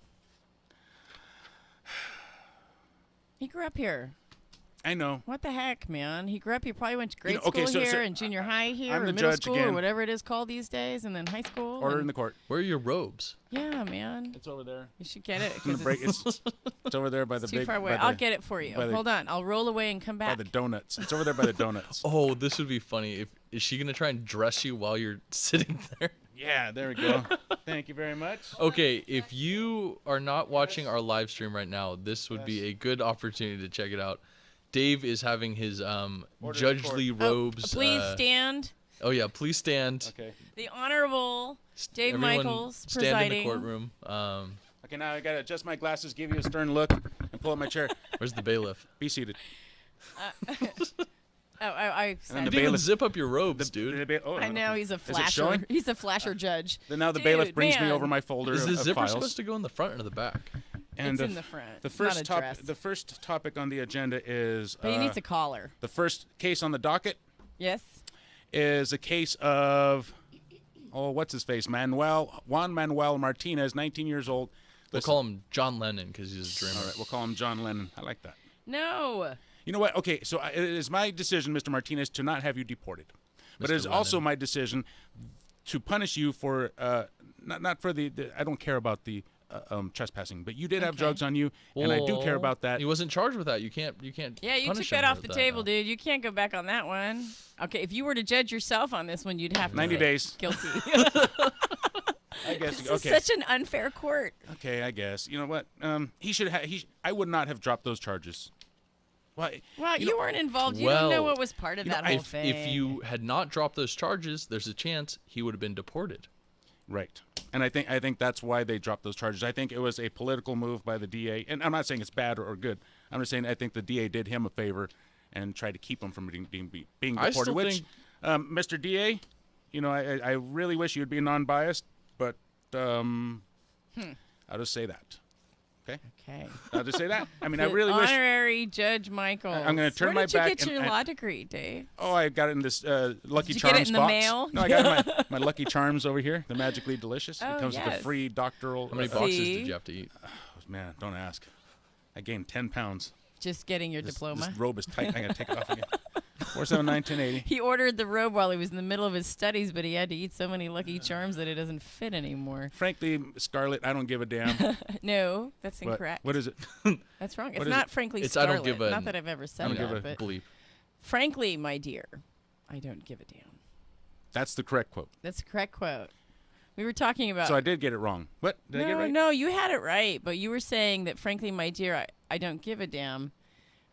He grew up here.
I know.
What the heck, man? He grew up. He probably went to grade
okay,
school
so-
here and junior high here,
I'm
or
the
middle
judge
school, or
again.
whatever it is called these days, and then high school.
Order
and-
in the court.
Where are your robes?
Yeah, man.
It's over there.
You should get it.
It's, gonna
'cause
break, it's over there by the
it's too
big.
far away.
by the-
I'll get it for you.
by the-
Hold on. I'll roll away and come
By
back.
the donuts. It's over there by the donuts.
Oh, this would be funny. Is she gonna try and dress you while you're sitting there?
Yeah, there we go. Thank you very much.
Okay, if you are not watching our live stream right now, this would be a good opportunity to check it out. Dave is having his Judge Lee robes.
Please stand.
Oh yeah, please stand.
Okay.
The Honorable Dave
Everyone
Michaels
stand
presiding.
in the courtroom.
Okay, now I gotta adjust my glasses, give you a stern look, and pull up my chair.
Where's the bailiff?
Be seated.
I
And then
You
the
didn't even
bailiff.
zip up your robes, dude.
I know he's a
Is it
flasher.
showing?
He's a flasher judge.
Then now the
Dude,
bailiff brings me
man.
over my folder
Is
of,
the
of
zipper
files.
supposed to go in the front or the back?
And
It's in the front.
The
It's not
first
a dress.
the first topic on the agenda is.
But he needs a collar.
The first case on the docket
Yes.
is a case of, what's his face? Juan Manuel Martinez, 19 years old.
We'll call him John Lennon because he's a dreamer.
All right, we'll call him John Lennon. I like that.
No.
You know what? Okay, so it is my decision, Mr. Martinez, to not have you deported. But it is
Mr.
also
Lennon.
my decision to punish you for, not for the I don't care about the trespassing, but you did have drugs on you, and I do care about that.
He wasn't charged with that. You can't.
Yeah, you took
punish
that
him
off
with
the
that.
table, dude. You can't go back on that one. Okay, if you were to judge yourself on this one, you'd have to
90
say
days.
guilty.
I guess.
This
Okay.
is such an unfair court.
Okay, I guess. You know what? He should have. I would not have dropped those charges. Well,
Well, you weren't involved. You
Well,
don't know what was part of that whole thing.
If you had not dropped those charges, there's a chance he would have been deported.
Right. And I think that's why they dropped those charges. I think it was a political move by the DA. And I'm not saying it's bad or good. I'm just saying I think the DA did him a favor and tried to keep him from being
I
deported.
still
Which,
think-
Mr. DA, I really wish you'd be non-biased, but I'll just say that.
Okay.
I'll just say that. I mean, I
The
really wish.
Honorary Judge Michael.
I'm going to turn
Where
my
did you
back.
get your law degree, Dave?
Oh, I got it in this Lucky
Did you
Charms
get it in the
box.
mail?
No, I got my Lucky Charms over here. They're magically delicious.
Oh,
it comes with
yes.
a free doctoral.
How many boxes did you have to eat?
Man, don't ask. I gained 10 pounds.
Just getting your diploma.
This robe is tight. I got to take it off again. 479-1080.
He ordered the robe while he was in the middle of his studies, but he had to eat so many Lucky Charms that it doesn't fit anymore.
Frankly, Scarlett, I don't give a damn.
No, that's incorrect.
What is it?
That's wrong.
What
It's
is
not
it?
frankly
It's
Scarlet.
I don't give a.
Not that I've ever said
I don't give
that,
a
but
bleep.
frankly, my dear, I don't give a damn.
That's the correct quote.
That's the correct quote. We were talking about.
So I did get it wrong. What? Did I get it right?
No, you had it right, but you were saying that frankly, my dear, I don't give a damn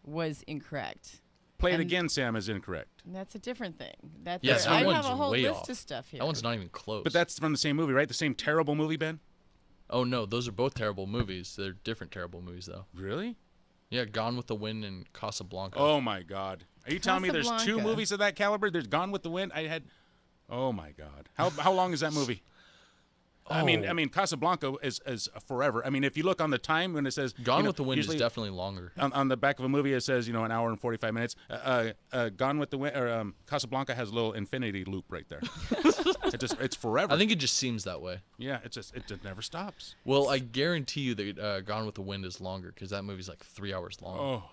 was incorrect.
Play it
And-
again, Sam, is incorrect.
And that's a different thing. That
Yes,
I
that
have
one's
a whole
way
list
off.
of stuff here.
That one's not even close.
But that's from the same movie, right? The same terrible movie, Ben?
Oh no, those are both terrible movies. They're different terrible movies though.
Really?
Yeah, Gone with the Wind and Casablanca.
Oh, my God. Are you telling me there's two
Casablanca.
movies of that caliber? There's Gone with the Wind. Oh, my God. How long is that movie? I mean, Casablanca is forever. I mean, if you look on the time when it says
Gone with the Wind is
usually
definitely longer.
On the back of a movie, it says an hour and 45 minutes. Gone with the Wind or Casablanca has a little infinity loop right there. It's forever.
I think it just seems that way.
Yeah, it just never stops.
Well, I guarantee you that Gone with the Wind is longer because that movie's like 3 hours long.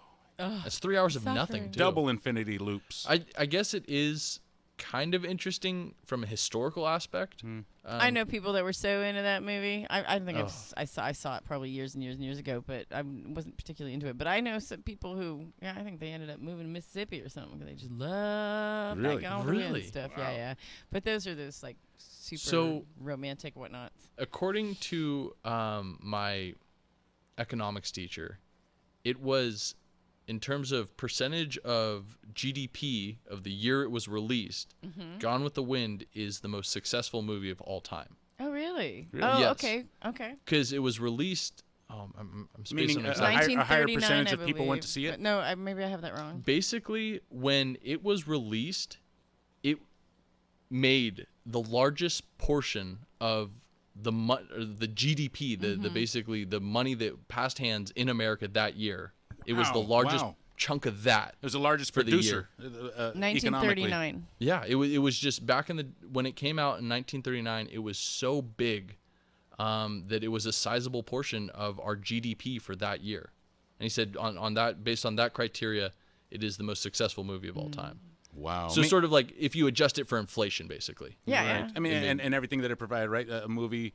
Oh,
That's 3 hours of nothing.
suffering.
Too.
double infinity loops.
I guess it is kind of interesting from a historical aspect.
I know people that were so into that movie. I think I saw it probably years and years and years ago, but I wasn't particularly into it. But I know some people who, I think they ended up moving to Mississippi or something because they just love
Really?
that Gone with the Wind
Really?
stuff.
Wow.
Yeah. But those are those like super
So-
romantic whatnots.
According to my economics teacher, it was in terms of percentage of GDP of the year it was released. Gone with the Wind is the most successful movie of all time
Oh, really?
Really?
Oh,
Yes.
okay.
because it was released. I'm spacing
Meaning
on
a
exactly.
higher
1939,
percentage
I
of people went
believe.
to see it?
But no, maybe I have that wrong.
Basically, when it was released, it made the largest portion of the GDP, the basically the money that passed hands in America that year. It was the
Wow,
largest
wow.
chunk of that.
It was the largest
for the
producer.
year.
1939.
Yeah, it was just back in when it came out in 1939. It was so big that it was a sizable portion of our GDP for that year. And he said on that, based on that criteria, it is the most successful movie of all time.
Wow.
So sort of like if you adjust it for inflation, basically.
Yeah,
Right. I mean, and everything that it provided, right? A movie,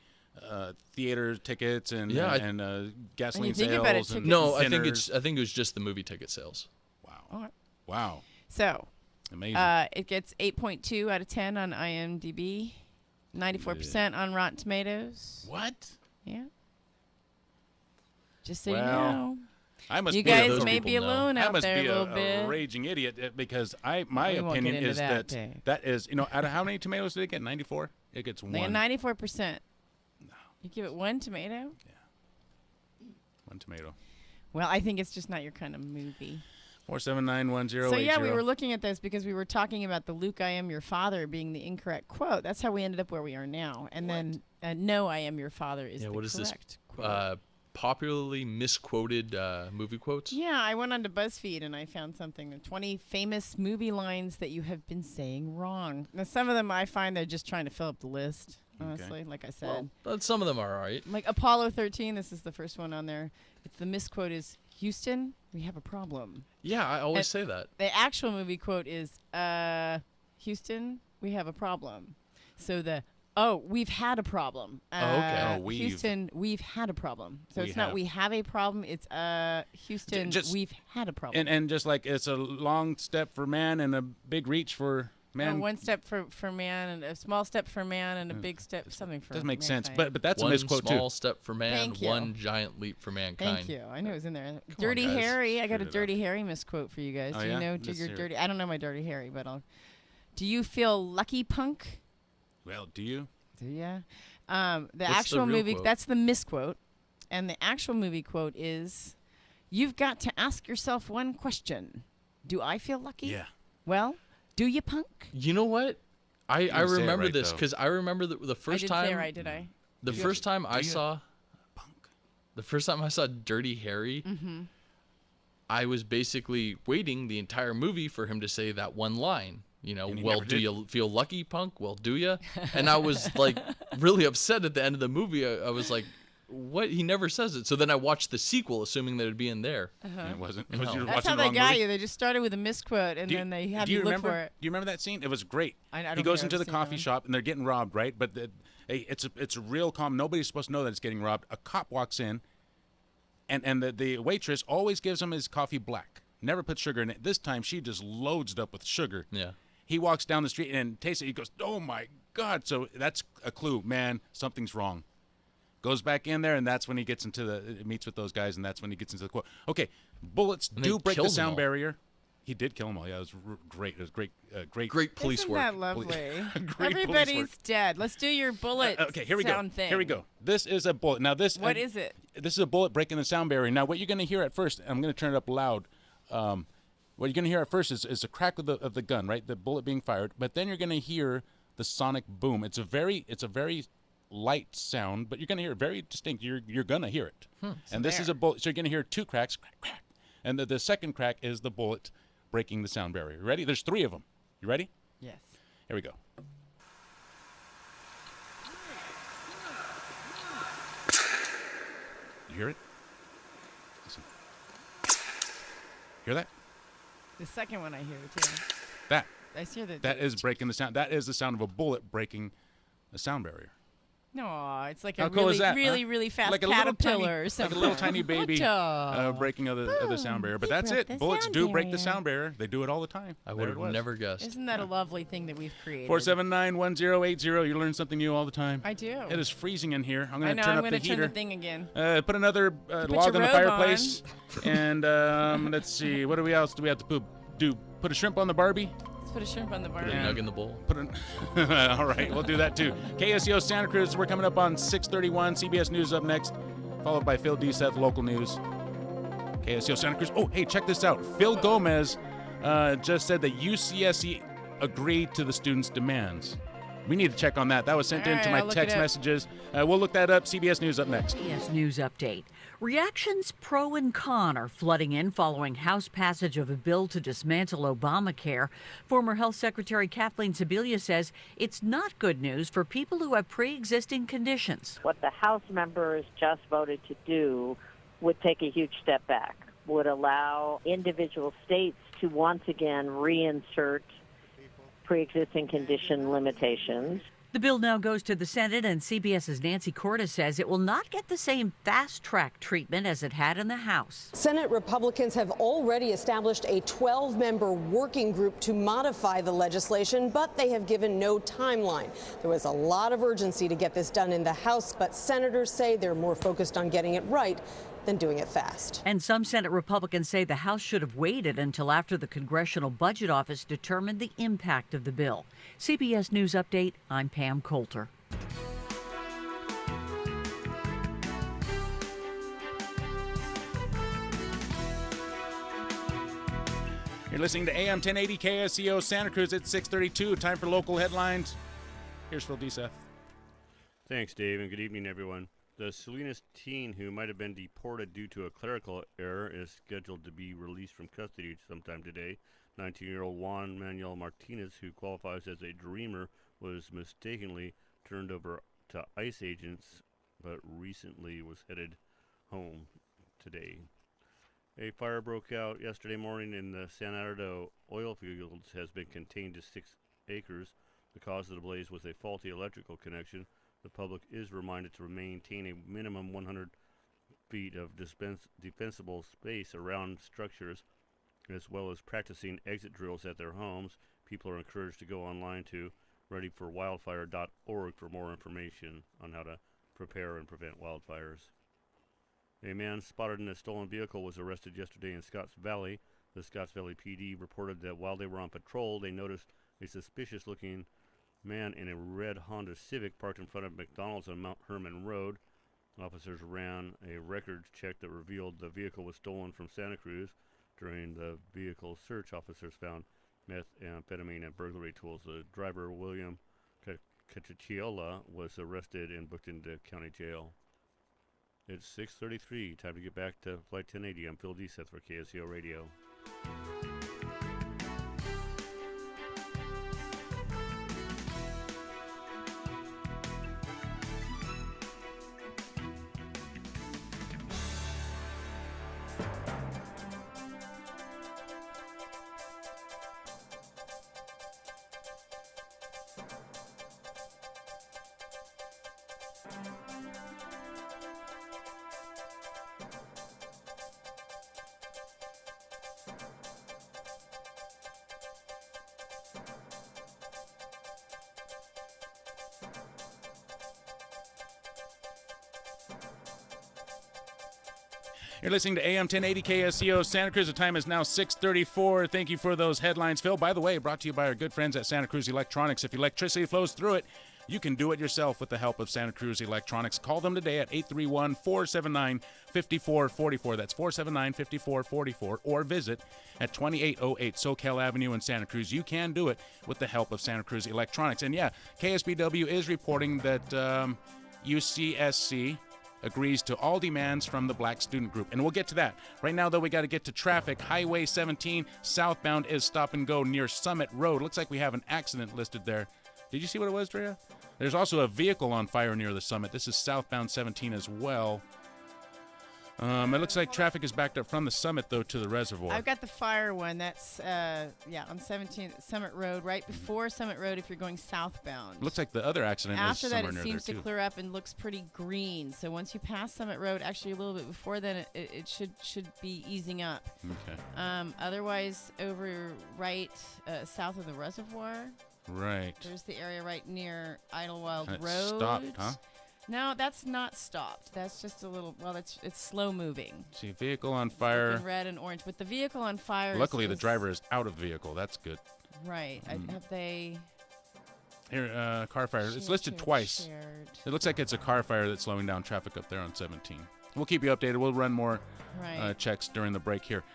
theater tickets, and gasoline
think
sales.
about it,
and
No, I
dinners.
think it was just the movie ticket sales.
Wow. Wow.
So,
Amazing.
it gets 8.2 out of 10 on IMDb, 94% on Rotten Tomatoes.
What?
Yeah. Just so you
Well,
know.
I must
You
be
guys
those
may
people
be
know.
alone
I
out
must
there
be
a little
a
bit.
raging idiot because my
We won't get
opinion
into
is
that,
that
Dave.
that is out of how many tomatoes did it get? 94. It gets
They got
one.
94%. You give it 1 tomato?
One tomato.
Well, I think it's just not your kind of movie.
4791080.
So yeah, we were looking at this because we were talking about the "Luke, I am your father" being the incorrect quote. That's how we ended up where we are now. And then "No, I am your father" is the
What is this?
correct quote.
Popularly misquoted movie quotes.
Yeah, I went onto BuzzFeed and I found something: the 20 famous movie lines that you have been saying wrong. Now, some of them I find they're just trying to fill up the list. Honestly, like I said,
But some of them are all right.
like Apollo 13. This is the first one on there. The misquote is, "Houston, we have a problem."
Yeah, I always say that.
The actual movie quote is, "Houston, we have a problem." So the Oh, we've had a problem.
Okay.
Houston, we've had a problem. So it's not we have a problem. It's Houston, we've had a problem.
And just like it's a long step for man and a big reach for man.
One step for man and a small step for man and a big step something for
doesn't make
mankind.
sense, but that's a misquote too.
One small step for man,
Thank you.
one giant leap for mankind.
Thank you. I knew it was in there.
Come
Dirty
on, guys.
Harry. I got a
Screwed it
Dirty Harry misquote for you guys.
Oh,
Do
yeah?
you know
Let's
your
hear it.
Dirty? I don't know my Dirty Harry, but I'll. Do you feel lucky, punk?
Well, do you?
Do ya? The
What's the
actual
real
movie,
quote?
that's the misquote. And the actual movie quote is, "You've got to ask yourself one question. Do I feel lucky?
Yeah.
Well, do you, punk?"
You know what? I
didn't say it
remember
right,
this
though.
because I remember the first
I didn't
time.
say it right, did I?
The first time I saw. The first time I saw Dirty Harry, I was basically waiting the entire movie for him to say that one line. You know,
And he
well,
never
do
did.
you feel lucky, punk? Well, do ya? And I was like really upset at the end of the movie. I was like, what? He never says it. So then I watched the sequel, assuming that it'd be in there.
And it wasn't.
No.
Was you were
That's
watching
how
the
they
wrong
got
movie?
you. They just started with a misquote, and then they have
do you
you look
remember?
for it.
Do you remember that scene? It was great.
I don't
he goes
think
into
I've
the
seen that
coffee
one.
shop and they're getting robbed, right? But it's a real calm. Nobody's supposed to know that it's getting robbed. A cop walks in, and the waitress always gives him his coffee black. Never puts sugar in it. This time she just loads it up with sugar.
Yeah.
He walks down the street and tastes it. He goes, "Oh my God!" So that's a clue, man. Something's wrong. Goes back in there, and that's when he gets meets with those guys, and that's when he gets into the quote. Okay, bullets
And
do
they
break the
kills them
sound
all.
barrier. He did kill them all. Yeah, it was great. It was great
police
Isn't
work.
that lovely?
Great police
Everybody's
work.
dead. Let's do your bullet
Okay, here we go.
sound thing.
Here we go. This is a bullet. Now this.
What is it?
This is a bullet breaking the sound barrier. Now what you're going to hear at first, I'm going to turn it up loud. What you're going to hear at first is a crack of the gun, right? The bullet being fired. But then you're going to hear the sonic boom. It's a very light sound, but you're going to hear it very distinct. You're going to hear it. And this is a bullet. So you're going to hear two cracks, crack, crack. And the second crack is the bullet breaking the sound barrier. You ready? There's three of them. You ready?
Yes.
Here we go. You hear it? Listen. Hear that?
The second one I hear too.
That.
I hear that.
That is breaking the sound. That is the sound of a bullet breaking a sound barrier.
No, it's like
How
a
cool
really,
is that,
really,
huh?
really fast
Like a little
caterpillar
tiny-
or something.
Like a little tiny baby
What
breaking of the sound barrier. But that's
broke
it.
the
Bullets
sound
do break the
barrier.
sound barrier. They do it all the time.
I would have never guessed.
Isn't that a lovely thing that we've created?
479-1080. You learn something new all the time.
I do.
It is freezing in here. I'm
I
going
know.
to turn
I'm
up
going
the
to turn
heater.
the thing again.
Put another
Put
log
your
on the
robe
fireplace. And let's see. What else do we have to do? Put a shrimp on the Barbie?
Let's put a shrimp on the bar.
Put a nug in the bowl.
All right, we'll do that too. KSEO Santa Cruz, we're coming up on 6:31. CBS News up next, followed by Phil DeSeth, local news. KSEO Santa Cruz. Oh, hey, check this out. Phil Gomez just said that UCSC agreed to the students' demands. We need to check on that. That was sent
All
in to
right,
my
I'll look
text
it up.
messages. We'll look that up. CBS News up next.
CBS News Update. Reactions pro and con are flooding in following House passage of a bill to dismantle Obamacare. Former Health Secretary Kathleen Sebelius says it's not good news for people who have pre-existing conditions.
What the House members just voted to do would take a huge step back, would allow individual states to once again reinsert pre-existing condition limitations.
The bill now goes to the Senate, and CBS's Nancy Cordes says it will not get the same fast-track treatment as it had in the House.
Senate Republicans have already established a 12-member working group to modify the legislation, but they have given no timeline. There was a lot of urgency to get this done in the House, but senators say they're more focused on getting it right than doing it fast.
And some Senate Republicans say the House should have waited until after the Congressional Budget Office determined the impact of the bill. CBS News Update, I'm Pam Coulter.
You're listening to AM 1080 KSEO Santa Cruz at 6:32. Time for local headlines. Here's Phil DeSeth.
Thanks, Dave, and good evening, everyone. The Salinas teen who might have been deported due to a clerical error is scheduled to be released from custody sometime today. 19-year-old Juan Manuel Martinez, who qualifies as a dreamer, was mistakenly turned over to ICE agents, but recently was headed home today. A fire broke out yesterday morning in the San Bernardino oil fields, has been contained to 6 acres. The cause of the blaze was a faulty electrical connection. The public is reminded to maintain a minimum 100 feet of defensible space around structures, as well as practicing exit drills at their homes. People are encouraged to go online to readyforwildfire.org for more information on how to prepare and prevent wildfires. A man spotted in a stolen vehicle was arrested yesterday in Scotts Valley. The Scotts Valley PD reported that while they were on patrol, they noticed a suspicious-looking man in a red Honda Civic parked in front of McDonald's on Mount Herman Road. Officers ran a records check that revealed the vehicle was stolen from Santa Cruz. During the vehicle search, officers found methamphetamine and burglary tools. The driver, William Caccicciola, was arrested and booked into county jail. It's 6:33. Time to get back to Flight 1080. I'm Phil Deseth for KSCO Radio.
You're listening to AM 1080 KSCO Santa Cruz. The time is now 6:34. Thank you for those headlines, Phil. By the way, brought to you by our good friends at Santa Cruz Electronics. If electricity flows through it, you can do it yourself with the help of Santa Cruz Electronics. Call them today at 831-479-5444. That's 479-5444. Or visit at 2808 Soquel Avenue in Santa Cruz. You can do it with the help of Santa Cruz Electronics. And yeah, KSBW is reporting that UCSC agrees to all demands from the Black Student Group. And we'll get to that. Right now, though, we got to get to traffic. Highway 17 southbound is stop and go near Summit Road. Looks like we have an accident listed there. Did you see what it was, Drea? There's also a vehicle on fire near the Summit. This is southbound 17 as well. It looks like traffic is backed up from the Summit, though, to the reservoir.
I've got the fire one. That's, on 17 Summit Road, right before Summit Road if you're going southbound.
Looks like the other accident is
After
somewhere
that, it
near
seems
there,
to
too.
clear up and looks pretty green. So once you pass Summit Road, actually a little bit before then, it should be easing up.
Okay.
Otherwise, over right south of the reservoir.
Right.
There's the area right near Idlewild
And it
Road.
stopped, huh?
No, that's not stopped. That's just a little. Well, it's slow moving.
See, vehicle on fire.
It's in red and orange, but the vehicle on fire.
Luckily, the
is
driver is out of the vehicle. That's good.
Right. Have they?
Here, car fire. It's listed twice. It looks like it's a car fire that's slowing down traffic up there on 17. We'll keep you updated. We'll run more checks during the break here.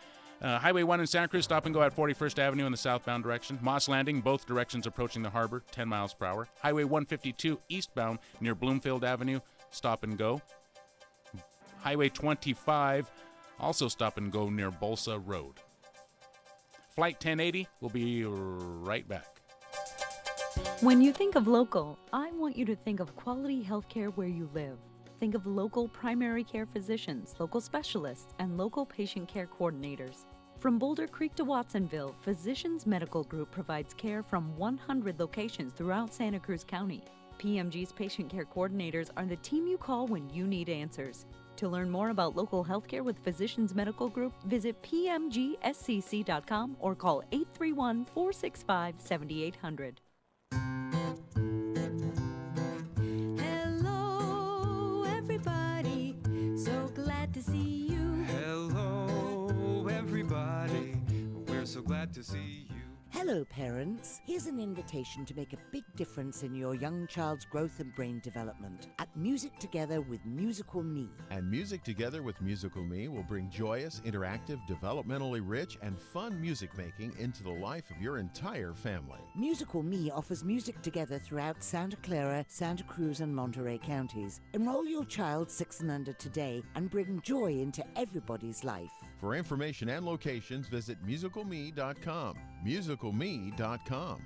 Highway 1 in Santa Cruz, stop and go at 41st Avenue in the southbound direction. Moss Landing, both directions approaching the harbor, 10 miles per hour. Highway 152 eastbound near Bloomfield Avenue, stop and go. Highway 25, also stop and go near Bolsa Road. Flight 1080, we'll be right back.
When you think of local, I want you to think of quality healthcare where you live. Think of local primary care physicians, local specialists, and local patient care coordinators. From Boulder Creek to Watsonville, Physicians Medical Group provides care from 100 locations throughout Santa Cruz County. PMG's patient care coordinators are the team you call when you need answers. To learn more about local healthcare with Physicians Medical Group, visit pmgscc.com or call 831-465-7800.
To see you. Hello, everybody. We're so glad to see you.
Hello, parents. Here's an invitation to make a big difference in your young child's growth and brain development at Music Together with Musical Me.
And Music Together with Musical Me will bring joyous, interactive, developmentally rich, and fun music making into the life of your entire family.
Musical Me offers music together throughout Santa Clara, Santa Cruz, and Monterey counties. Enroll your child 6 and under today and bring joy into everybody's life.
For information and locations, visit musicalme.com. musicalme.com.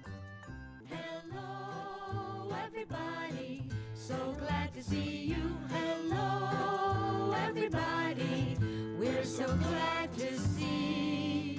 Hello, everybody. So glad to see you. Hello, everybody. We're so glad to see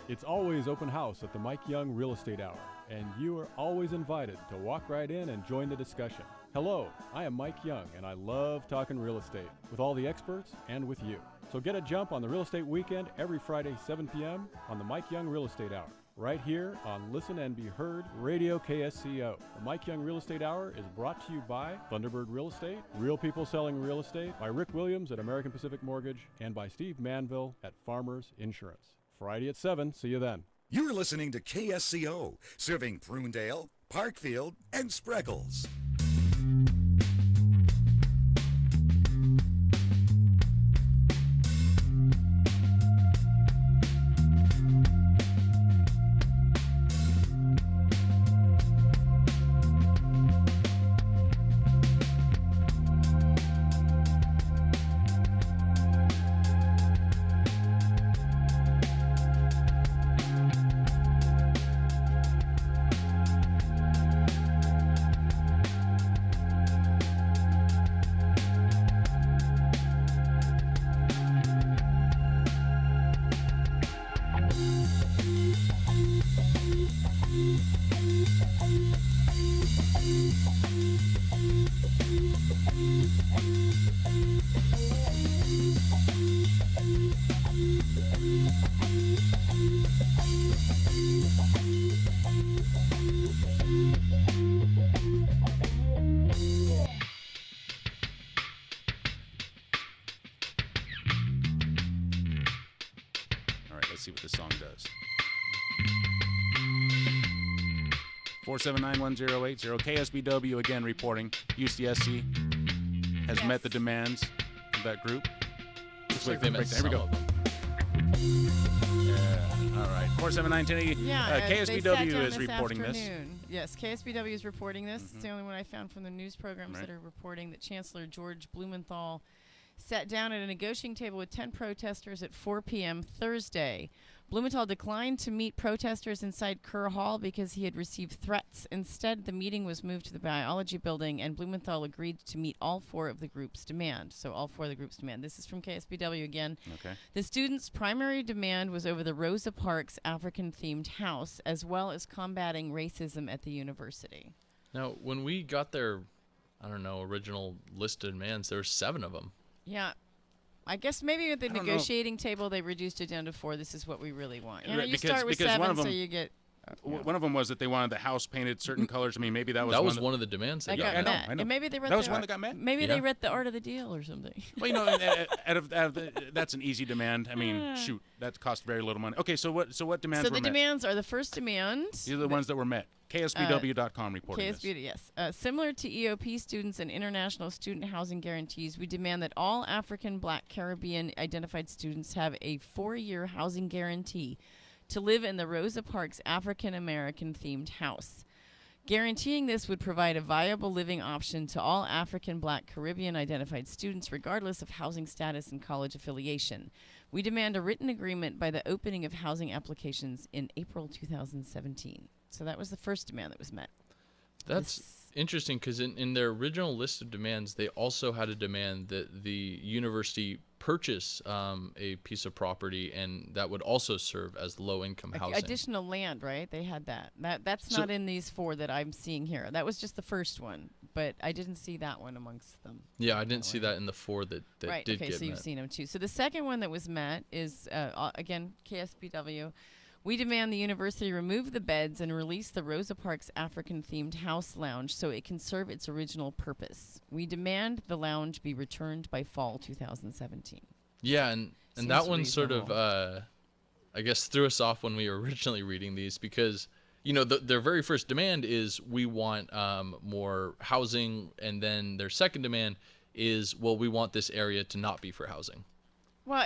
you.
It's always open house at the Mike Young Real Estate Hour, and you are always invited to walk right in and join the discussion. Hello, I am Mike Young, and I love talking real estate with all the experts and with you. So get a jump on the Real Estate Weekend every Friday, 7 p.m. on the Mike Young Real Estate Hour, right here on Listen and Be Heard Radio KSCO. The Mike Young Real Estate Hour is brought to you by Thunderbird Real Estate, Real People Selling Real Estate, by Rick Williams at American Pacific Mortgage, and by Steve Manville at Farmers Insurance. Friday at 7. See you then.
You're listening to KSCO, serving Prunedale, Parkfield, and Spreckles.
See what this song does. 4791080. KSBW again reporting. UCSC has met the demands of that group.
Looks like they met
Here we go. Yeah. All right. 4791080.
Yeah.
KSBW is reporting this.
Yes, KSBW is reporting this. It's the only one I found from the news programs that are reporting that Chancellor George Blumenthal sat down at a negotiating table with 10 protesters at 4 p.m. Thursday. Blumenthal declined to meet protesters inside Kerr Hall because he had received threats. Instead, the meeting was moved to the biology building, and Blumenthal agreed to meet all four of the group's demand. So all four of the group's demand. This is from KSBW again.
Okay.
The students' primary demand was over the Rosa Parks African-themed house, as well as combating racism at the university.
Now, when we got their, original list of demands, there were 7 of them.
Yeah. I guess maybe at the negotiating table they reduced it down to 4. This is what we really want. You know, you start with 7,
one of them,
so you get...
One of them was that they wanted the house painted certain colors. I mean, maybe that was
one of the demands.
That got met.
I know.
And maybe they read
that was one that got met.
Maybe they read the art of the deal or something.
Well, that's an easy demand. I mean, shoot, that cost very little money. Okay, so what demands were met?
So the demands are the first demand.
These are the ones that were met. KSBW.com reporting this.
KSBW, yes. Similar to EOP students and international student housing guarantees, we demand that all African, Black, Caribbean identified students have a 4-year housing guarantee to live in the Rosa Parks African American themed house. Guaranteeing this would provide a viable living option to all African, Black, Caribbean identified students regardless of housing status and college affiliation. We demand a written agreement by the opening of housing applications in April 2017. So that was the first demand that was met.
That's interesting because in their original list of demands, they also had a demand that the university purchase a piece of property, and that would also serve as low-income housing.
Additional land, right? They had that. That's not in these 4 that I'm seeing here. That was just the first one, but I didn't see that one amongst them.
Yeah, I didn't see that in the 4 that did
right,
get
okay, so you've seen them too. So the second one that was met is, again, KSBW. We demand the university remove the beds and release the Rosa Parks African-themed house lounge so it can serve its original purpose. We demand the lounge be returned by fall 2017.
Yeah, and that one sort of, I guess, threw us off when we were originally reading these because, their very first demand is we want more housing, and then their second demand is, well, we want this area to not be for housing.
Well,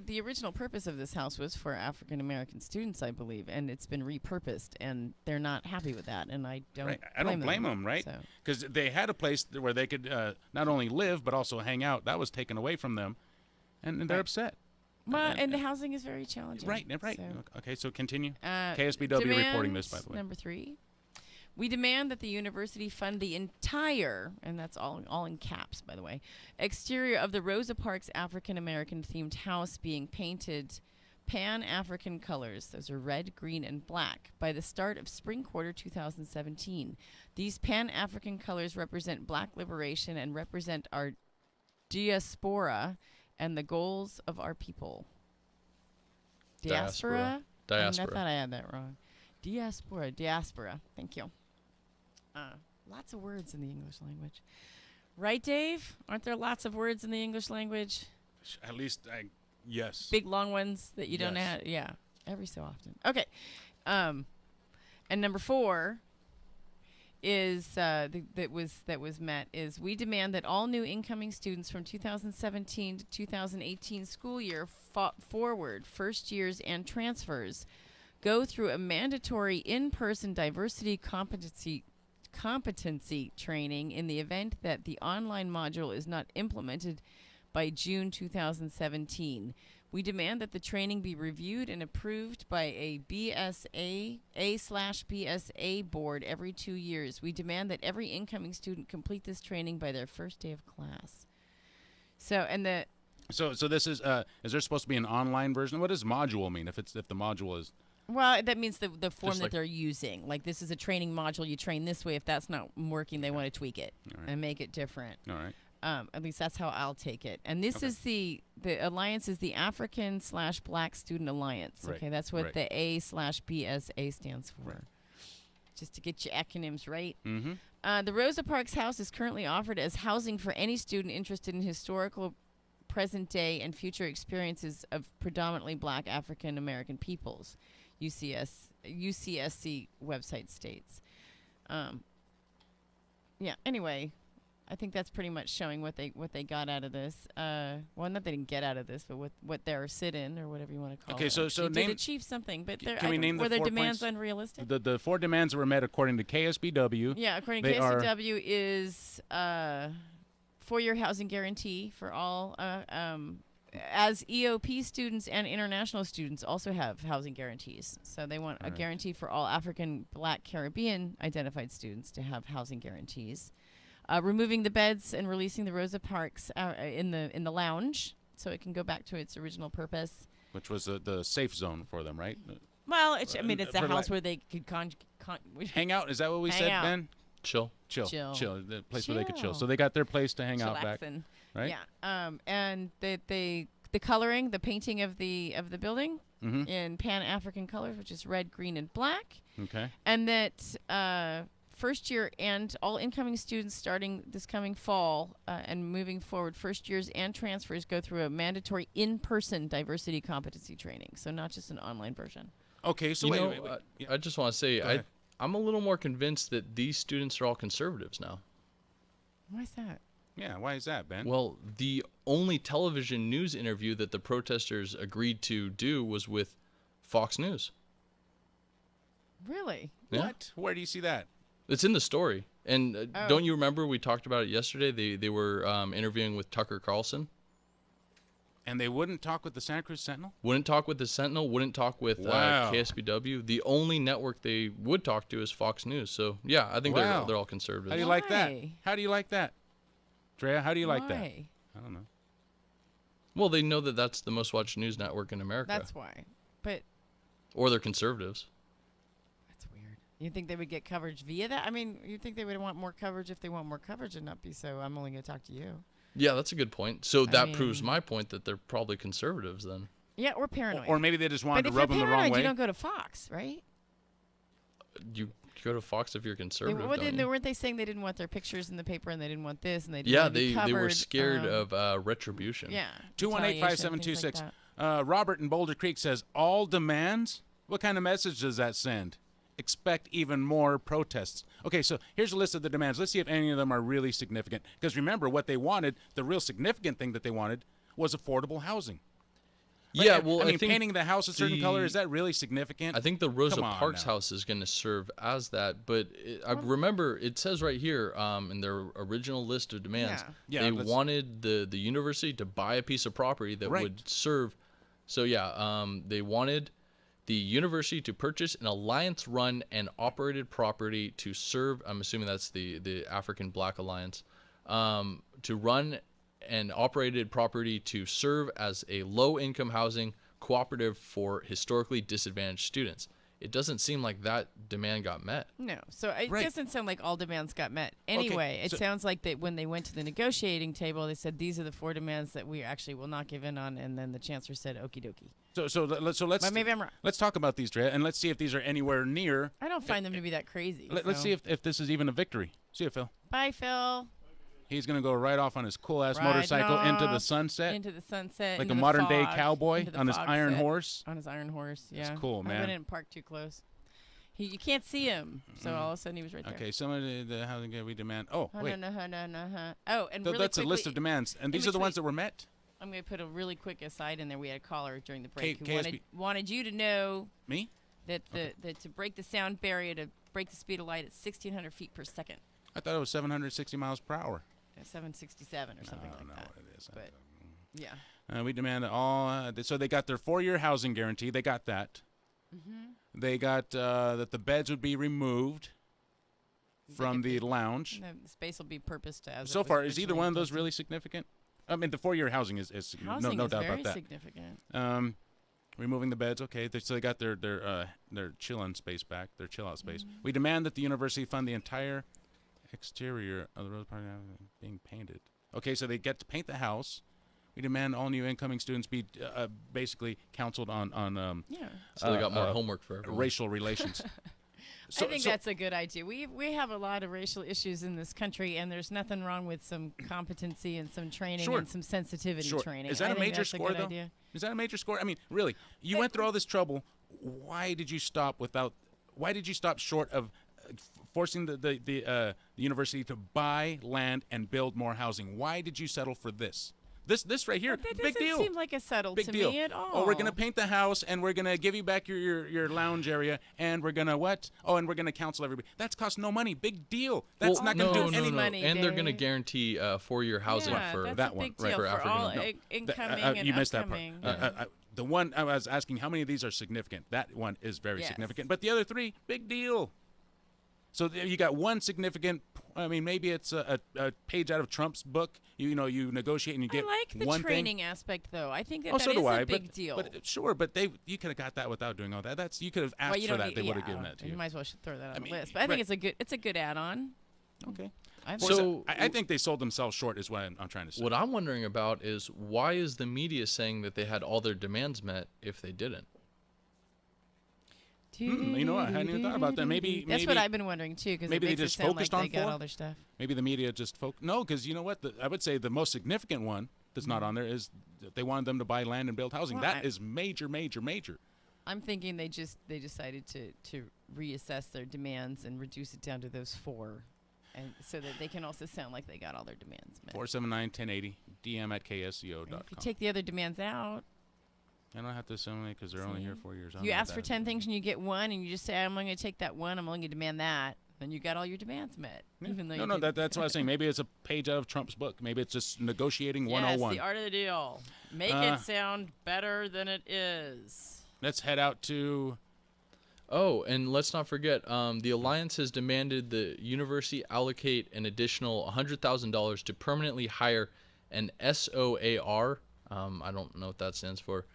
the original purpose of this house was for African American students, I believe, and it's been repurposed, and they're not happy with that, and I don't.
I don't blame them, right? Because they had a place where they could not only live but also hang out. That was taken away from them, and they're upset.
Well, and the housing is very challenging.
Right. So. Okay, so continue.
KSBW
reporting this, by the way.
Number 3. We demand that the university fund the entire, and that's all in caps, by the way, exterior of the Rosa Parks African American themed house being painted Pan-African colors. Those are red, green, and black by the start of spring quarter 2017. These Pan-African colors represent black liberation and represent our diaspora and the goals of our people. Diaspora? I thought I had that wrong. Diaspora. Thank you. Lots of words in the English language. Right, Dave? Aren't there lots of words in the English language?
At least, yes.
Big, long ones that you don't have? Yeah, every so often. Okay. And number 4 is that was met is we demand that all new incoming students from 2017 to 2018 school year forward, first years and transfers, go through a mandatory in-person diversity competency training in the event that the online module is not implemented by June 2017. We demand that the training be reviewed and approved by a A/BSA board every 2 years. We demand that every incoming student complete this training by their first day of class. So
this is there supposed to be an online version? What does module mean if the module is?
Well, that means the form that they're using. Like, this is a training module. You train this way. If that's not working, they want to tweak it and make it different.
All right.
At least that's how I'll take it. And this is the alliance is the African/Black Student Alliance.
Right.
Okay, that's what the A/BSA stands for. Right. Just to get your acronyms right.
Mm-hmm.
The Rosa Parks House is currently offered as housing for any student interested in historical, present day, and future experiences of predominantly Black African American peoples. UCSC website states. Anyway, I think that's pretty much showing what they got out of this. Well, not they didn't get out of this, but what their sit-in or whatever you want to call it.
Okay, so
did achieve something, but
can we name
were their
4
demands
points?
unrealistic?
The 4 demands that were met according to KSBW.
Yeah, according to KSBW is 4-year housing guarantee for all. As EOP students and international students also have housing guarantees. So they want a guarantee for all African, Black, Caribbean identified students to have housing guarantees. Removing the beds and releasing the Rosa Parks in the lounge so it can go back to its original purpose.
Which was the safe zone for them, right?
Well, it's a house where they could
hang out. Is that what we said, Ben?
Chill.
The place where they could chill. So they got their place to hang out back. Right?
Yeah. And the coloring, the painting of the building in Pan-African colors, which is red, green, and black.
Okay.
And that first year and all incoming students starting this coming fall and moving forward, first years and transfers go through a mandatory in-person diversity competency training. So not just an online version.
Okay. So wait.
I just want to say I'm a little more convinced that these students are all conservatives now.
Why is that?
Yeah, why is that, Ben?
Well, the only television news interview that the protesters agreed to do was with Fox News.
Really?
Yeah.
What? Where do you see that?
It's in the story. And don't you remember we talked about it yesterday? They were interviewing with Tucker Carlson.
And they wouldn't talk with the Santa Cruz Sentinel?
Wouldn't talk with the Sentinel, wouldn't talk with KSBW. The only network they would talk to is Fox News. So, yeah, I think they're all conservative.
How do you like that? How do you like that? Drea, how do you like that?
Why?
I don't know.
Well, they know that that's the most watched news network in America.
That's why. But
or they're conservatives.
That's weird. You think they would get coverage via that? I mean, you think they would want more coverage if they want more coverage and not be so, I'm only going to talk to you.
Yeah, that's a good point. So that proves my point that they're probably conservatives then.
Yeah, or paranoid.
Or maybe they just wanted to rub them the wrong
paranoid,
way.
You don't go to Fox, right?
You go to Fox if you're conservative.
Weren't they saying they didn't want their pictures in the paper and they didn't want this and they didn't want to be covered?
They were scared of retribution.
Yeah.
218-5726. Robert in Boulder Creek says, all demands? What kind of message does that send? Expect even more protests. Okay, so here's a list of the demands. Let's see if any of them are really significant. Because remember, what they wanted, the real significant thing that they wanted, was affordable housing.
Yeah,
I think painting the house a certain color, is that really significant?
I think the Rosa Parks house is going to serve as that. But I remember it says right here in their original list of demands, they wanted the university to buy a piece of property that would serve. So, they wanted the university to purchase an alliance-run and operated property to serve, I'm assuming that's the African Black Alliance, to run an operated property to serve as a low-income housing cooperative for historically disadvantaged students. It doesn't seem like that demand got met.
No, so it
Right.
doesn't sound like all demands got met. Anyway, it
so-
sounds like that when they went to the negotiating table, they said these are the 4 demands that we actually will not give in on, and then the chancellor said, "Okie dokie."
So let's
But maybe I'm wrong.
Let's talk about these, Drea, and let's see if these are anywhere near.
I don't find them to be that crazy.
Let's
so.
see if this is even a victory. See you, Phil.
Bye, Phil.
He's gonna go right off on his cool ass
Riding
motorcycle into the
off,
sunset.
Into the sunset.
Like
into
a
the
modern day
fog,
cowboy
into the
on his
fog
iron
set.
horse.
On his iron horse, yeah.
That's cool,
I
man.
didn't park too close. You can't see him, so all of a sudden he was right there.
Okay, some of the housing we demand. Oh,
Oh,
wait.
no. Oh, and really
That's a list
quickly,
of demands, and
in
these are the ones
between-
that were met.
I'm going to put a really quick aside in there. We had a caller during the break who
KSB.
wanted you to know
Me?
that that to break the sound barrier, to break the speed of light at 1,600 feet per second.
I thought it was 760 miles per hour.
767 or something like that.
It is.
But yeah.
We demand all. So they got their 4-year housing guarantee. They got that.
Mm-hmm.
They got that the beds would be removed from the lounge.
The space will be purposed as.
So
it was
far, is either
originally
one of those
intended.
really significant? I mean, the 4-year housing is
Housing
no
is
doubt
very
about that.
significant.
Removing the beds, okay. So they got their chill-in space back, their chill-out space. We demand that the university fund the entire exterior of the Rose Park being painted. Okay, so they get to paint the house. We demand all new incoming students be basically counseled on
So they got more homework for everyone.
racial relations.
I think that's a good idea. We have a lot of racial issues in this country, and there's nothing wrong with some competency and some training and some sensitivity training.
Is that
I
a
think
major
that's
score,
good
though?
idea.
Is that a major score? I mean, really, you went through all this trouble. Why did you stop short of forcing the university to buy land and build more housing? Why did you settle for this? This right here,
That
big
doesn't
deal.
seem like a settle
Big
to
deal.
me at all.
Oh, we're gonna paint the house, and we're gonna give you back your lounge area, and we're gonna what? Oh, and we're gonna counsel everybody. That's cost no money. Big deal. That's not gonna do any money.
And they're going to guarantee 4-year housing for
that's
that
a
one,
big
right?
deal
For
for
African
all
Americans.
incoming and
you missed
upcoming.
that part. The one I was asking, how many of these are significant? That one is very
Yes.
significant, but the other 3, big deal. So there you got one significant. I mean, maybe it's a page out of Trump's book. You negotiate and you get
I like the
one
training
thing.
aspect, though. I think that
Oh,
that
so
is
do I.
a big deal.
But sure, but you could have got that without doing all that. You could have asked
well, you
for
don't
that.
need,
They would
yeah,
have given that to you.
You might as well should throw that on
mean,
the list. But I think
right.
it's a good add-on.
Okay.
I think
So I think they sold themselves short, is what I'm trying to say.
What I'm wondering about is why is the media saying that they had all their demands met if they didn't?
You know what? I hadn't even thought about that.
That's what I've been wondering too, because
maybe
it makes
they just
it sound
focused
like
on
they got
4.
all their stuff.
Maybe the media just focused. No, because you know what? I would say the most significant one that's not on there is that they wanted them to buy land and build housing.
Well,
That is major, major, major.
I'm thinking they decided to reassess their demands and reduce it down to those 4, and so that they can also sound like they got all their demands met.
479-1080 dm@ksco.com.
If you take the other demands out,
I don't have to assimilate because they're only here 4 years. I don't
you
know
ask
what
for
that
10 things and you get 1, and you just say, I'm only going to take that 1, I'm only going to demand that, then you got all your demands met.
Yeah.
Even though
No, that's what I was saying. Maybe it's a page out of Trump's book. Maybe it's just negotiating
Yes,
101.
the art of the deal. Make it sound better than it is.
Let's head out to...
Oh, and let's not forget, the Alliance has demanded the university allocate an additional $100,000 to permanently hire an SOAR. I don't know what that stands for.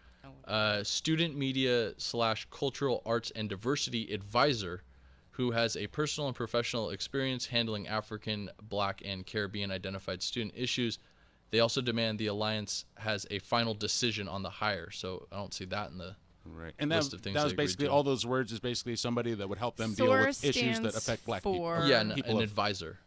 Student Media / Cultural Arts and Diversity Advisor, who has a personal and professional experience handling African, Black, and Caribbean identified student issues. They also demand the Alliance has a final decision on the hire. So I don't see that in the
And
list of things
that was
they agreed
basically
to.
all those words is basically somebody that would help them deal
SOAR
with issues that
stands
affect black people.
for-
Yeah, an
People of-
advisor.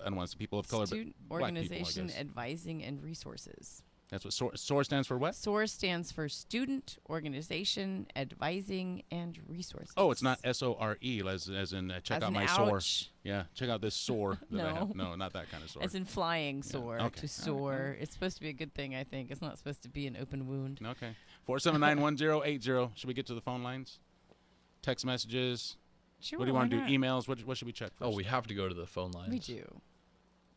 And once people of color,
Student
but black people, I
Organization
guess.
Advising and Resources.
That's what SOAR stands for. What?
SOAR stands for Student Organization Advising and Resources.
Oh, it's not SORE, as in check
As
out
in
my sore.
ouch.
Yeah, check out this sore that I
No.
have. No, not that kind of sore.
As in flying sore,
Okay.
to soar. It's supposed to be a good thing, I think. It's not supposed to be an open wound.
Okay. 479-1080. Should we get to the phone lines? Text messages?
Sure,
What do you
why
want to
not?
do? Emails? What should we check first?
Oh, we have to go to the phone lines.
We do.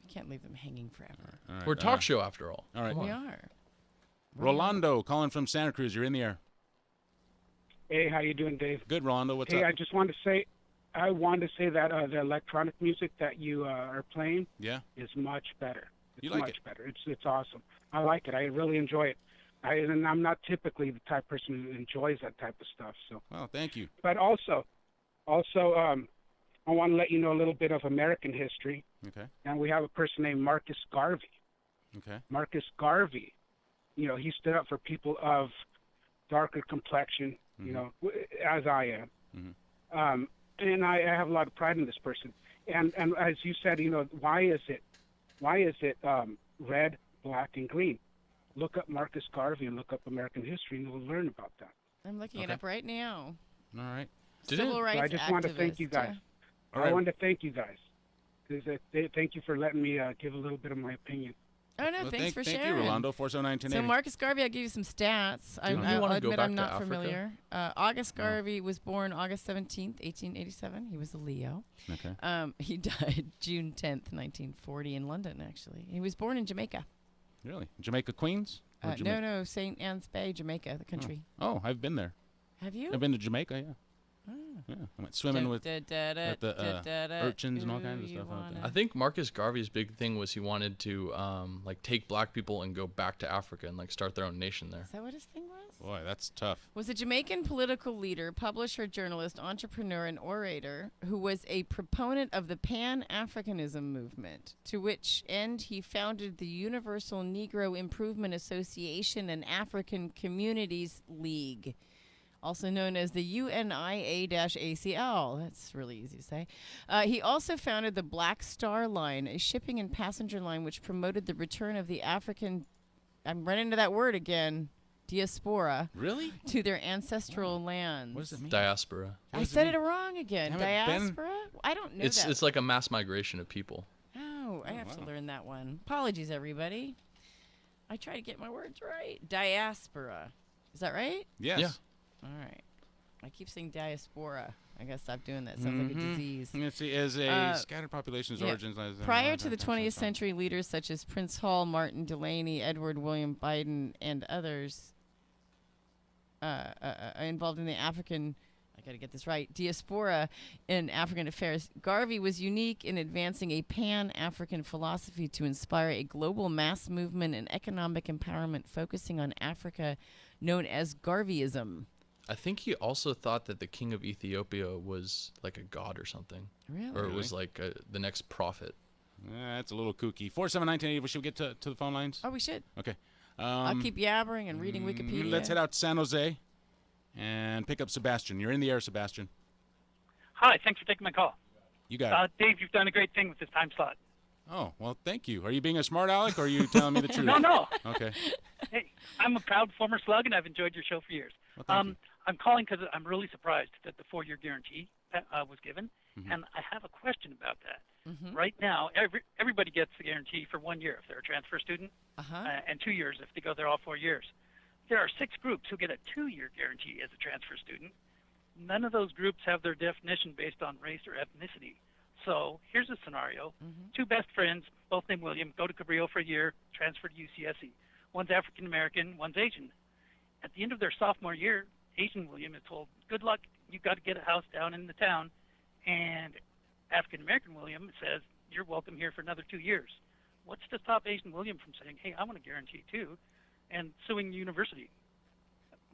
We can't leave them hanging forever.
All right,
We're a talk show after all.
All right.
We are.
Rolando calling from Santa Cruz. You're in the air.
Hey, how you doing, Dave?
Good, Rolando. What's
hey,
up?
I just wanted to say, that the electronic music that you are playing
Yeah.
is much better. It's
You like
much
it?
better. It's awesome. I like it. I really enjoy it. And I'm not typically the type of person who enjoys that type of stuff. So.
Well, thank you.
But also, I want to let you know a little bit of American history.
Okay.
And we have a person named Marcus Garvey.
Okay.
Marcus Garvey, he stood up for people of darker complexion, as I am.
Mm-hmm.
And I have a lot of pride in this person. And as you said, why is it red, black, and green? Look up Marcus Garvey and look up American history, and you'll learn about that.
I'm looking it up right now.
All right.
Civil rights
I just want to thank you guys.
All right.
I wanted to thank you guys. Thank you for letting me give a little bit of my opinion.
Oh, no, thanks for sharing.
Thank you, Rolando. 479-1080.
So Marcus Garvey, I'll give you some stats. I'll admit I'm not familiar. August Garvey was born August 17th, 1887. He was a Leo.
Okay.
He died June 10th, 1940 in London, actually. He was born in Jamaica.
Really? Jamaica, Queens?
No, St. Anne's Bay, Jamaica, the country.
Oh, I've been there.
Have you?
I've been to Jamaica, yeah. Yeah, I went swimming with the urchins and all kinds of stuff out there.
I think Marcus Garvey's big thing was he wanted to take black people and go back to Africa and start their own nation there.
Is that what his thing was?
Boy, that's tough.
Was a Jamaican political leader, publisher, journalist, entrepreneur, and orator who was a proponent of the Pan-Africanism movement, to which end he founded the Universal Negro Improvement Association and African Communities League, also known as the UNIA-ACL. That's really easy to say. He also founded the Black Star Line, a shipping and passenger line which promoted the return of the African, I'm running into that word again, diaspora.
Really?
To their ancestral lands.
What does it mean?
Diaspora.
I said it wrong again.
Damn it, Ben.
Diaspora? I don't know
It's
that.
like a mass migration of people.
Oh, I have to learn that one. Apologies, everybody. I try to get my words right. Diaspora. Is that right?
Yes.
Yeah.
All right. I keep saying diaspora. I gotta stop doing that. Sounds like a disease.
Let's see. As a scattered population's origins.
Prior to the 20th century, leaders such as Prince Hall, Martin Delaney, Edward William Biden, and others involved in the African, I gotta get this right, diaspora in African affairs. Garvey was unique in advancing a pan-African philosophy to inspire a global mass movement and economic empowerment focusing on Africa, known as Garveyism.
I think he also thought that the king of Ethiopia was like a god or something.
Really?
Or it was like the next prophet.
That's a little kooky. 479-1080. Should we get to the phone lines?
Oh, we should.
Okay.
I'll keep yabbering and reading Wikipedia.
Let's head out to San Jose and pick up Sebastian. You're in the air, Sebastian.
Hi, thanks for taking my call.
You got it.
Dave, you've done a great thing with this time slot.
Oh, well, thank you. Are you being a smart aleck, or are you telling me the truth?
No.
Okay.
Hey, I'm a proud former slug, and I've enjoyed your show for years.
Well, thank you.
I'm calling because I'm really surprised that the 4-year guarantee was given,
Mm-hmm.
and I have a question about that.
Mm-hmm.
Right now, everybody gets the guarantee for 1 year if they're a transfer student, and 2 years if they go there all 4 years. There are 6 groups who get a 2-year guarantee as a transfer student. None of those groups have their definition based on race or ethnicity. So here's a scenario. 2 best friends, both named William, go to Cabrillo for a year, transfer to UCSC. One's African-American, one's Asian. At the end of their sophomore year, Asian William is told, good luck, you've got to get a house down in the town. And African-American William says, you're welcome here for another 2 years. What's to stop Asian William from saying, hey, I want a guarantee too, and suing the university?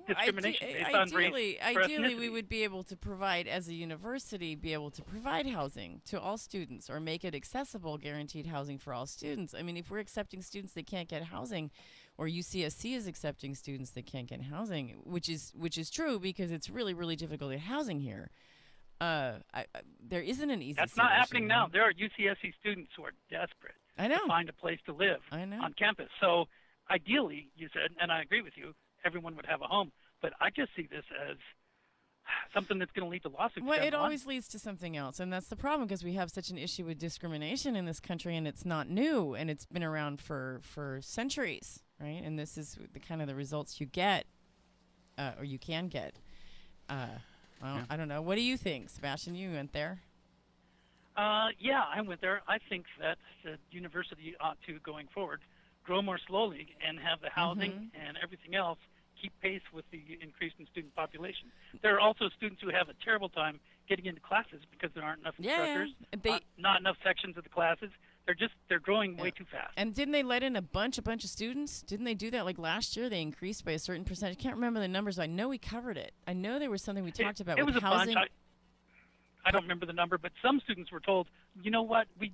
Discrimination based on race.
Ideally, we would be able to provide, as a university, be able to provide housing to all students or make it accessible, guaranteed housing for all students. I mean, if we're accepting students that can't get housing, or UCSC is accepting students that can't get housing, which is true because it's really, really difficult to get housing here. There isn't an easy
That's
solution.
not happening now. There are UCSC students who are desperate to find a place to live on campus. So ideally, you said, and I agree with you, everyone would have a home. But I just see this as something that's going to lead to lawsuits.
Well, it always leads to something else, and that's the problem because we have such an issue with discrimination in this country, and it's not new, and it's been around for centuries, right? And this is the kind of the results you get, or you can get. I don't know. What do you think, Sebastian? You went there.
Yeah, I went there. I think that the university ought to, going forward, grow more slowly and have the housing and everything else keep pace with the increase in student population. There are also students who have a terrible time getting into classes because there aren't enough instructors, not enough sections of the classes. They're growing way too fast.
And didn't they let in a bunch of students? Didn't they do that like last year? They increased by a certain percentage. I can't remember the numbers. I know we covered it. I know there was something we talked about
It
with
was a
housing.
bunch. I don't remember the number, but some students were told, you know what, we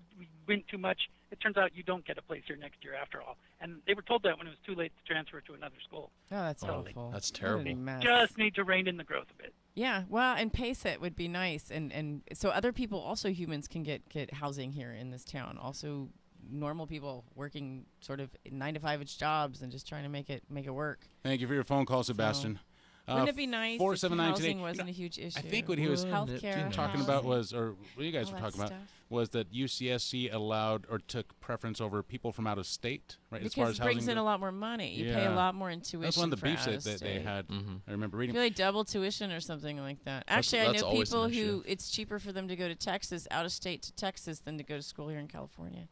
went too much. It turns out you don't get a place here next year after all. And they were told that when it was too late to transfer to another school.
Oh, that's awful.
That's terrible.
Just need to rein in the growth a bit.
Yeah, well, and pace it would be nice, and so other people, also humans, can get housing here in this town. Also, normal people working sort of 9-to-5 jobs and just trying to make it work.
Thank you for your phone call, Sebastian.
Wouldn't it be nice if
479
housing
today
wasn't a huge issue?
I think what he was
healthcare,
talking about was, or what you guys
all
were
that
talking about,
stuff.
was that UCSC allowed or took preference over people from out of state, right?
Because
as far as
it brings
housing
in a lot more money. You pay a lot more in tuition.
That's one of the
for
beefs
out of
that they
state.
had. I remember reading.
I feel like double tuition or something like that. Actually, I
that's
know
always an
people
issue.
who it's cheaper for them to go to Texas, out of state to Texas, than to go to school here in California.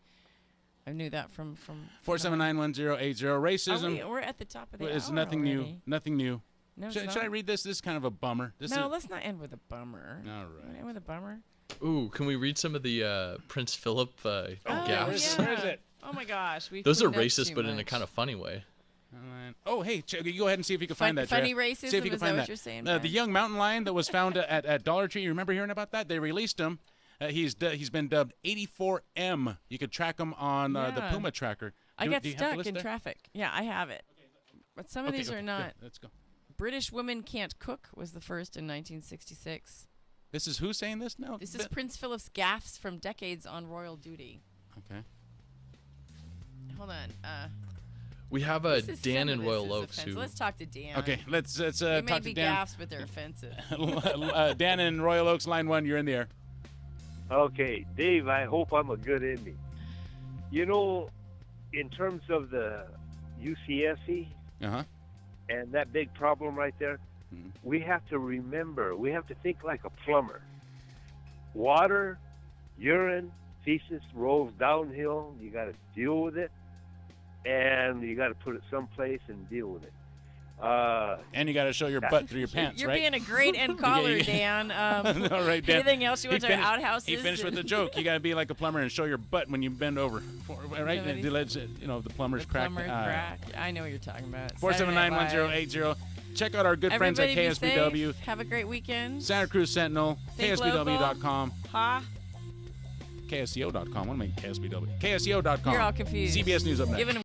I knew that from
4791080. Racism.
We're at the top of the
It's
hour
nothing
already.
new. Nothing new.
No, it's
should
not.
I read this? This is kind of a bummer.
No, let's not end with a bummer.
All
right. End with a bummer.
Ooh, can we read some of the Prince Philip gaffes?
Where is it? Oh my gosh,
Those are racist, but in a kind of funny way.
Oh, hey, you go ahead and see if you can find that.
Funny
Drea.
racism,
See if you can
is
find
that what you're saying,
The
Ben?
young mountain lion that was found at Dollar Tree. You remember hearing about that? They released him. He's been dubbed 84M. You could track him on the
Yeah.
Puma tracker.
I
Do
got
you have the
stuck
list
in
there?
traffic. Yeah, I have it. But some of these are
okay,
not.
good. Let's go.
British Women Can't Cook was the first in 1966.
This is who saying this now?
This is Prince Philip's gaffes from decades on royal duty.
Okay.
Hold on.
We have
This is
Dan
some
in
of
Royal
this is
Oaks
offensive.
who.
Let's talk to Dan.
Okay, let's
They
talk
may
to
be
Dan.
gaffes, but they're offensive.
Dan in Royal Oaks, line 1. You're in the air.
Okay, Dave, I hope I'm a good ending. You know, in terms of the UCSC and that big problem right there, we have to remember, we have to think like a plumber. Water, urine, feces rolls downhill. You got to deal with it, and you got to put it someplace and deal with it.
And you got to show your butt through your pants,
You're
right?
being a great end caller, Dan.
All right, Dan.
Anything else you want to outhouses?
He finished with the joke. You got to be like a plumber and show your butt when you bend over, right? And the plumber's crack.
Plumber's crack. I know what you're talking about.
4791080. Check out our good friends at
Everybody be
KSBW.
safe. Have a great weekend.
Santa Cruz Sentinel,
Think
KSBW.com,
Ha.
KSCO.com. What do I mean KSBW? KSCO.com.
You're all confused.
CBS News up next.
Giving 'em